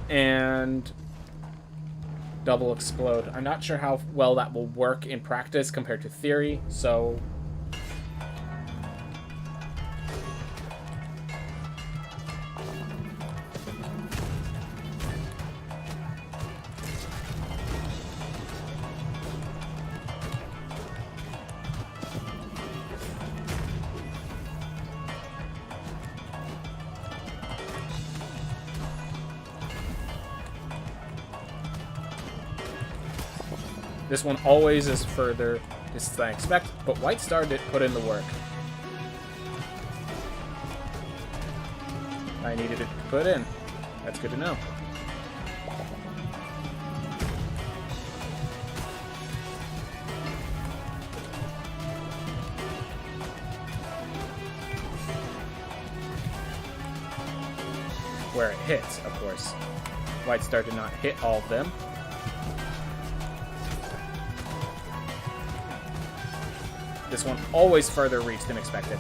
And double explode. I'm not sure how well that will work in practice compared to theory, so... This one always is further distance than I expect, but White Star did put in the work. I needed it to put in. That's good to know. Where it hits, of course. White Star did not hit all of them. This one always further reach than expected.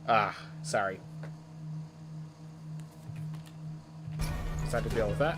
Ah, sorry. Just had to deal with that.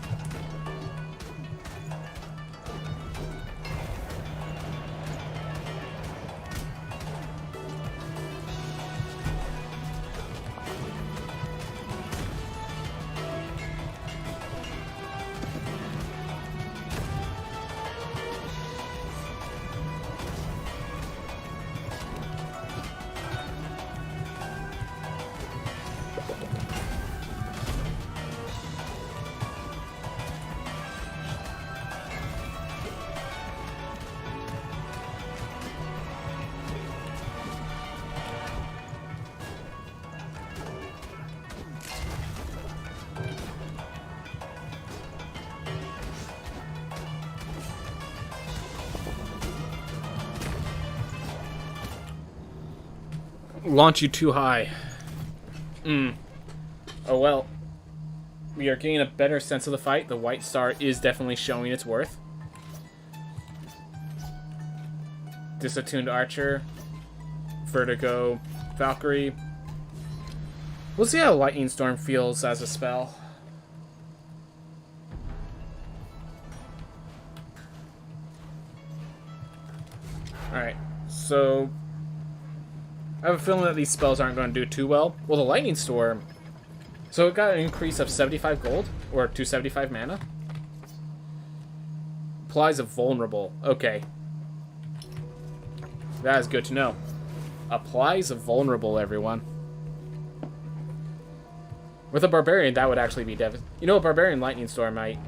launch you too high. Oh well. We are getting a better sense of the fight. The white star is definitely showing its worth. Disattuned Archer. Vertigo. Valkyrie. We'll see how Lightning Storm feels as a spell. Alright, so I have a feeling that these spells aren't going to do too well. Well, the Lightning Storm, so it got an increase of 75 gold, or 275 mana. Applies a vulnerable. Okay. That is good to know. Applies a vulnerable, everyone. With a Barbarian, that would actually be devastating. You know, a Barbarian Lightning Storm might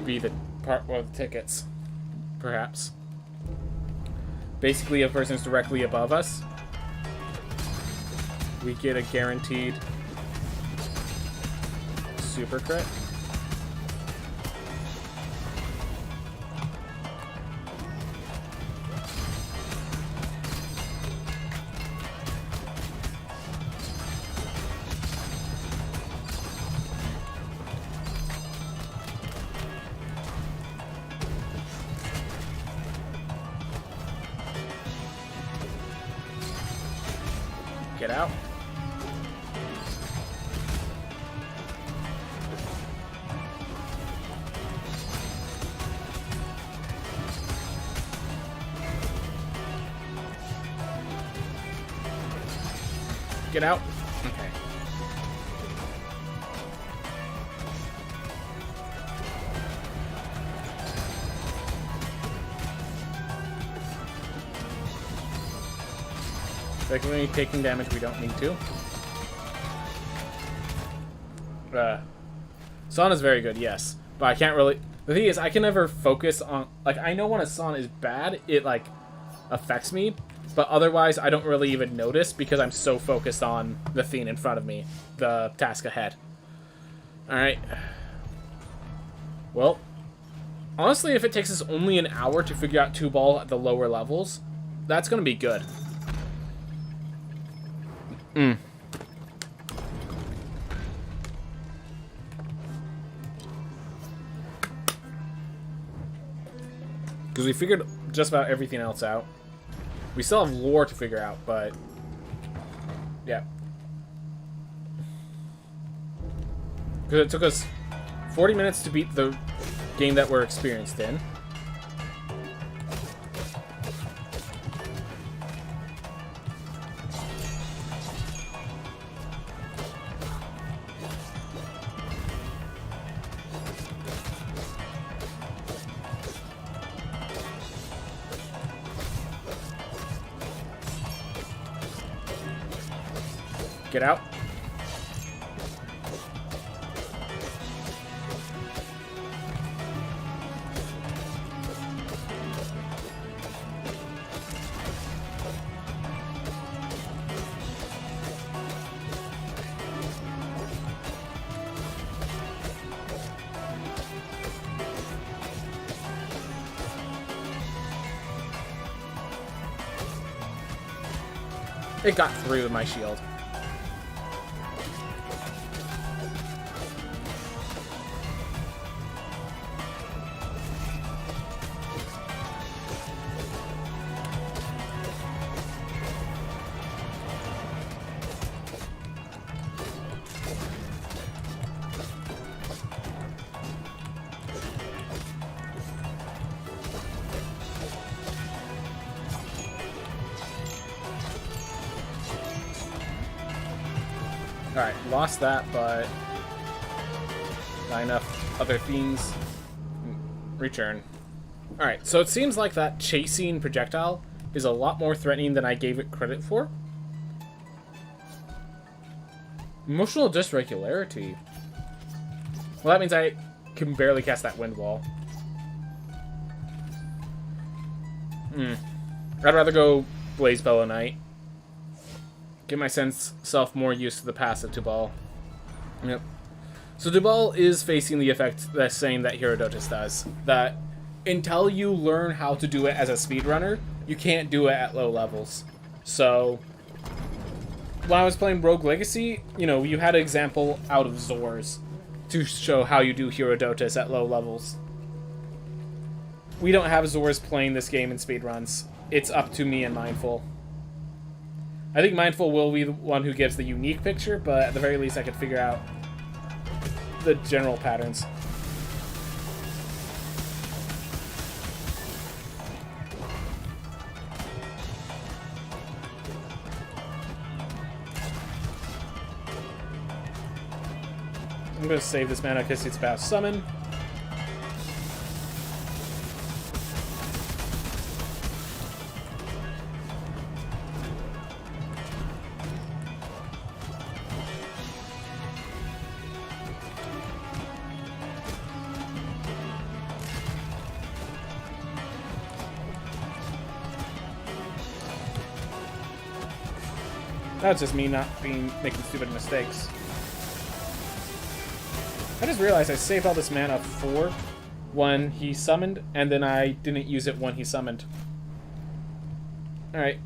be the part of the tickets. Perhaps. Basically, if a person's directly above us, we get a guaranteed super crit. Get out. Get out. Okay. Like when we're taking damage we don't need to. Son is very good, yes. But I can't really... The thing is, I can never focus on... Like, I know when a Son is bad, it, like, affects me. But otherwise, I don't really even notice because I'm so focused on the thing in front of me. The task ahead. Alright. Well, honestly, if it takes us only an hour to figure out 2-ball at the lower levels, that's going to be good. Because we figured just about everything else out. We still have lore to figure out, but... yeah. Because it took us 40 minutes to beat the game that we're experienced in. Get out. It got through with my shield. Alright, lost that, but not enough other themes. Return. Alright, so it seems like that chasing projectile is a lot more threatening than I gave it credit for. Emotional dysregularity. Well, that means I can barely cast that wind wall. I'd rather go Blaze Bellow Knight. Get my self more used to the passive Tubal. Yep. So Tubal is facing the effect that's saying that Herodotus does. That until you learn how to do it as a speedrunner, you can't do it at low levels. So when I was playing Rogue Legacy, you know, you had an example out of Zors to show how you do Herodotus at low levels. We don't have Zors playing this game in speedruns. It's up to me and Mindful. I think Mindful will be the one who gives the unique picture, but at the very least I could figure out the general patterns. I'm going to save this mana because it's about to summon. That's just me not making stupid mistakes. I just realized I saved all this mana for when he summoned, and then I didn't use it when he summoned. Alright.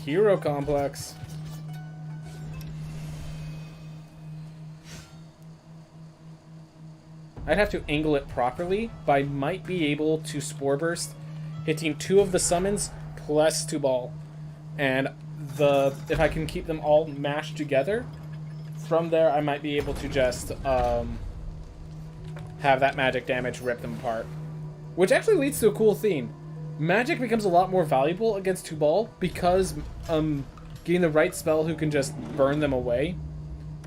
Hero Complex. I'd have to angle it properly, but I might be able to Spore Burst, hitting 2 of the summons plus 2 ball. And if I can keep them all mashed together, from there I might be able to just have that magic damage rip them apart. Which actually leads to a cool theme. Magic becomes a lot more valuable against 2 ball because getting the right spell who can just burn them away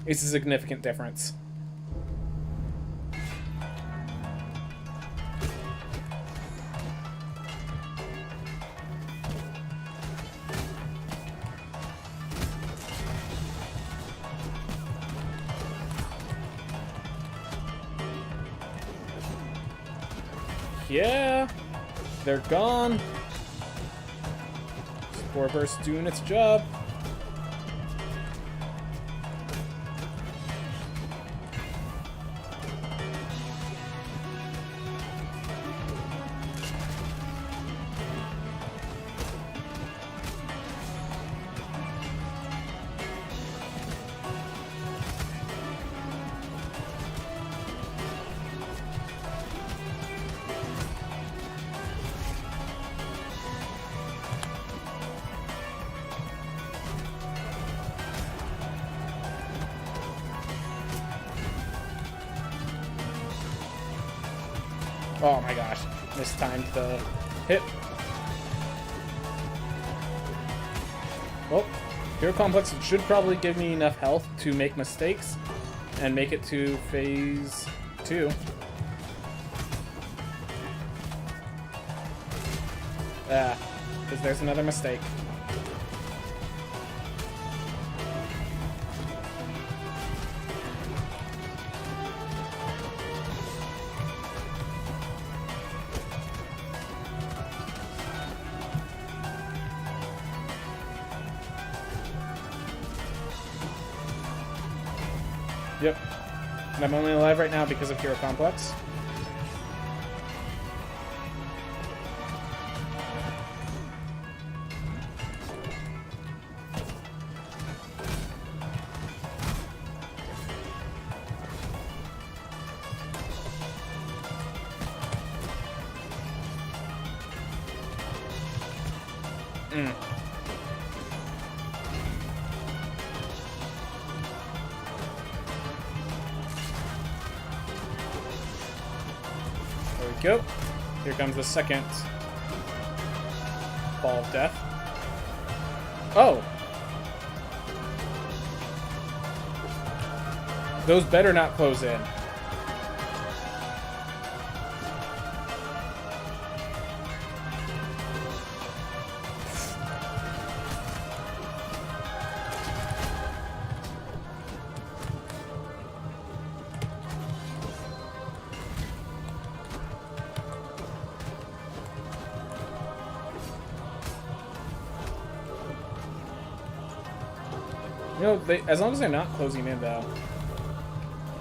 is a significant difference. Yeah, they're gone. Spore Burst doing its job. Oh my gosh, mistimed the hit. Well, Hero Complex should probably give me enough health to make mistakes and make it to phase 2. Because there's another mistake. Yep. And I'm only alive right now because of Hero Complex. Go. Here comes the second ball of death. Oh! Those better not close in. You know, as long as they're not closing in, though.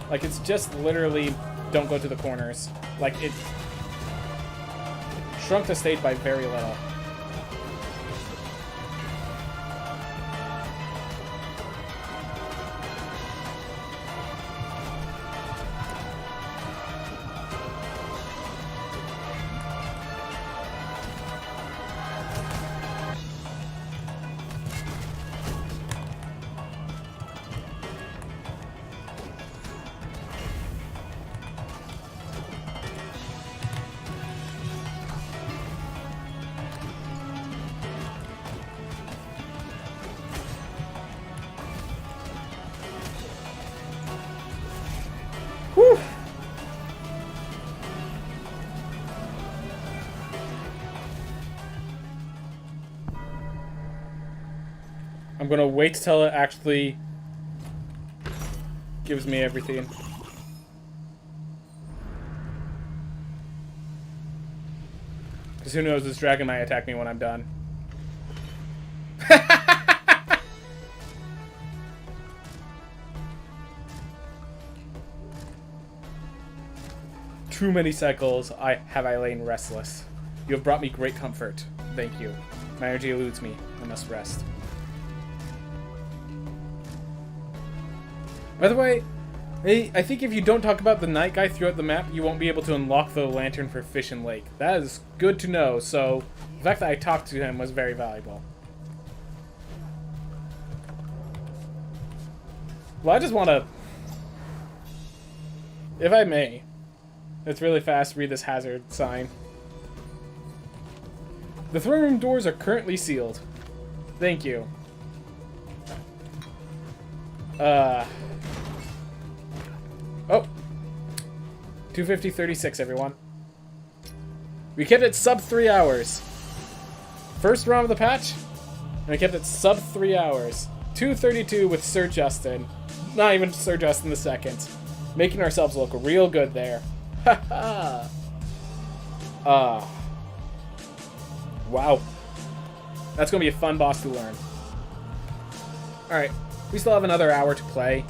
Like, it's just literally don't go to the corners. Like, it shrunk the stage by very little. Whew. I'm gonna wait till it actually gives me everything. Because who knows, this dragon might attack me when I'm done. Too many cycles have I lain restless. You have brought me great comfort. Thank you. My energy eludes me. I must rest. By the way, I think if you don't talk about the night guy throughout the map, you won't be able to unlock the lantern for Fish and Lake. That is good to know, so the fact that I talked to him was very valuable. Well, I just want to, if I may, let's really fast read this hazard sign. The throne room doors are currently sealed. Thank you. Oh. 250.36, everyone. We kept it sub 3 hours. First round of the patch, and we kept it sub 3 hours. 2:32 with Sir Justin. Not even Sir Justin the second. Making ourselves look real good there. Haha. Wow. That's gonna be a fun boss to learn. Alright, we still have another hour to play.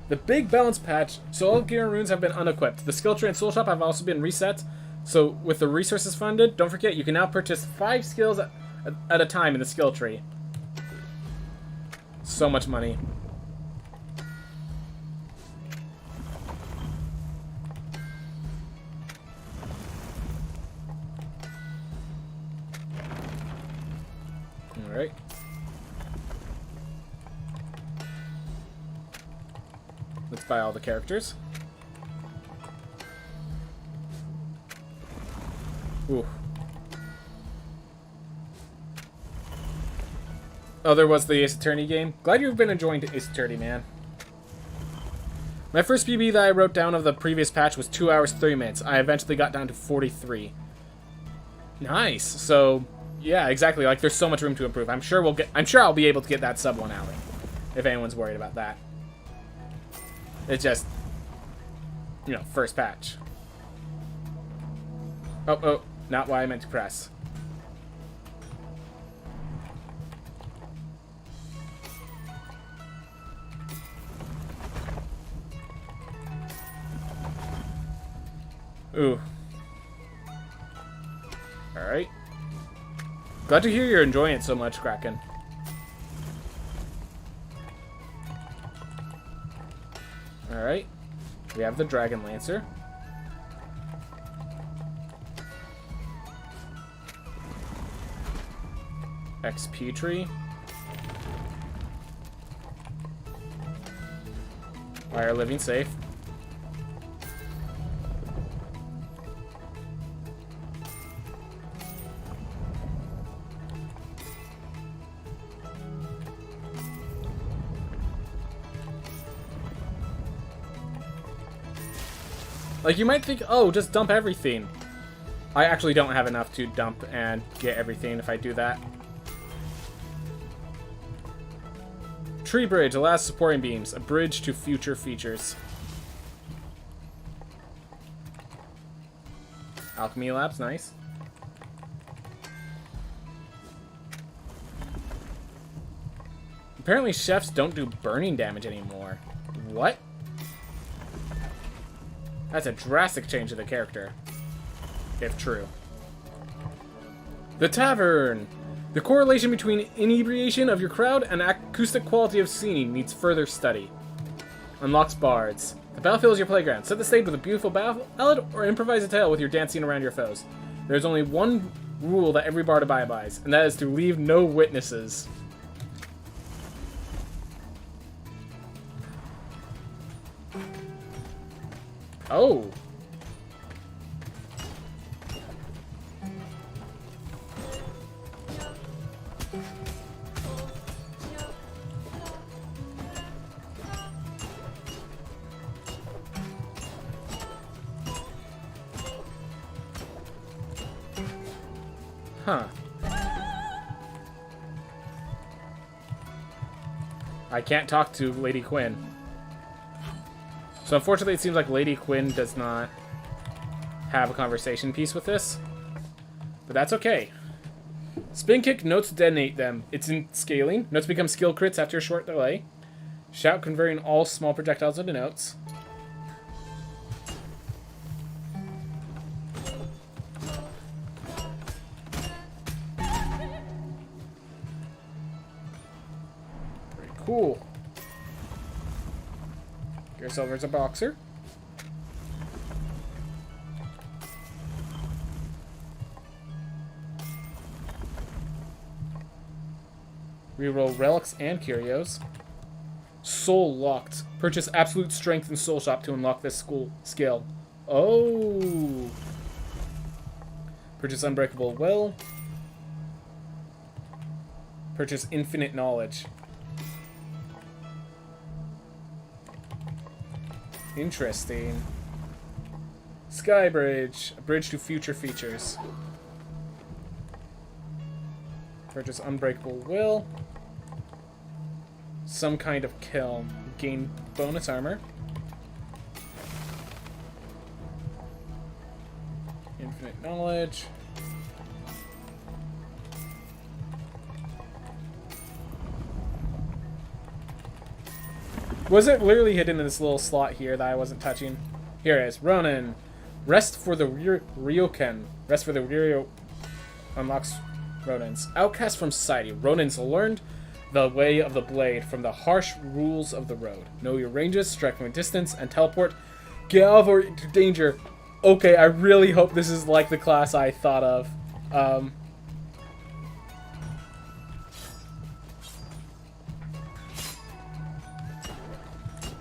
The big balance patch, so all gear and runes have been unequipped. The skill tree and soul shop have also been reset. So with the resources funded, don't forget you can now purchase 5 skills at a time in the skill tree. So much money. Alright. Let's buy all the characters. Ooh. Oh, there was the Ace Attorney game. Glad you've been enjoying Ace Attorney, man. My first PB that I wrote down of the previous patch was 2 hours 30 minutes. I eventually got down to 43. Nice. So, yeah, exactly. Like, there's so much room to improve. I'm sure I'll be able to get that sub 1 hour, if anyone's worried about that. It's just, you know, first patch. Oh, not what I meant to press. Ooh. Alright. Glad to hear you're enjoying it so much, Kraken. Alright. We have the Dragon Lancer. XP tree. Why are living safe? Like, you might think, oh, just dump everything. I actually don't have enough to dump and get everything if I do that. Tree bridge allows supporting beams. A bridge to future features. Alchemy labs, nice. Apparently chefs don't do burning damage anymore. What? That's a drastic change of the character. If true. The Tavern! The correlation between inebriation of your crowd and acoustic quality of singing needs further study. Unlocks bards. The battlefield is your playground. Set the stage with a beautiful ballad or improvise a tale with your dancing around your foes. There's only one rule that every bard abides by, and that is to leave no witnesses. Oh. Huh. I can't talk to Lady Quinn. So unfortunately, it seems like Lady Quinn does not have a conversation piece with this. But that's okay. Spin kick, notes detonate them. It's in scaling. Notes become skill crits after a short delay. Shout, converting all small projectiles into notes. Very cool. Gear Silver's a boxer. Reroll relics and curios. Soul locked. Purchase absolute strength in Soul Shop to unlock this skill. Oh. Purchase unbreakable will. Purchase infinite knowledge. Interesting. Skybridge. A bridge to future features. Purchase unbreakable will. Some kind of kiln. Gain bonus armor. Infinite knowledge. Was it literally hidden in this little slot here that I wasn't touching? Here it is. Ronin. Rest for the Ryoken. Rest for the Ryo... Unlocks Ronins. Outcast from society. Ronins learned the way of the blade from the harsh rules of the road. Know your ranges, strike from a distance, and teleport. Get out of danger. Okay, I really hope this is like the class I thought of.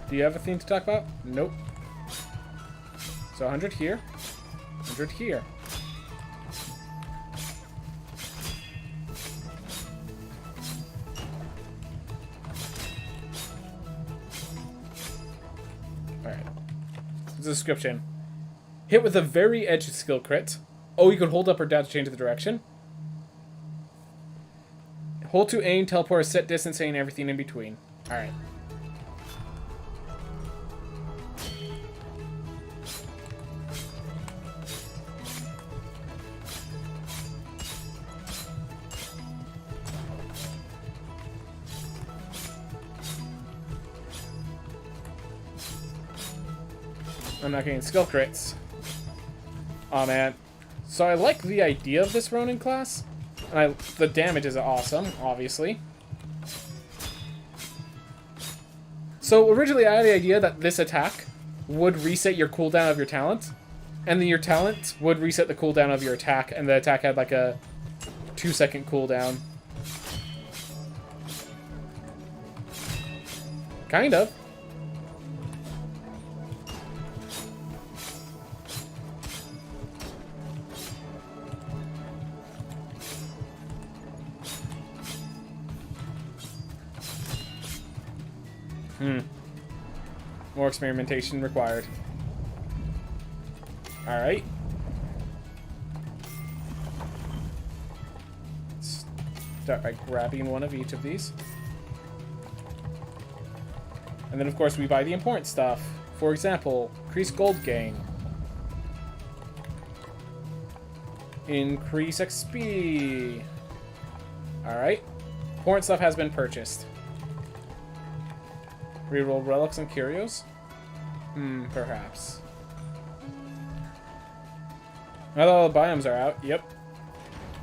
Do you have a theme to talk about? Nope. So 100 here. 100 here. Alright. Description. Hit with a very edge skill crit. Oh, you can hold up or down to change the direction. Hold to aim, teleport, set distance, and everything in between. Alright. I'm not getting skill crits. Aw, man. So I like the idea of this Ronin class. And the damage is awesome, obviously. So originally I had the idea that this attack would reset your cooldown of your talent. And then your talent would reset the cooldown of your attack. And the attack had like a 2-second cooldown. Kind of. More experimentation required. Alright. Start by grabbing one of each of these. And then, of course, we buy the important stuff. For example, increase gold gain. Increase XP. Alright. Important stuff has been purchased. Reroll relics and curios? Perhaps. Now that all the biomes are out, yep.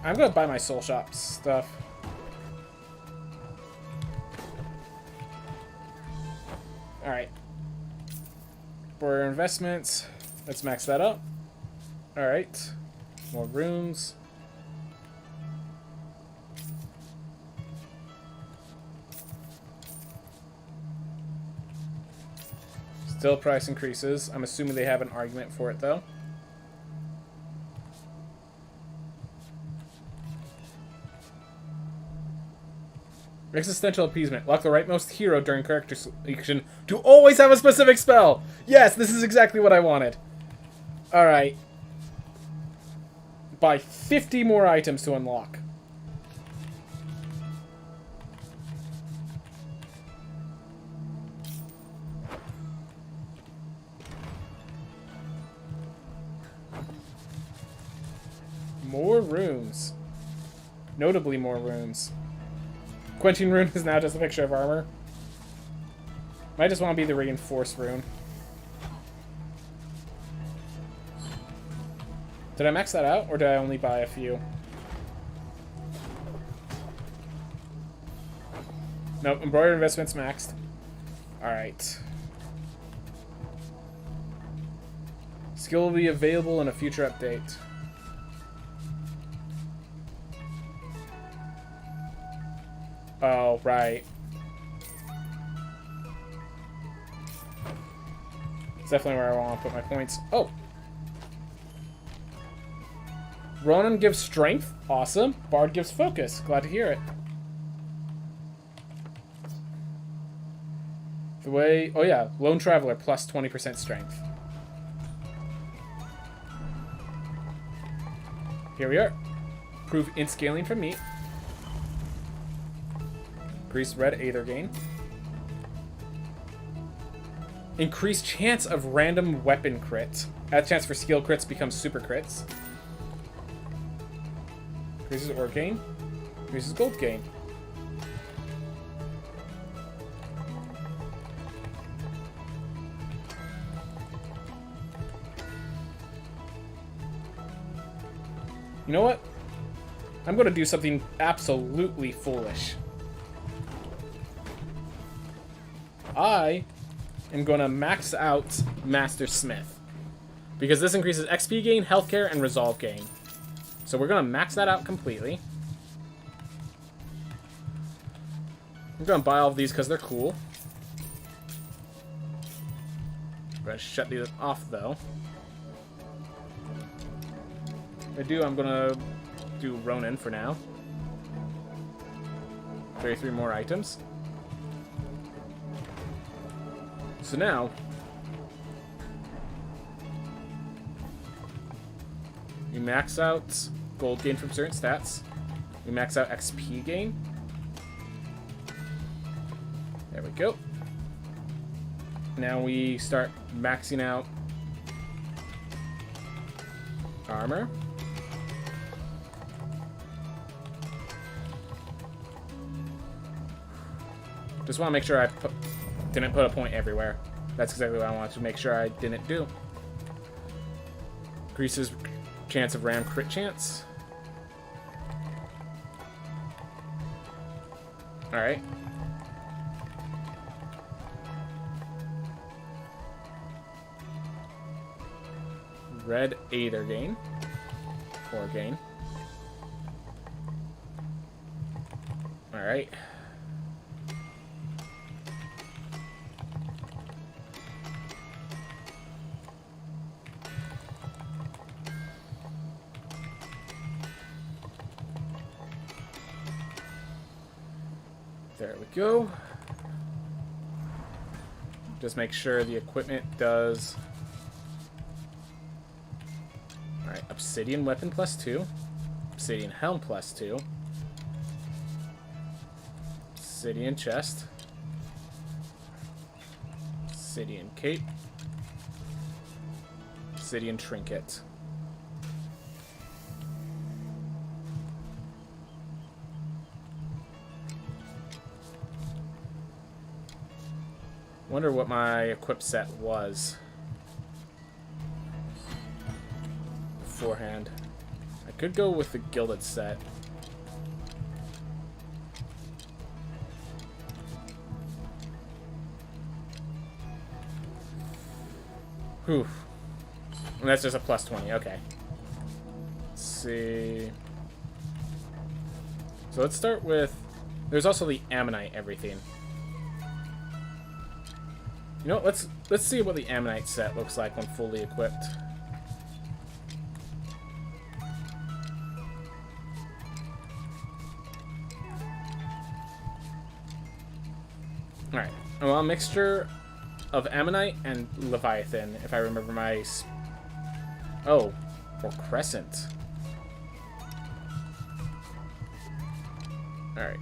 I'm gonna buy my soul shop stuff. Alright. For investments, let's max that up. Alright. More rooms. Still price increases. I'm assuming they have an argument for it, though. Existential appeasement. Lock the rightmost hero during character selection to always have a specific spell! Yes, this is exactly what I wanted. Alright. Buy 50 more items to unlock. More rooms. Notably more rooms. Quenching rune is now just a picture of armor. Might just want to be the reinforced rune. Did I max that out, or did I only buy a few? Nope, embroidered investments maxed. Alright. Skill will be available in a future update. Oh, right. It's definitely where I want to put my points. Oh! Ronan gives strength. Awesome. Bard gives focus. Glad to hear it. The way... Oh, yeah. Lone Traveler plus 20% strength. Here we are. Prove int scaling from me. Increased red Aether gain. Increased chance of random weapon crits. Add chance for skill crits becomes super crits. Increases ore gain. Increases gold gain. You know what? I'm going to do something absolutely foolish. I am going to max out Master Smith. Because this increases XP gain, healthcare, and resolve gain. So we're going to max that out completely. I'm going to buy all of these because they're cool. I'm going to shut these off, though. If I do, I'm going to do Ronin for now. 33 more items. So now, we max out gold gain from certain stats. We max out XP gain. There we go. Now we start maxing out armor. Just want to make sure I didn't put a point everywhere. That's exactly what I wanted to make sure I didn't do. Increases chance of ram crit chance. Alright. Red Aether gain. Ore gain. Alright. There we go. Just make sure the equipment does... Alright, Obsidian Weapon plus 2. Obsidian Helm plus 2. Obsidian Chest. Obsidian Cape. Obsidian Trinket. Wonder what my equip set was. beforehand. I could go with the gilded set. Whew. And that's just a plus 20, okay. Let's see. So let's start with... There's also the Ammonite everything. You know what, let's see what the Ammonite set looks like when fully equipped. Alright. Well, a mixture of Ammonite and Leviathan, if I remember my... Oh, or Crescent. Alright.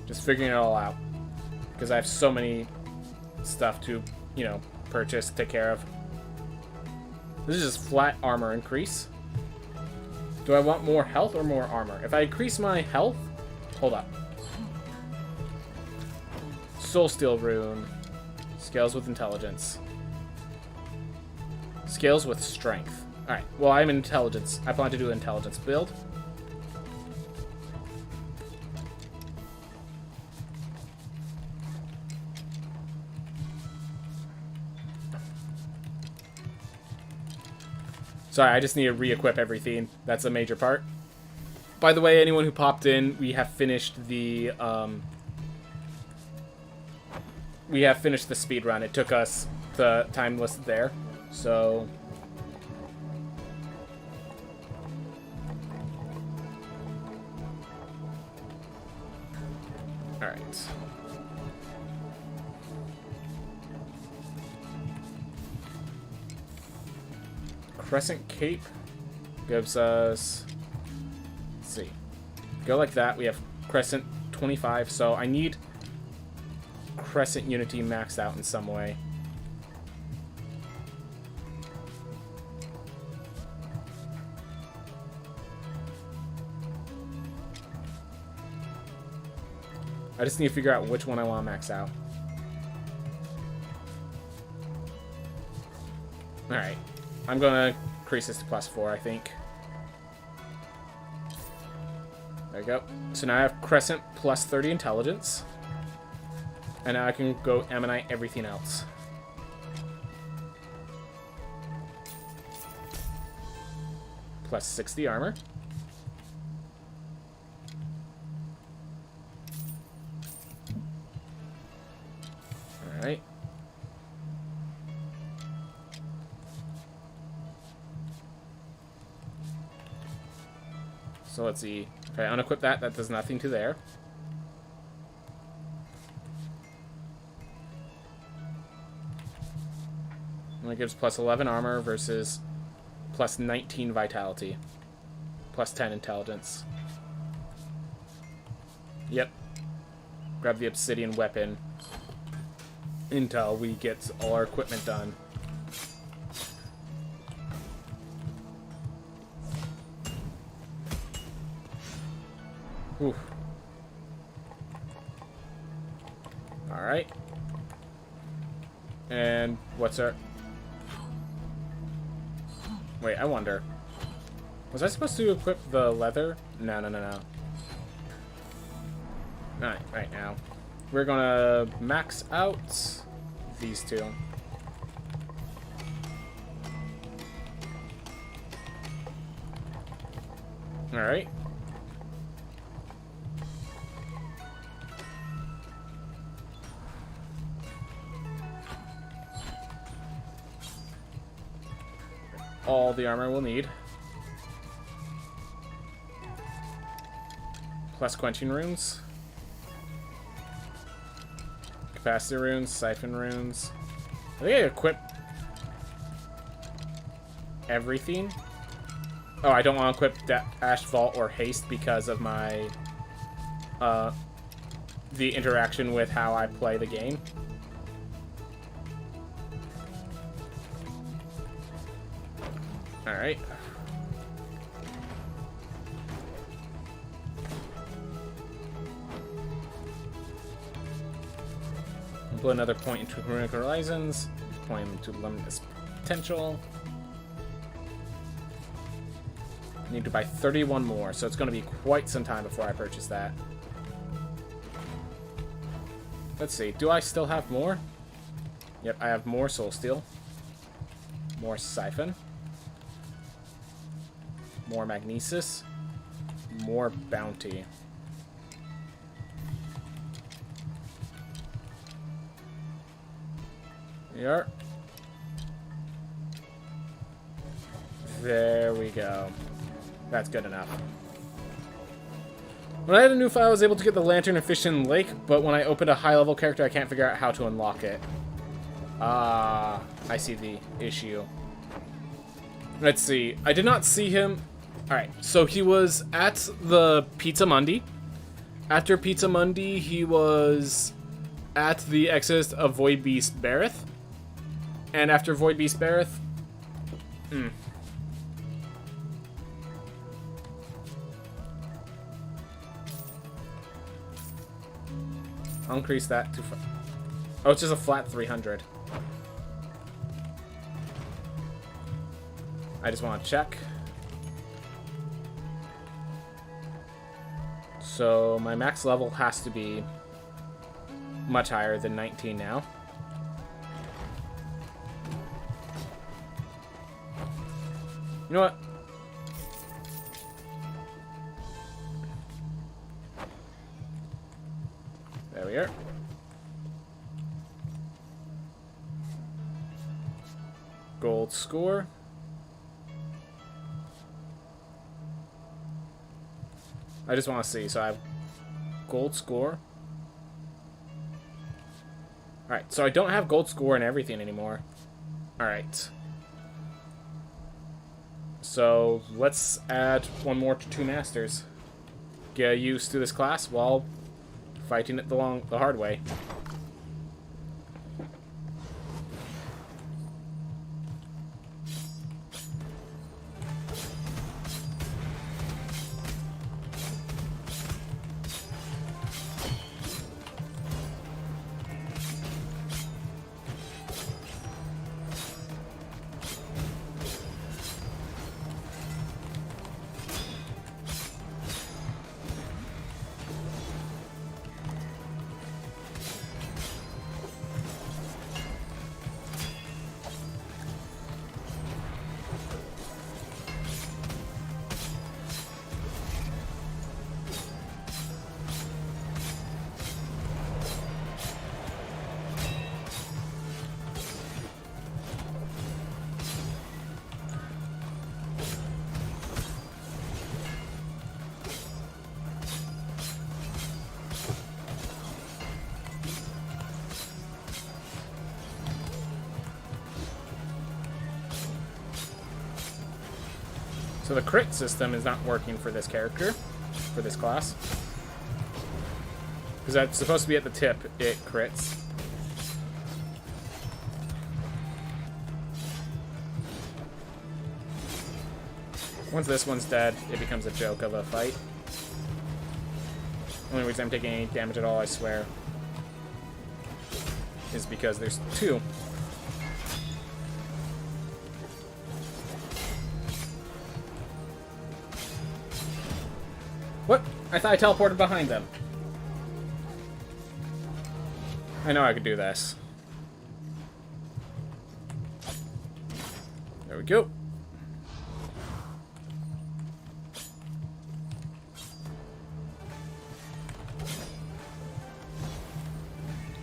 Just figuring it all out. Because I have so many stuff to, you know, purchase, take care of. This is just flat armor increase. Do I want more health or more armor? If I increase my health... Hold up. Soul Steel Rune. Scales with Intelligence. Scales with Strength. Alright, well, I'm Intelligence. I plan to do an Intelligence build. Sorry, I just need to re-equip everything. That's a major part. By the way, anyone who popped in, we have finished the speed run. It took us the time listed there, so all right. Crescent Cape gives us, let's see, go like that. We have Crescent 25, so I need Crescent Unity maxed out in some way. I just need to figure out which one I want to max out. Alright. I'm going to increase this to +4, I think. There we go. So now I have Crescent plus 30 Intelligence. And now I can go Ammonite everything else. Plus 60 armor. Alright. So let's see. If I unequip that, that does nothing to there. And it gives plus 11 armor versus plus 19 vitality. Plus 10 intelligence. Yep. Grab the obsidian weapon until we get all our equipment done. Whew. Alright. And what's our... Wait, I wonder. Was I supposed to equip the leather? No. Alright, right now. We're gonna max out these two. Alright. All the armor we'll need. Plus quenching runes. Capacity runes, siphon runes. I think I equip everything. Oh, I don't want to equip Ash Vault or Haste because of my the interaction with how I play the game. Alright. Put another point into Runic Horizons. Point into Limitless Potential. Need to buy 31 more, so it's going to be quite some time before I purchase that. Let's see, do I still have more? Yep, I have more Soul Steel. More Siphon. More Magnesis. More Bounty. Here. There we go. That's good enough. When I had a new file, I was able to get the Lantern and Fish in Lake, but when I opened a high-level character, I can't figure out how to unlock it. Ah, I see the issue. Let's see. I did not see him. Alright, so he was at the Pizza Mundi. After Pizza Mundi, he was at the Exodus of Void Beast Bareth. And after Void Beast Bareth... I'll increase that to... Oh, it's just a flat 300. I just want to check. So my max level has to be much higher than 19 now. You know what? There we are. Gold score. I just want to see. So I have gold score. Alright, so I don't have gold score and everything anymore. Alright. So let's add one more to 2 masters. Get used to this class while fighting it the hard way. So the crit system is not working for this character, for this class. Because that's supposed to be at the tip, it crits. Once this one's dead, it becomes a joke of a fight. Only reason I'm taking any damage at all, I swear, is because there's 2. What? I thought I teleported behind them. I know I could do this. There we go.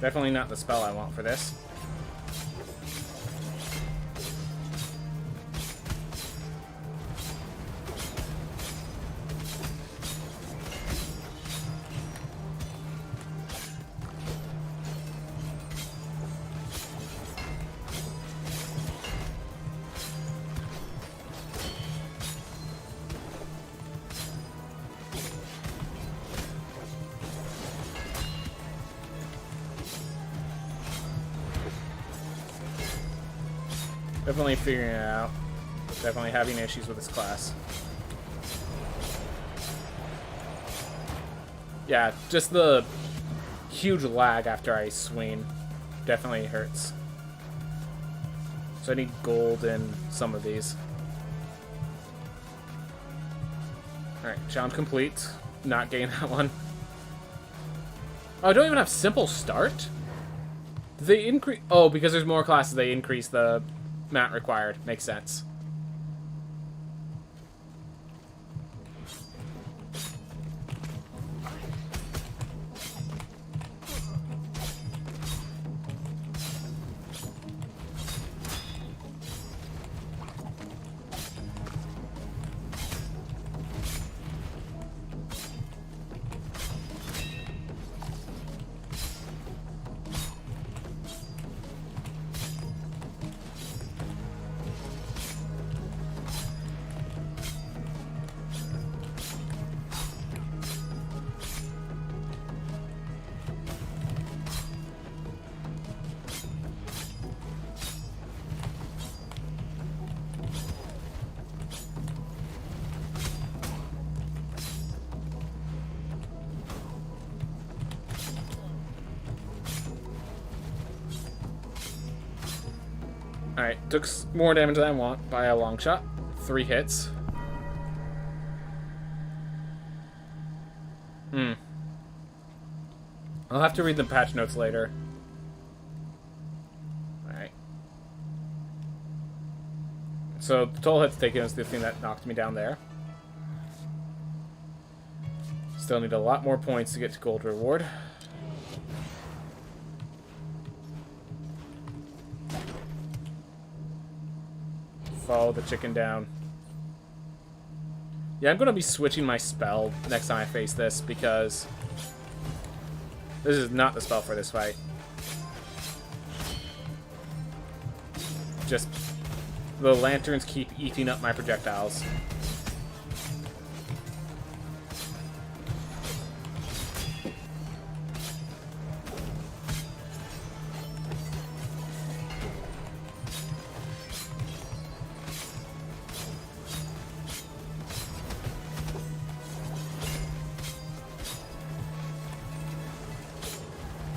Definitely not the spell I want for this. Definitely figuring it out. Definitely having issues with this class. Yeah, just the huge lag after I swing. definitely hurts. So I need gold in some of these. Alright, challenge complete. Not getting that one. Oh, I don't even have simple start? Did they increase... Oh, because there's more classes, they increase the amount required. Makes sense. Alright, took more damage than I want by a long shot. 3 hits. I'll have to read the patch notes later. Alright. So, the total hits taken is the thing that knocked me down there. Still need a lot more points to get to gold reward. Follow the chicken down. Yeah, I'm going to be switching my spell next time I face this, because this is not the spell for this fight. Just the lanterns keep eating up my projectiles.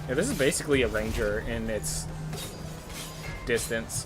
Yeah, this is basically a ranger in its distance.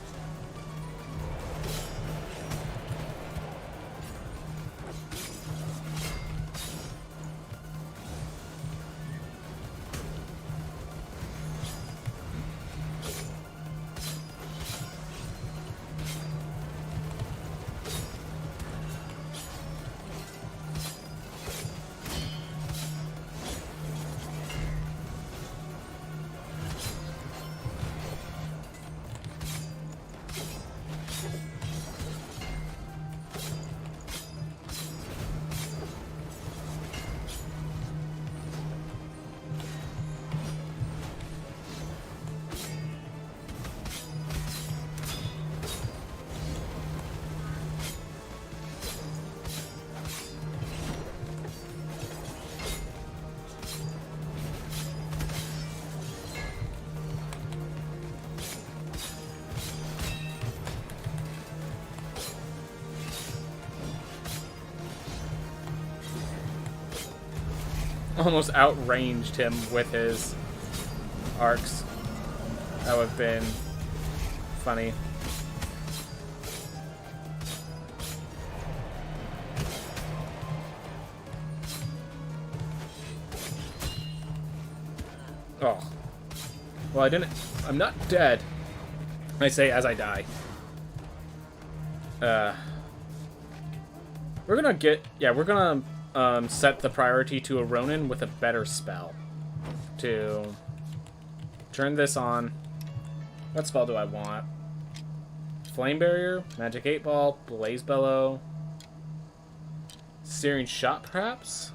Almost outranged him with his arcs. That would have been funny. Oh. Well, I didn't... I'm not dead. I say as I die. We're gonna get... Yeah, we're gonna... set the priority to a Ronin with a better spell. To turn this on. What spell do I want? Flame Barrier, Magic 8 Ball, Blaze Bellow, Searing Shot, perhaps?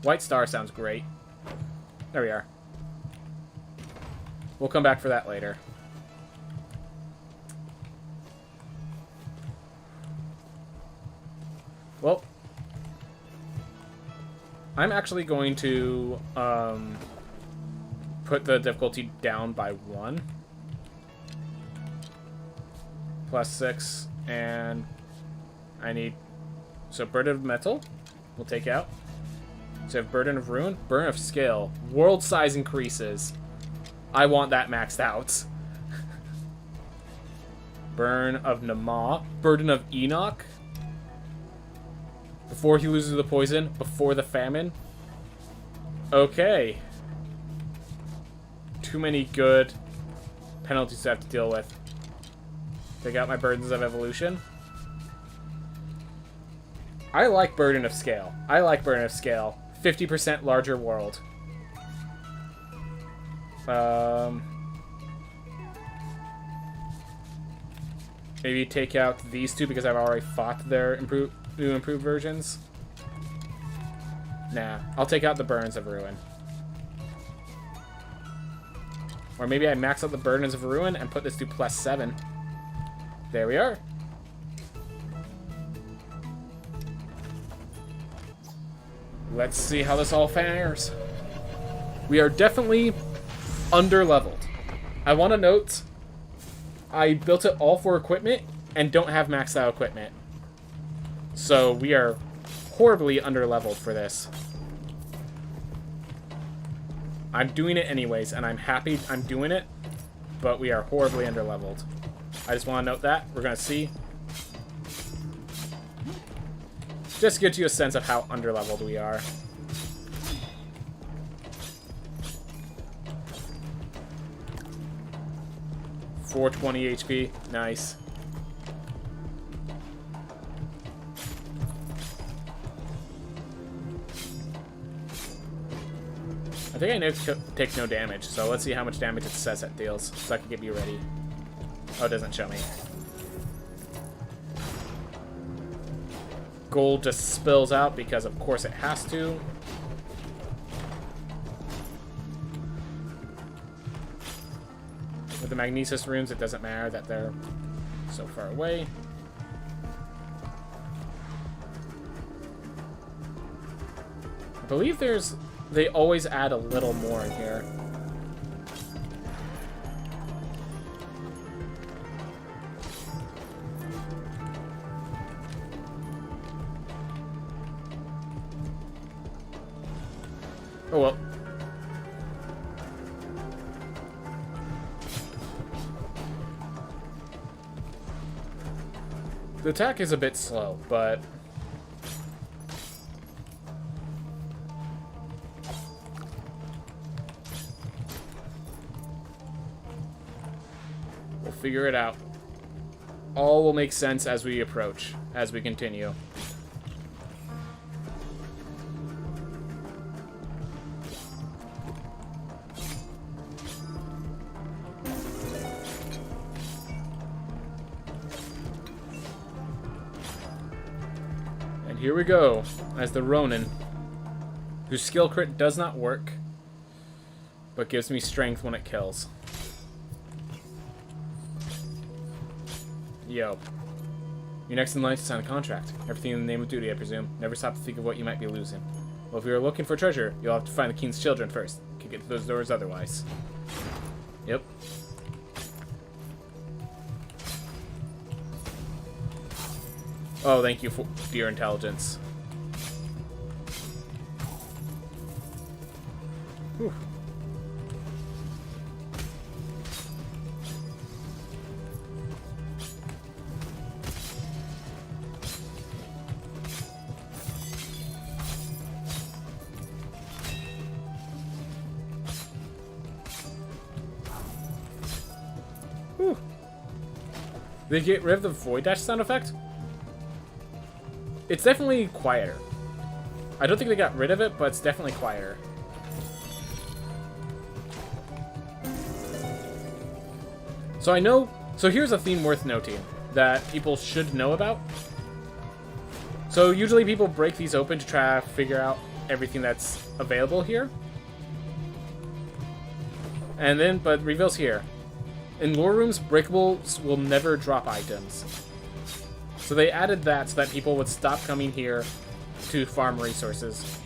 White Star sounds great. There we are. We'll come back for that later. Well, I'm actually going to put the difficulty down by 1. +6, and I need... So, Burden of Metal, we'll take out. So, I have Burden of Ruin, Burden of Skill. World size increases. I want that maxed out. Burn of Nama. Burden of Enoch. Before he loses the poison. Before the famine. Okay. Too many good penalties to have to deal with. Take out my Burdens of Evolution. I like Burden of Scale. I like Burden of Scale. 50% larger world. Maybe take out these two because I've already fought their new improved versions. Nah, I'll take out the Burdens of Ruin. Or maybe I max out the Burdens of Ruin and put this to +7. There we are. Let's see how this all fares. We are definitely under-leveled. I want to note, I built it all for equipment and don't have maxed out equipment. So we are horribly under-leveled for this. I'm doing it anyways, and I'm happy I'm doing it, but we are horribly under-leveled. I just want to note that. We're going to see. Just to give you a sense of how under-leveled we are. $420 HP. Nice. I think I know to take no damage, so let's see how much damage it says it deals, so I can get you ready. Oh, it doesn't show me. Gold just spills out because of course it has to. With the Magnesis runes, it doesn't matter that they're so far away. I believe they always add a little more in here. Oh well. The attack is a bit slow, but we'll figure it out. All will make sense as we approach, as we continue. Here we go, as the Ronin, whose skill crit does not work, but gives me strength when it kills. Yo. You're next in line to sign a contract. Everything in the name of duty, I presume. Never stop to think of what you might be losing. Well, if you're looking for treasure, you'll have to find the king's children first. Can't get to those doors otherwise. Yep. Oh, thank you for your intelligence. Whew. Whew. Did they get rid of the Void Dash sound effect? It's definitely quieter. I don't think they got rid of it, but it's definitely quieter. So I know... So here's a theme worth noting that people should know about. So usually people break these open to try to figure out everything that's available here. And then, but reveals here. In lore rooms, breakables will never drop items. So they added that so that people would stop coming here to farm resources.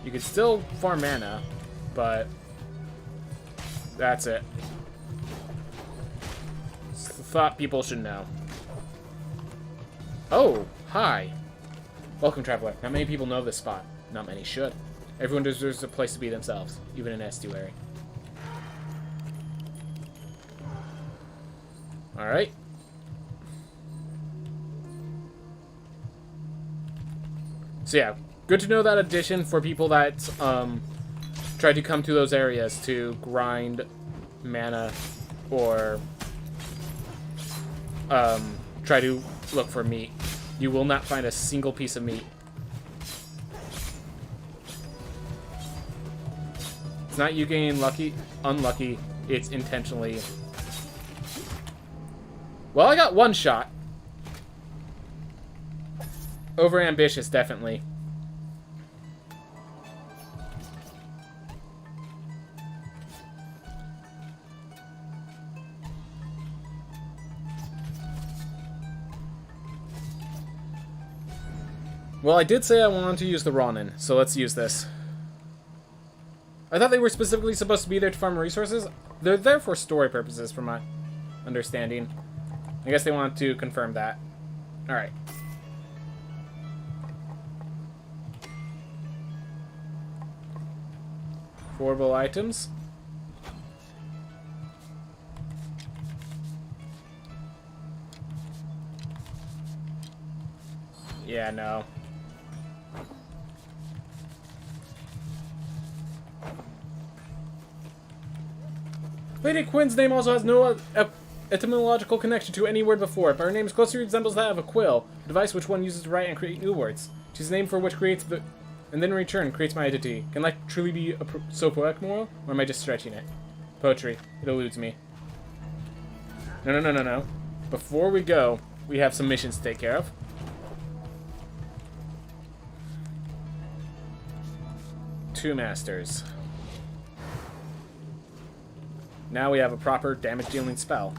You could still farm mana, but that's it. Thought people should know. Oh, hi. Welcome, traveler. Not many people know this spot. Not many should. Everyone deserves a place to be themselves, even in estuary. Alright. So yeah, good to know that addition for people that try to come to those areas to grind mana or try to look for meat. You will not find a single piece of meat. It's not you getting unlucky, it's intentionally. Well, I got one shot. Overambitious, definitely. Well, I did say I wanted to use the Ronin, so let's use this. I thought they were specifically supposed to be there to farm resources. They're there for story purposes, from my understanding. I guess they wanted to confirm that. Alright. Affordable items. Yeah, no. Lady Quinn's name also has no etymological connection to any word before it, but her name closely resembles that of a quill, a device which one uses to write and create new words. She's named for which creates the... and then in return creates my identity. Can life truly be so poetic, moral? Or am I just stretching it? Poetry. It eludes me. No. Before we go, we have some missions to take care of. Two masters. Now we have a proper damage-dealing spell.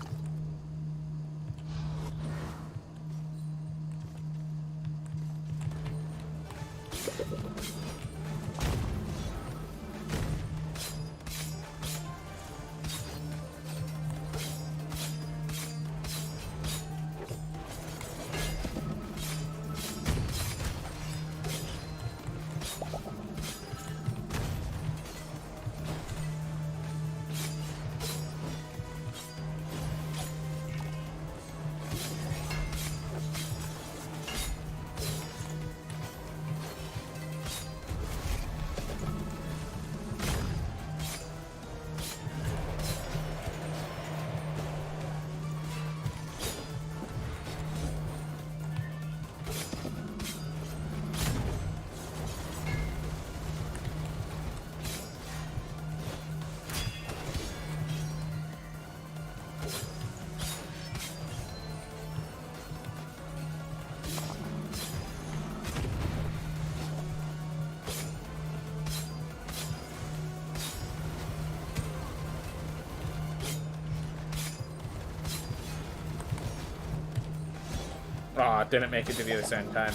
Aw, didn't make it to the other side in time.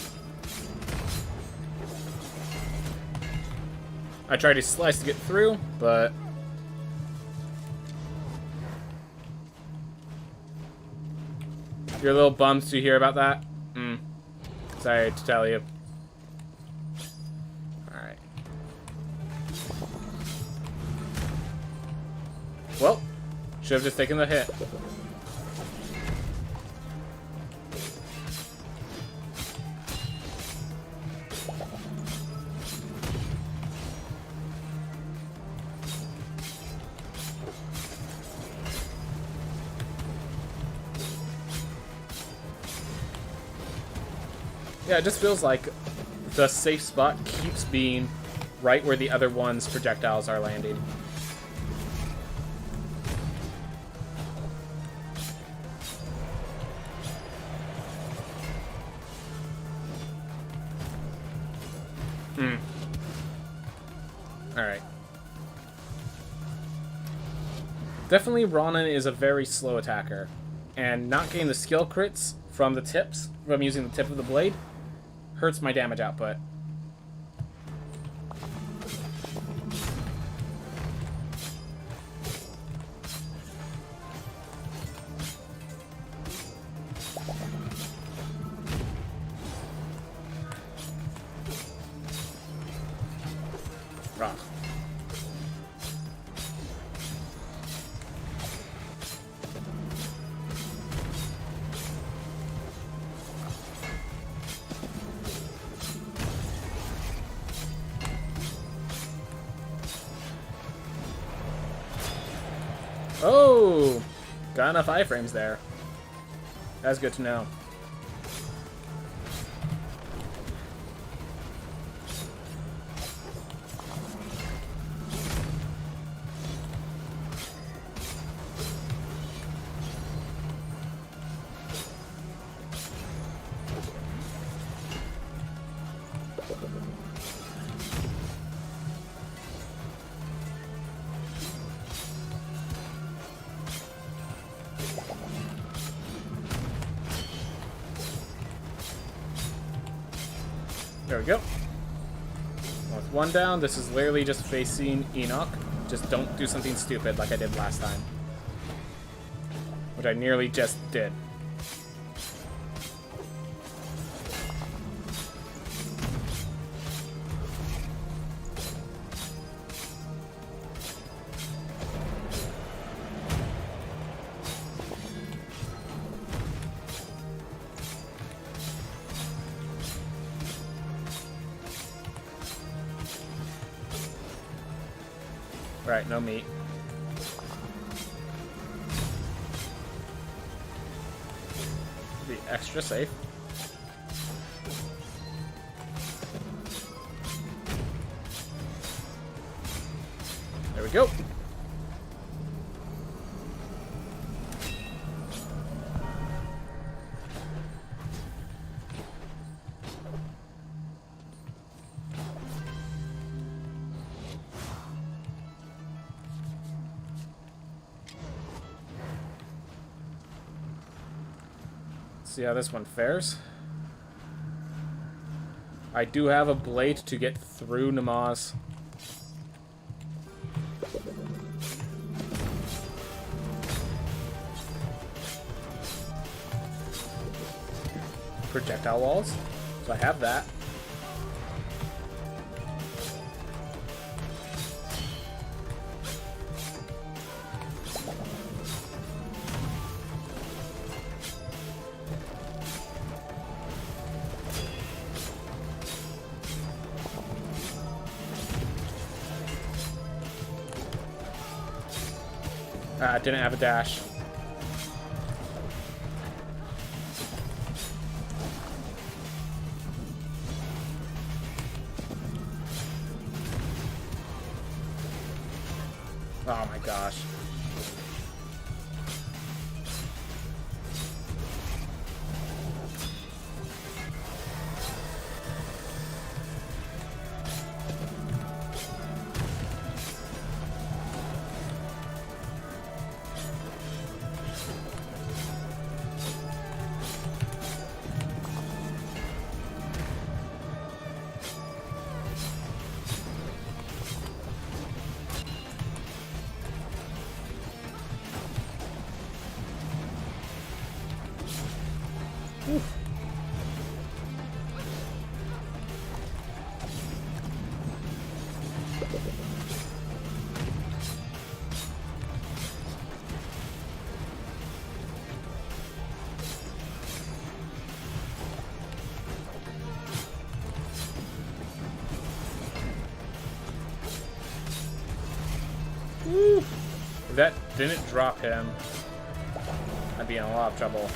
I tried to slice to get through, but... You're a little bummed to hear about that? Sorry to tell you. Alright. Well, should have just taken the hit. Yeah, it just feels like the safe spot keeps being right where the other one's projectiles are landing. Alright. Definitely Ronin is a very slow attacker, and not getting the skill crits from the tips, from using the tip of the blade, hurts my damage output. Rough. Oh! Got enough iframes there. That's good to know. There we go. With one down, this is literally just facing Enoch. Just don't do something stupid like I did last time. Which I nearly just did. Right, no meat. Be extra safe. There we go. See how this one fares. I do have a blade to get through Namaz. Projectile walls. So I have that. Didn't have a dash. Oh my gosh. Oof. If that didn't drop him, I'd be in a lot of trouble.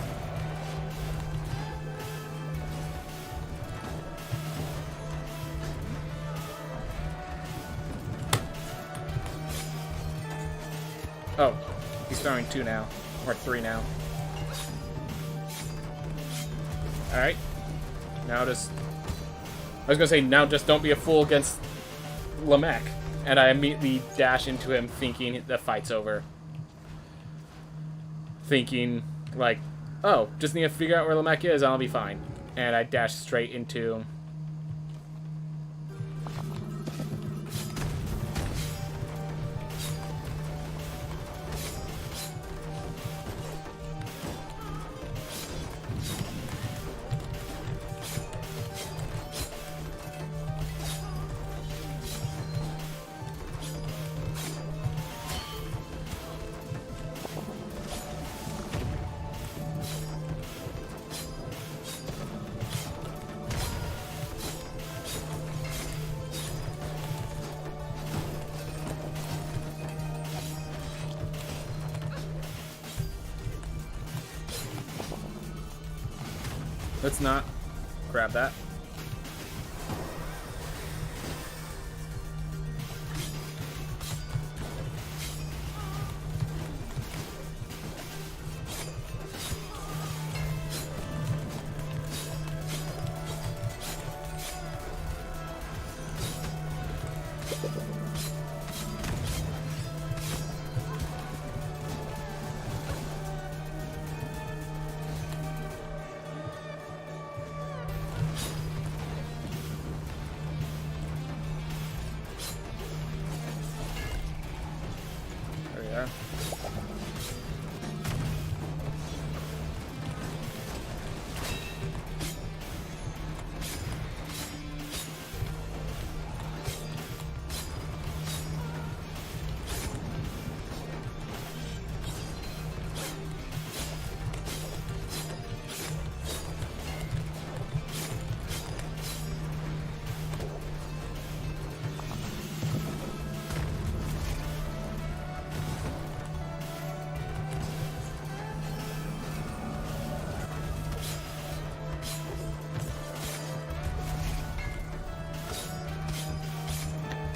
Oh, he's throwing 2 now, or 3 now. Alright. Now just... I was gonna say, now just don't be a fool against Lamech. And I immediately dash into him thinking the fight's over. Thinking, like, oh, just need to figure out where Lamech is and I'll be fine. And I dash straight into... Let's not grab that.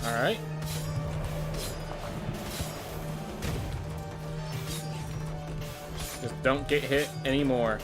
Alright. Just don't get hit anymore.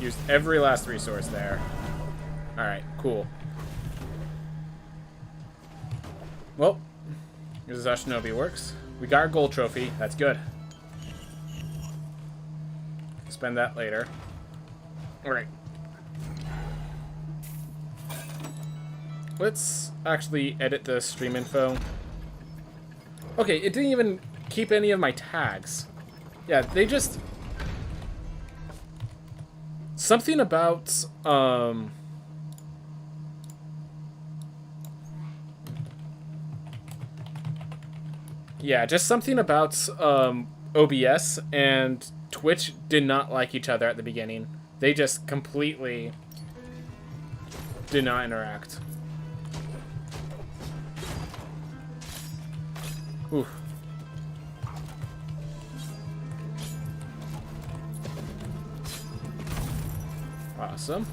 Used every last resource there. Alright, cool. Well, here's how Shinobi works. We got our gold trophy. That's good. Spend that later. Alright. Let's actually edit the stream info. Okay, it didn't even keep any of my tags. Yeah, they just... Something about, yeah, just something about, OBS and Twitch did not like each other at the beginning. They just completely did not interact. Oof. Awesome.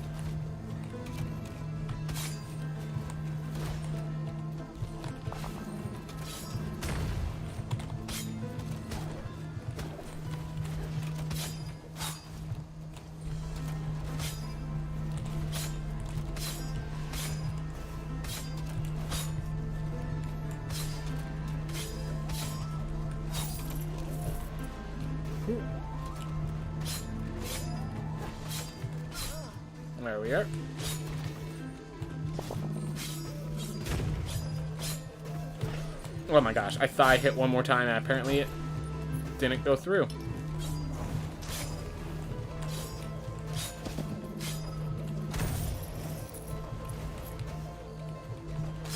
There we are. Oh my gosh, I thought I hit one more time and apparently it didn't go through.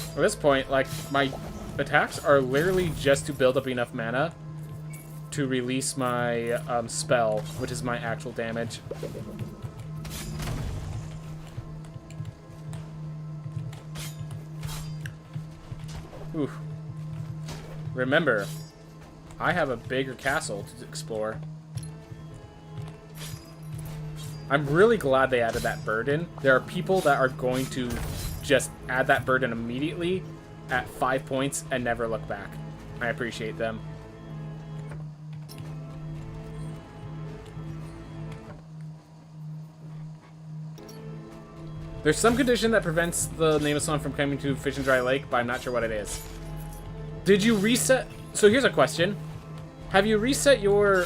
At this point, like, my attacks are literally just to build up enough mana to release my spell, which is my actual damage. Ooh. Remember, I have a bigger castle to explore. I'm really glad they added that burden. There are people that are going to just add that burden immediately at 5 points and never look back. I appreciate them. There's some condition that prevents the name of someone from coming to Fish and Dry Lake, but I'm not sure what it is. Did you reset? So here's a question. Have you reset your,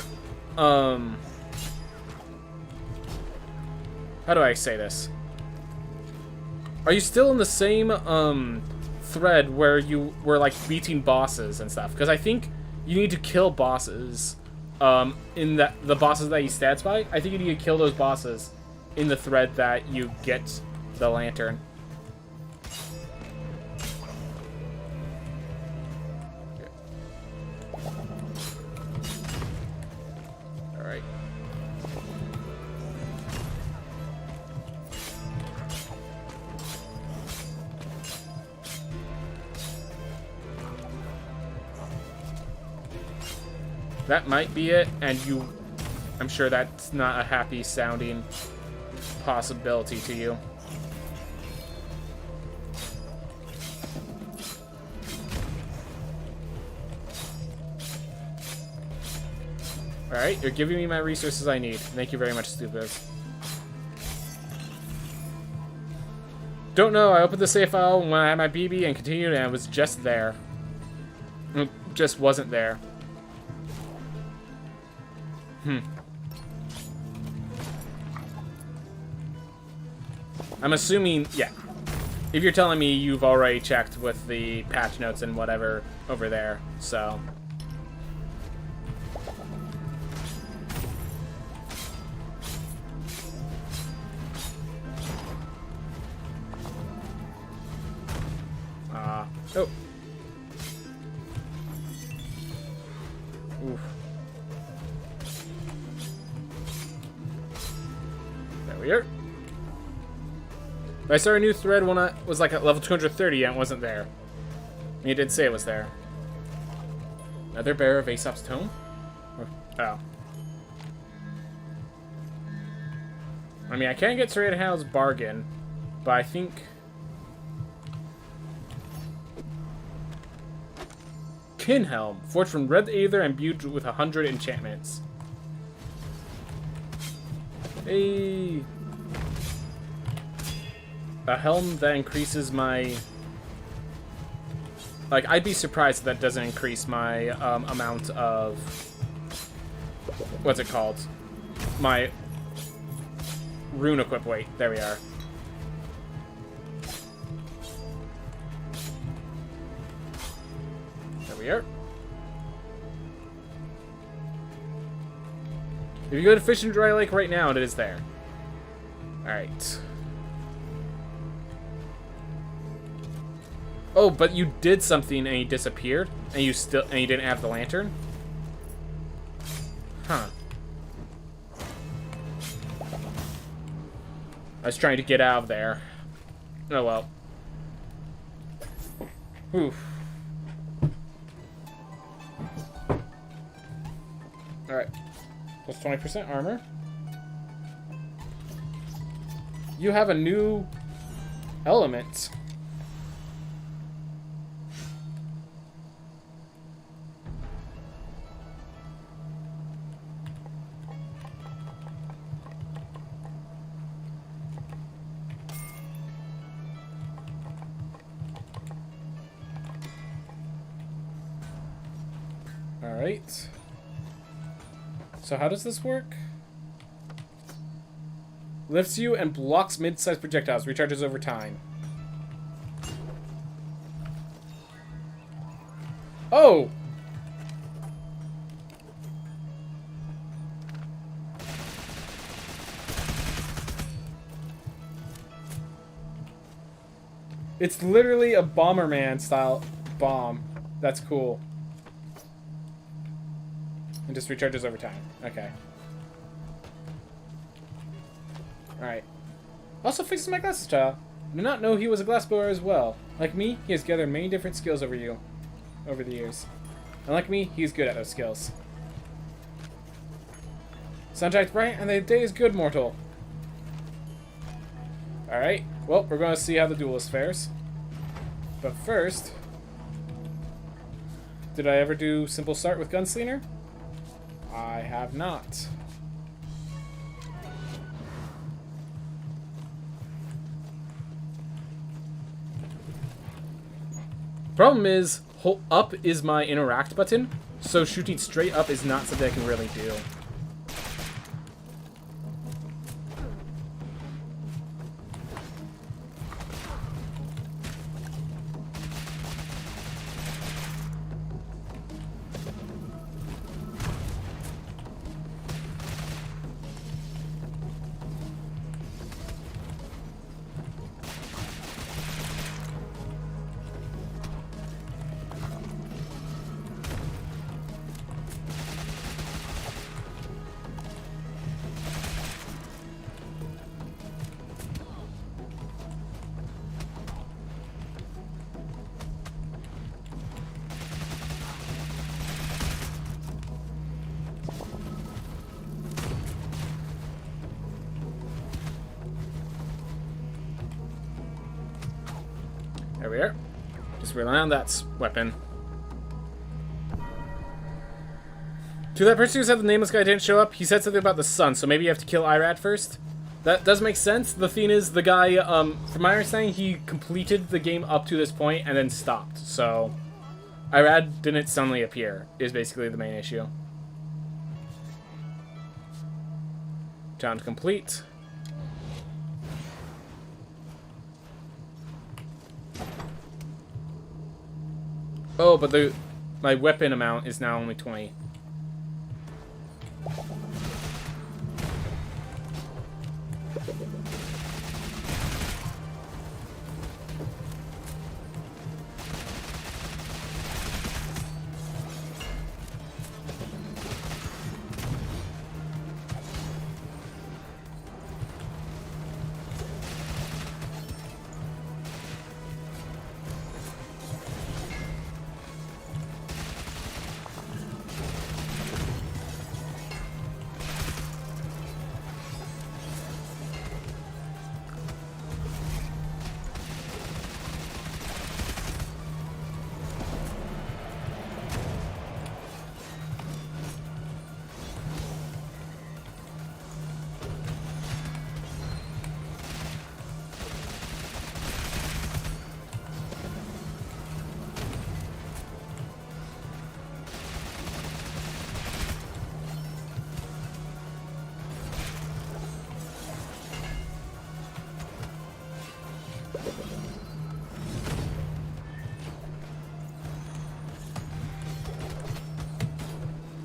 how do I say this? Are you still in the same, thread where you were, like, beating bosses and stuff? Because I think you need to kill bosses in the bosses that he stats by. I think you need to kill those bosses in the thread that you get the lantern. Alright. That might be it, and I'm sure that's not a happy sounding possibility to you. Alright, you're giving me my resources I need. Thank you very much, Stupids. Don't know, I opened the save file when I had my BB and continued, and it was just there. It just wasn't there. I'm assuming, yeah. If you're telling me you've already checked with the patch notes and whatever over there, so. Oh. Oof. There we are. I started a new thread when I was like at level 230 and it wasn't there. And you did say it was there. Another bearer of Aesop's tome? Oh. I mean, I can get Serena Howe's bargain, but I think... Kinhelm, forged from red aether and imbued with 100 enchantments. Hey... A helm that increases my... Like, I'd be surprised if that doesn't increase my amount of... What's it called? My rune equip weight. There we are. There we are. If you go to Fish and Dry Lake right now, it is there. Alright. Oh, but you did something and he disappeared, and you didn't have the lantern? Huh. I was trying to get out of there. Oh well. Oof. Alright. Plus 20% armor. You have a new element. Alright. So how does this work? Lifts you and blocks mid-sized projectiles. Recharges over time. Oh! It's literally a Bomberman style bomb. That's cool. And just recharges over time. Okay. Alright. Also fixes my glasses child. I did not know he was a glassblower as well. Like me, he has gathered many different skills over the years. And like me, he's good at those skills. Sun shines bright and the day is good, mortal. Alright. Well, we're going to see how the duelist fares. But first... Did I ever do simple start with Gunslinger? I have not. Problem is, hold up is my interact button, so shooting straight up is not something I can really do. There we are. Just rely on that weapon. To that person who said the nameless guy didn't show up, he said something about the sun, so maybe you have to kill Irad first? That does make sense. The thing is, the guy, from my understanding, he completed the game up to this point and then stopped, so... Irad didn't suddenly appear, is basically the main issue. Challenge complete. Oh, but my weapon amount is now only 20.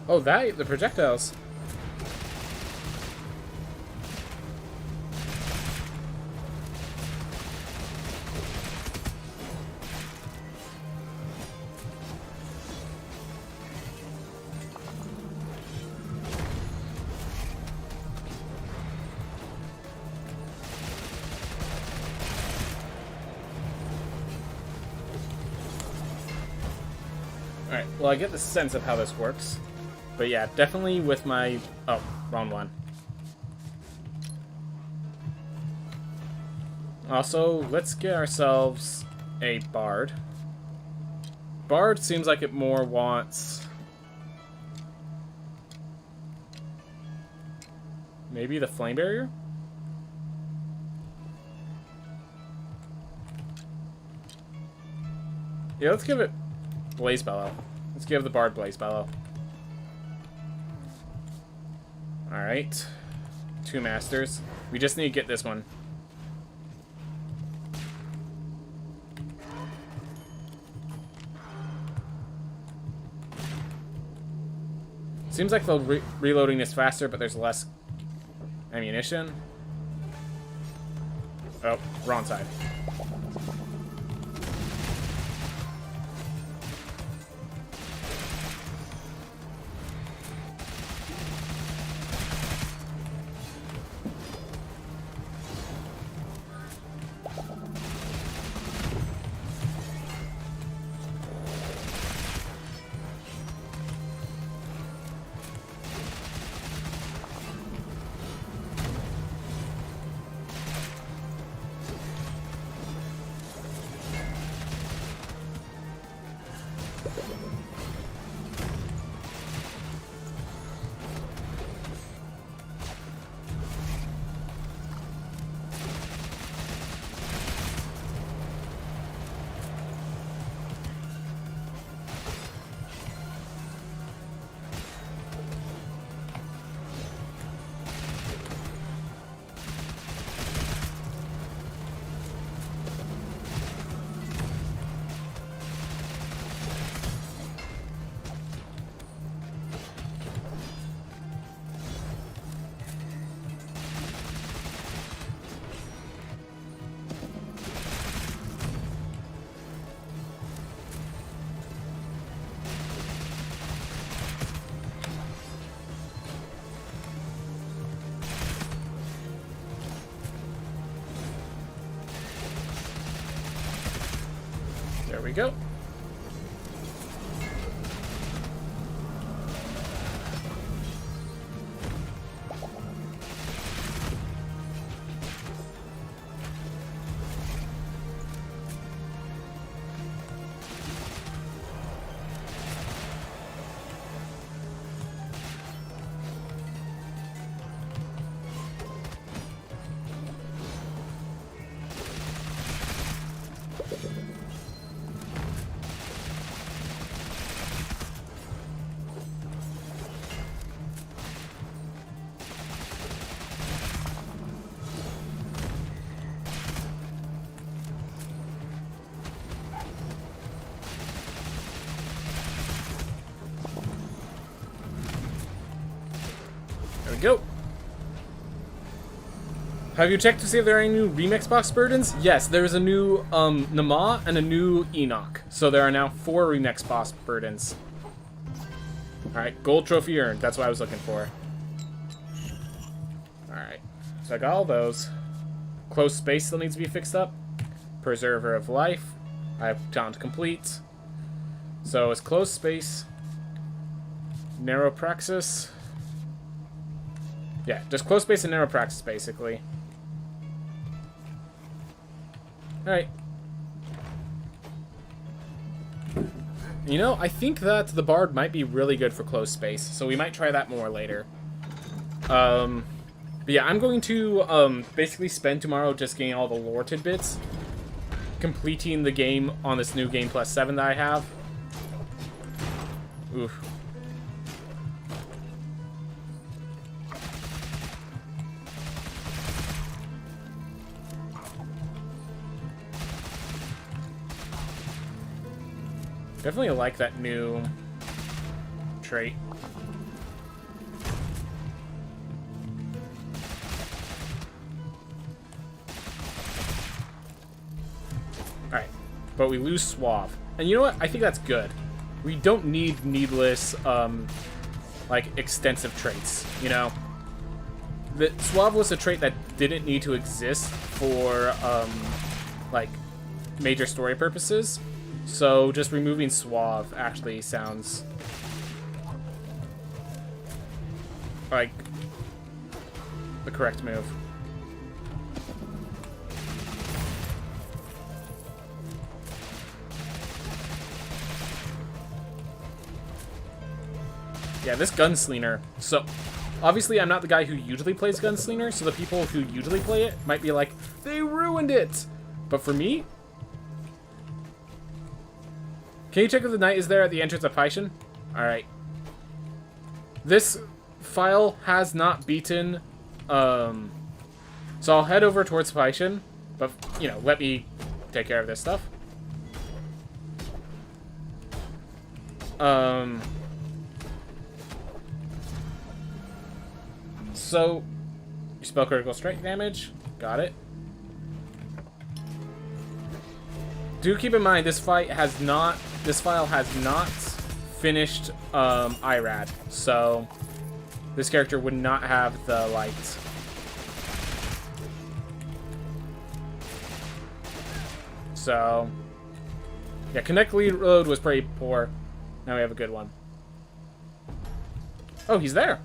Oh, the projectiles. Alright, well, I get the sense of how this works. But yeah, definitely with my... Oh, wrong one. Also, let's get ourselves a Bard. Bard seems like it more wants... Maybe the Flame Barrier? Yeah, let's give it Blaze Bellow. Let's give the Bard Blaze Bellow. Alright. 2 masters. We just need to get this one. Seems like they're reloading this faster, but there's less ammunition. Oh, wrong side. There we go. go. Have you checked to see if there are any new remix box burdens? Yes, there's a new Nama and a new Enoch. So there are now 4 remix box burdens. Alright, gold trophy earned. That's what I was looking for. Alright, so I got all those. Closed space still needs to be fixed up. Preserver of life. I've found complete. So it's closed space. Narrow praxis. Yeah, just closed space and narrow praxis, basically. Alright. You know, I think that the Bard might be really good for closed space, so we might try that more later. But yeah, I'm going to basically spend tomorrow just getting all the lore tidbits, completing the game on this new Game Plus 7 that I have. Oof. Definitely like that new trait. Alright, but we lose Suave. And you know what? I think that's good. We don't need needless, like, extensive traits, you know? The Suave was a trait that didn't need to exist for, like, major story purposes. So just removing Suave actually sounds like the correct move. Yeah, this Gunslinger. So obviously I'm not the guy who usually plays Gunslinger, so the people who usually play it might be like, they ruined it! But for me, can you check if the knight is there at the entrance of Paishan? Alright. This file has not beaten, so I'll head over towards Paishan, but, you know, let me take care of this stuff. So, you spell critical strike damage. Got it. Do keep in mind, this file has not finished IRAD, so this character would not have the light. So, yeah, Connect Reload was pretty poor. Now we have a good one. Oh, he's there.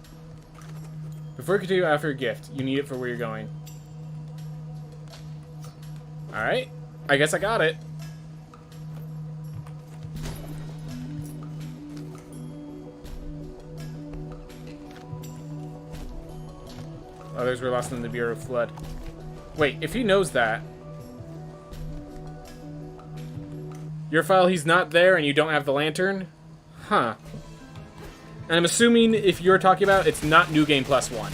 Before you continue, after your gift, you need it for where you're going. Alright, I guess I got it. Others were lost in the Bureau of Flood. Wait, if he knows that, your file, he's not there and you don't have the lantern? Huh. And I'm assuming if you're talking about, it's not New Game Plus 1.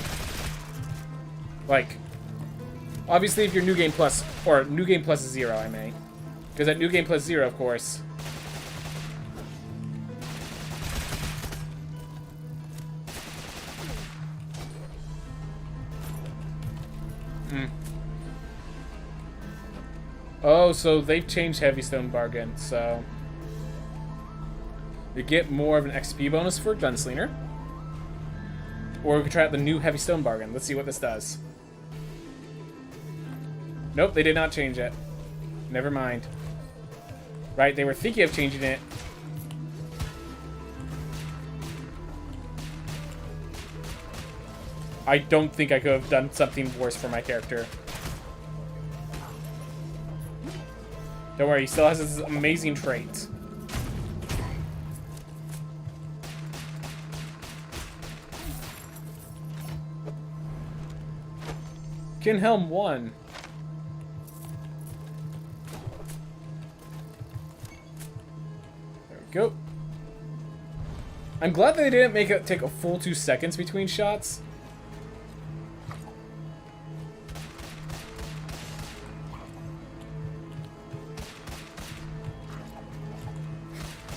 Like, obviously if you're New Game Plus, or New Game Plus 0, I may. Because at New Game Plus 0, of course, oh, so they've changed Heavystone Bargain, so you get more of an XP bonus for Gunslinger. Or we could try out the new Heavystone Bargain. Let's see what this does. Nope, they did not change it. Never mind. Right, they were thinking of changing it. I don't think I could have done something worse for my character. Don't worry, he still has this amazing trait. Kinhelm 1. There we go. I'm glad they didn't make it take a full 2 seconds between shots.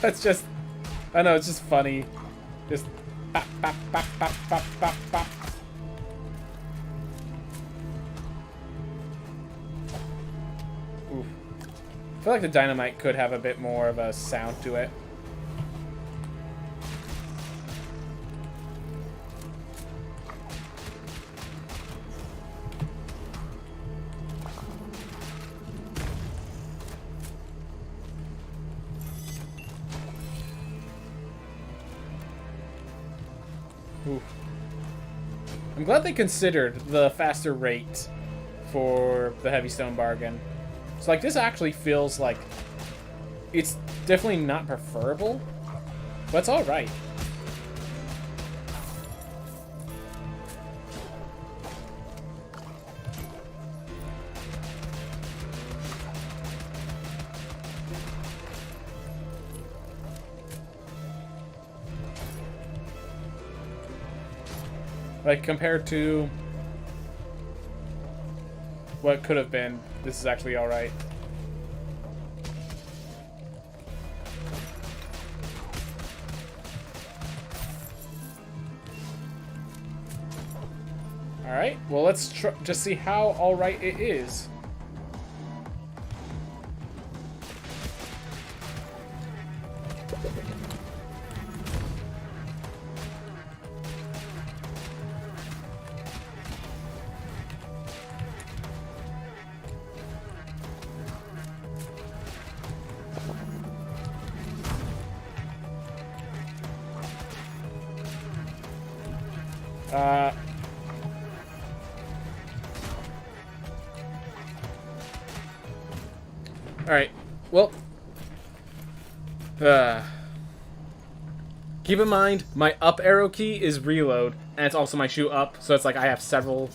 That's just, I don't know, it's just funny. Just bop, bop, bop, bop, bop, bop, bop. feel like the dynamite could have a bit more of a sound to it. Ooh. I'm glad they considered the faster rate for the heavy stone bargain. So like this actually feels like it's definitely not preferable, but it's all right. Like, compared to what could have been, this is actually alright. Alright, well let's just see how alright it is. Alright, well, keep in mind, my up arrow key is reload, and it's also my shoot up, so it's like I have several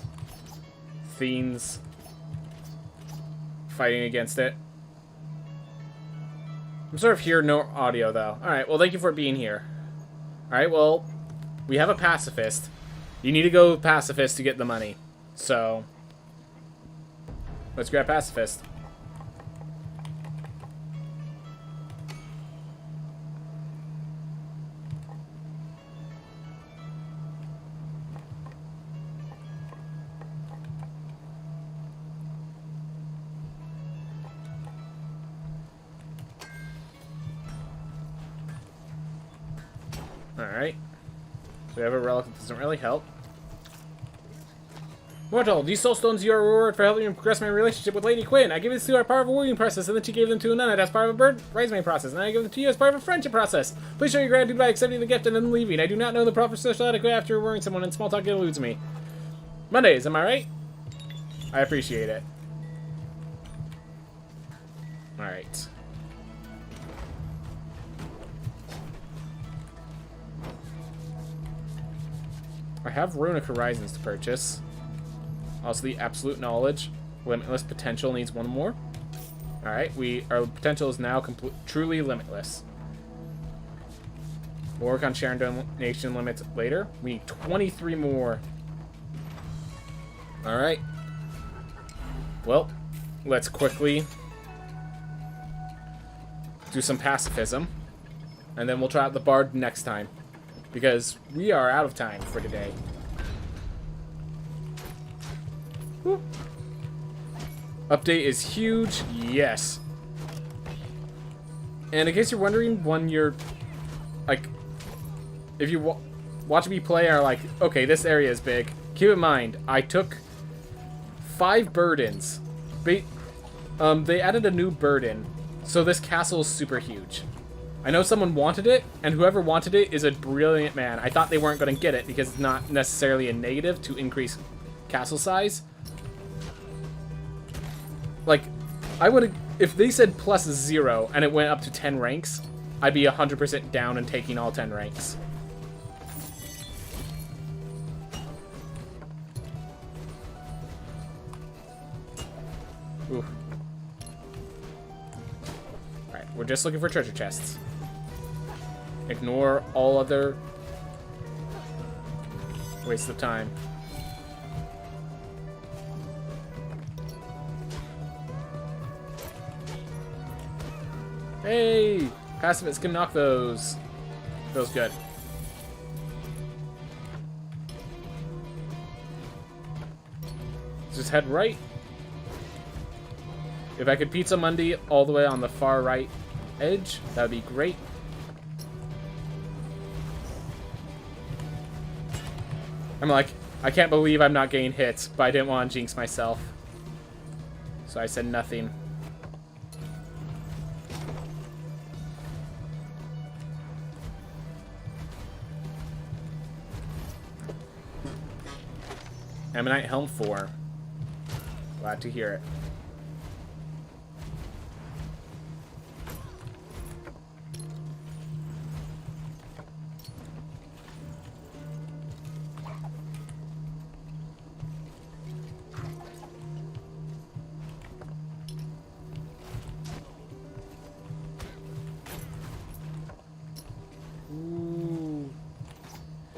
fiends fighting against it. I'm sort of hearing no audio, though. Alright, well, thank you for being here. Alright, well, we have a pacifist. You need to go pacifist to get the money. So, let's grab pacifist. Alright. So we have a relic that doesn't really help. Mortal, these soul stones are your reward for helping me progress my relationship with Lady Quinn. I give this to her as part of a wooing process, and then she gave them to a nun as part of a bird raising process, and I give them to you as part of a friendship process. Please show your gratitude by accepting the gift and then leaving. I do not know the proper social etiquette after wooing someone, and small talk eludes me. Mondays, am I right? I appreciate it. Alright. I have Runic Horizons to purchase. Also, the Absolute Knowledge. Limitless Potential needs one more. Alright, our potential is now truly limitless. We'll work on sharing donation limits later. We need 23 more. Alright. Well, let's quickly do some pacifism. And then we'll try out the Bard next time. Because we are out of time for today. Woo. Update is huge, yes. And in case you're wondering, when you're, like, if you watch me play and are like, okay, this area is big, keep in mind, I took 5 burdens. They added a new burden, so this castle is super huge. I know someone wanted it, and whoever wanted it is a brilliant man. I thought they weren't going to get it because it's not necessarily a negative to increase castle size. Like, I would have, if they said +0 and it went up to 10 ranks, I'd be 100% down and taking all 10 ranks. Ooh. Alright, we're just looking for treasure chests. Ignore all other waste of time. Hey! Pacifists can knock those. Feels good. Just head right. If I could Pizza Monday all the way on the far right edge, that would be great. I'm like, I can't believe I'm not getting hit, but I didn't want to jinx myself. So I said nothing. Ammonite Helm 4. Glad to hear it. Ooh.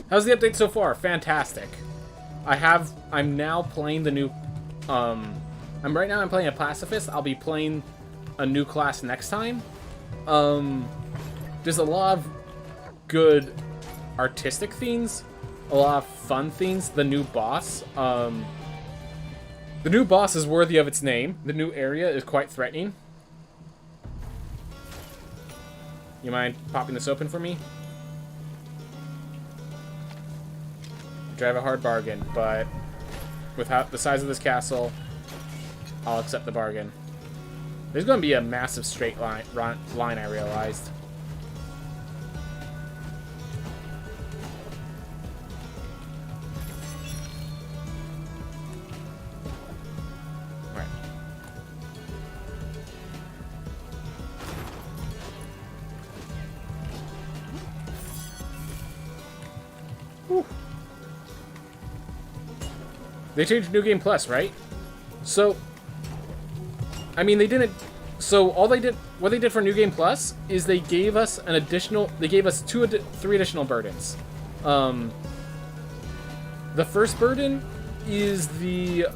How's the update so far? Fantastic. I'm now playing the new, right now I'm playing a pacifist. I'll be playing a new class next time. There's a lot of good artistic things, a lot of fun things. The new boss, is worthy of its name. The new area is quite threatening. You mind popping this open for me? Drive a hard bargain, but without the size of this castle, I'll accept the bargain. There's going to be a massive straight line, I realized. Alright. Whew. They changed New Game Plus, right? So, I mean, they didn't. So all they did, what they did for New Game Plus, is they gave us an additional. They gave us three additional burdens. The first burden is the.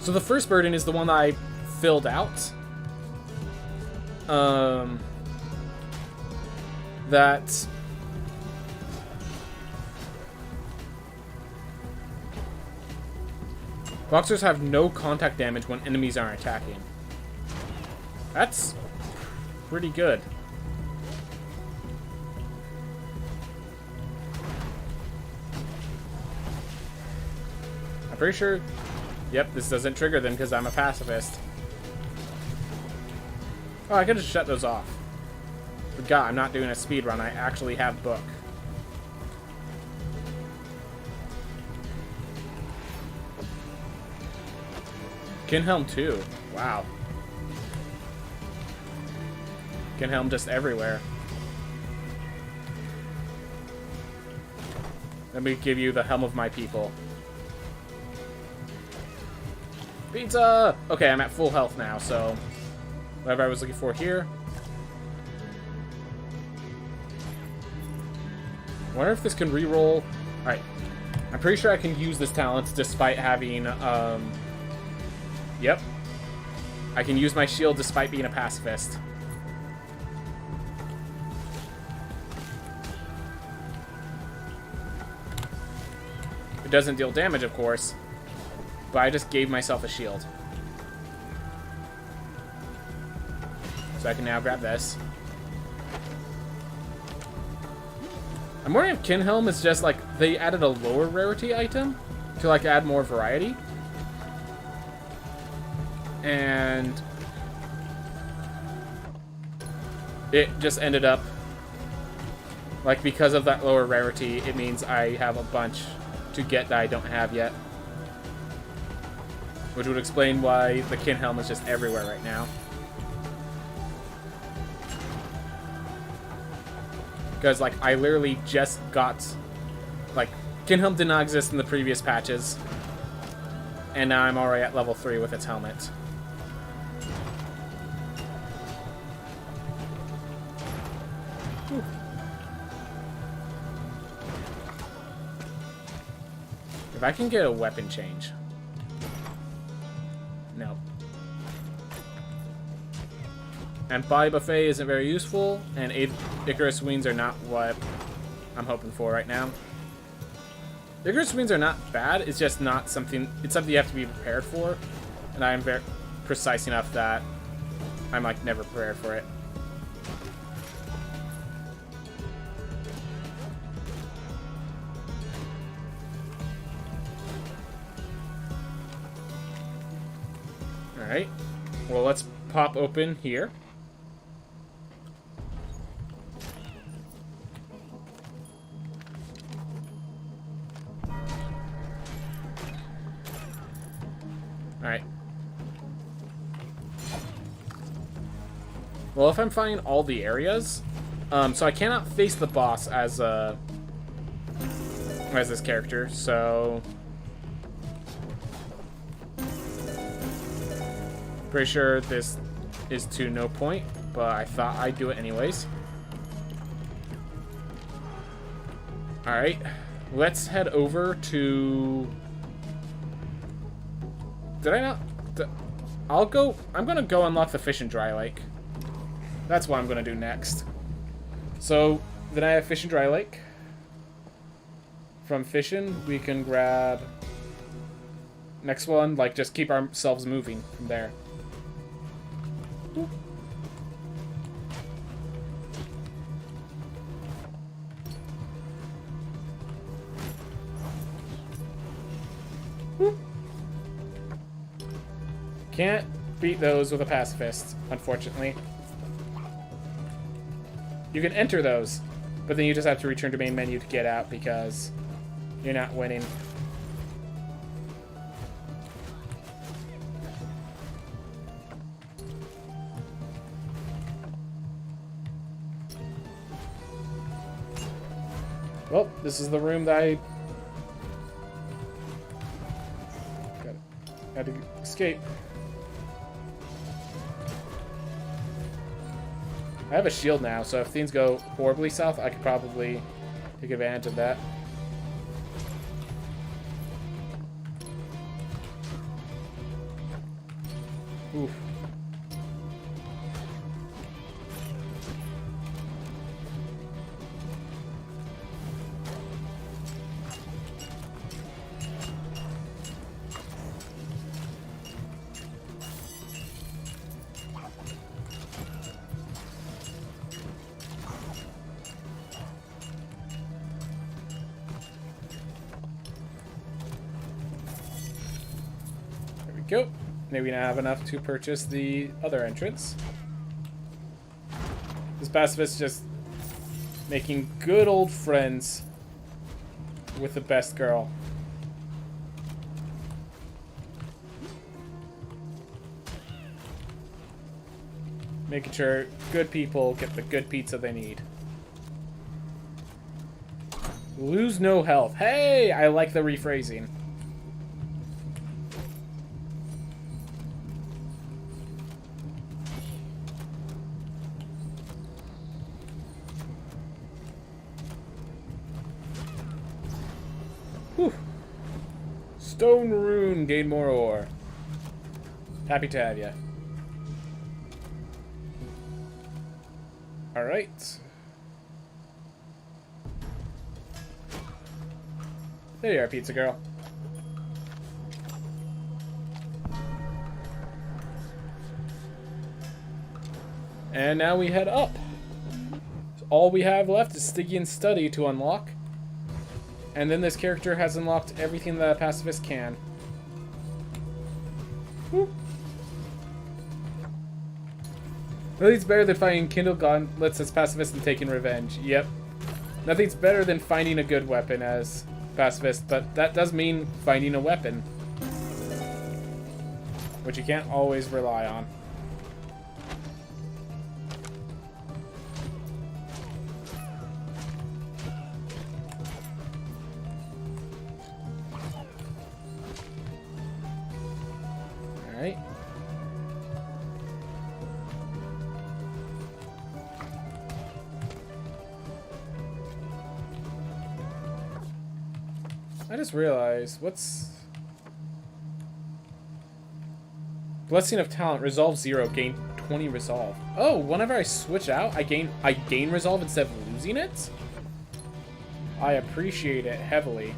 So the first burden is the one that I filled out. That. Boxers have no contact damage when enemies aren't attacking. That's pretty good. I'm pretty sure... Yep, this doesn't trigger them because I'm a pacifist. Oh, I could just shut those off. But God, I'm not doing a speed run. I actually have book. Kinhelm 2. Wow. Kinhelm just everywhere. Let me give you the helm of my people. Pizza! Okay, I'm at full health now, so... Whatever I was looking for here. I wonder if this can reroll... Alright. I'm pretty sure I can use this talent despite having, Yep. I can use my shield despite being a pacifist. It doesn't deal damage, of course, but I just gave myself a shield. So I can now grab this. I'm wondering if Kinhelm is just like, they added a lower rarity item to like add more variety. And it just ended up, like, because of that lower rarity, it means I have a bunch to get that I don't have yet. Which would explain why the Kinhelm is just everywhere right now. Because, like, I literally just got, like, Kinhelm did not exist in the previous patches. And now I'm already at level 3 with its helmet. Whew. If I can get a weapon change. No. And Body Buffet isn't very useful, and Icarus Wings are not what I'm hoping for right now. Vigorous winds are not bad. It's just not something. It's something you have to be prepared for, and I am very precise enough that I'm like never prepared for it. All right. Well, let's pop open here. Alright. Well, if I'm finding all the areas, so I cannot face the boss as this character, so pretty sure this is to no point, but I thought I'd do it anyways. Alright, let's head over to... Did I not? I'm gonna go unlock the Fish and Dry Lake. That's what I'm gonna do next. So, then I have Fish and Dry Lake. From fishing, we can grab... Next one, like, just keep ourselves moving from there. Boop. Boop. Can't beat those with a pacifist, unfortunately. You can enter those, but then you just have to return to main menu to get out because you're not winning. Well, this is the room that I had to escape. I have a shield now, so if things go horribly south, I could probably take advantage of that. Oof. Go. Maybe we now have enough to purchase the other entrance. This pacifist just making good old friends with the best girl. Making sure good people get the good pizza they need. Lose no health. Hey, I like the rephrasing. Whew. Stone rune, gain more ore. Happy to have ya. Alright. There you are, pizza girl. And now we head up. So all we have left is Stygian Study to unlock. And then this character has unlocked everything that a pacifist can. Woo. Nothing's better than finding Kindle gauntlets as pacifist and taking revenge. Yep. Nothing's better than finding a good weapon as pacifist, but that does mean finding a weapon. Which you can't always rely on. Alright. I just realized, what's... Blessing of Talent, Resolve 0, gain 20 Resolve. Oh, whenever I switch out, I gain Resolve instead of losing it? I appreciate it heavily.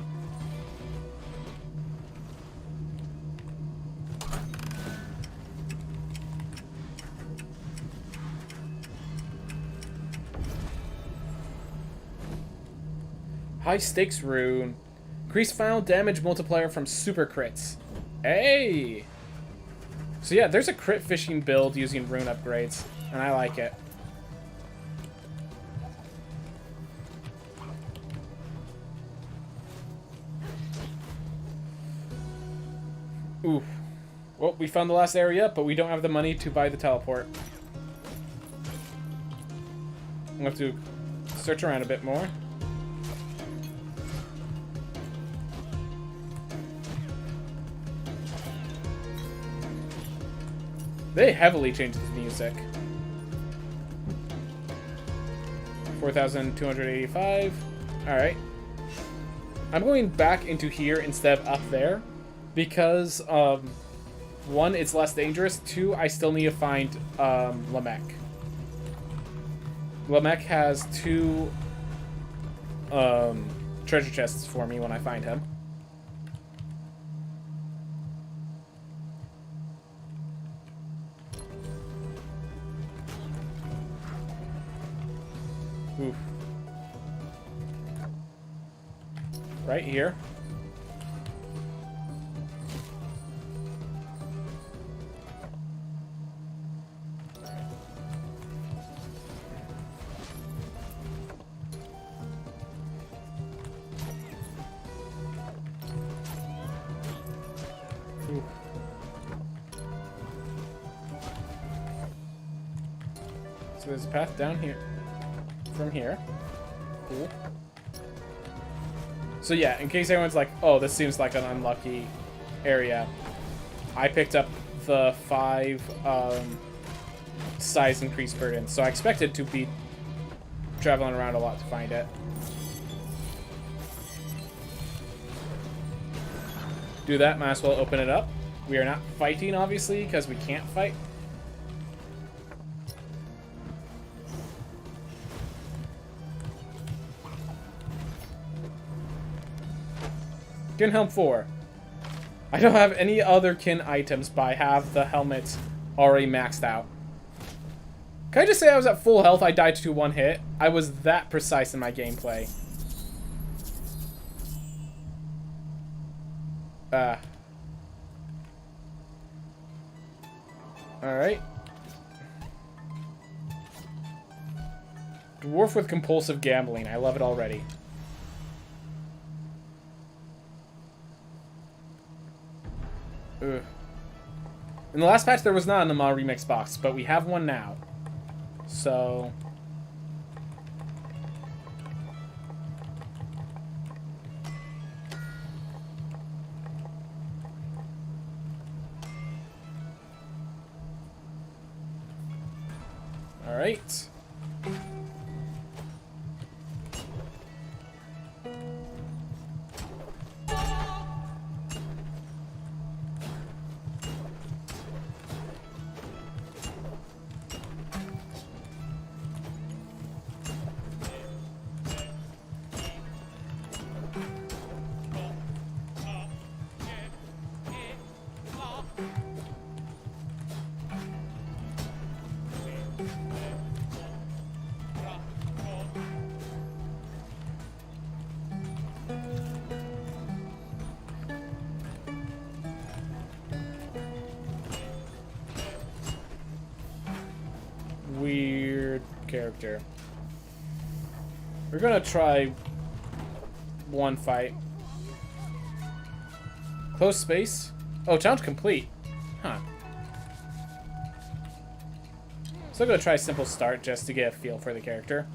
High stakes rune. Increase final damage multiplier from super crits. Hey! So yeah, there's a crit fishing build using rune upgrades, and I like it. Oof. Well, we found the last area, but we don't have the money to buy the teleport. We'll have to search around a bit more. They heavily changed the music. 4,285. Alright. I'm going back into here instead of up there. Because, one, it's less dangerous. Two, I still need to find, Lamech. Lamech has 2, treasure chests for me when I find him. Oof. Right here. Oof. So there's a path down here. From here. Cool. So yeah, in case anyone's like, oh, this seems like an unlucky area, I picked up the 5 size increase burden, so I expected to be traveling around a lot to find it. Do that, might as well open it up. We are not fighting, obviously, because we can't fight. Kin Helm 4. I don't have any other kin items, but I have the helmet already maxed out. Can I just say I was at full health, I died to 1 hit? I was that precise in my gameplay. Alright. Dwarf with compulsive gambling. I love it already. Ugh. In the last patch, there was not an Nama Remix box, but we have one now. So... Alright. Weird character. We're gonna try one fight. Close space. Oh, challenge complete. Huh. So I'm gonna try simple start just to get a feel for the character.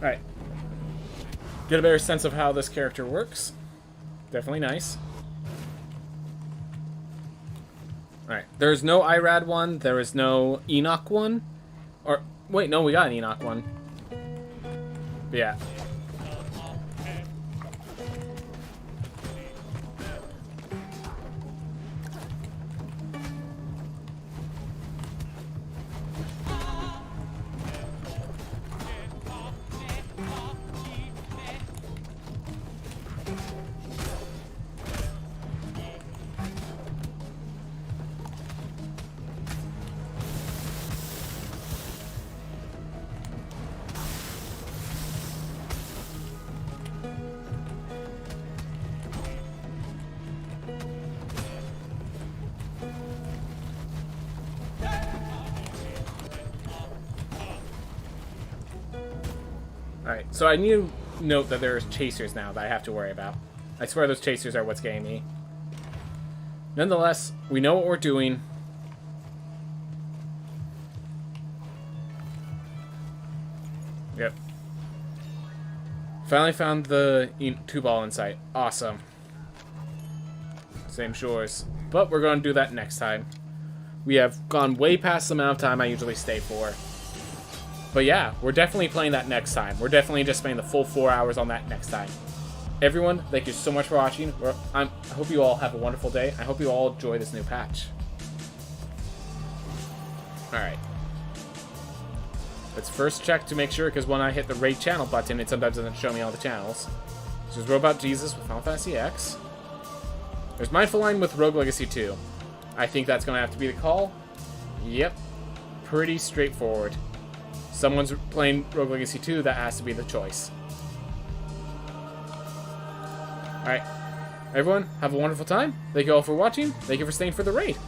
Alright. Get a better sense of how this character works. Definitely nice. Alright. There's no Irad one. There is no Enoch one. Or, wait, no, we got an Enoch one. But yeah. Alright, so I need to note that there's chasers now that I have to worry about. I swear those chasers are what's getting me. Nonetheless, we know what we're doing. Yep. Finally found the 2-ball in sight. Awesome. Same shores. But we're going to do that next time. We have gone way past the amount of time I usually stay for. But yeah, we're definitely playing that next time. We're definitely just spending the full 4 hours on that next time. Everyone, thank you so much for watching. I hope you all have a wonderful day. I hope you all enjoy this new patch. Alright. Let's first check to make sure, because when I hit the rate channel button, it sometimes doesn't show me all the channels. This is Robot Jesus with Final Fantasy X. There's Mindful Line with Rogue Legacy 2. I think that's going to have to be the call. Yep. Pretty straightforward. Someone's playing Rogue Legacy 2, that has to be the choice. Alright. Everyone, have a wonderful time. Thank you all for watching. Thank you for staying for the raid.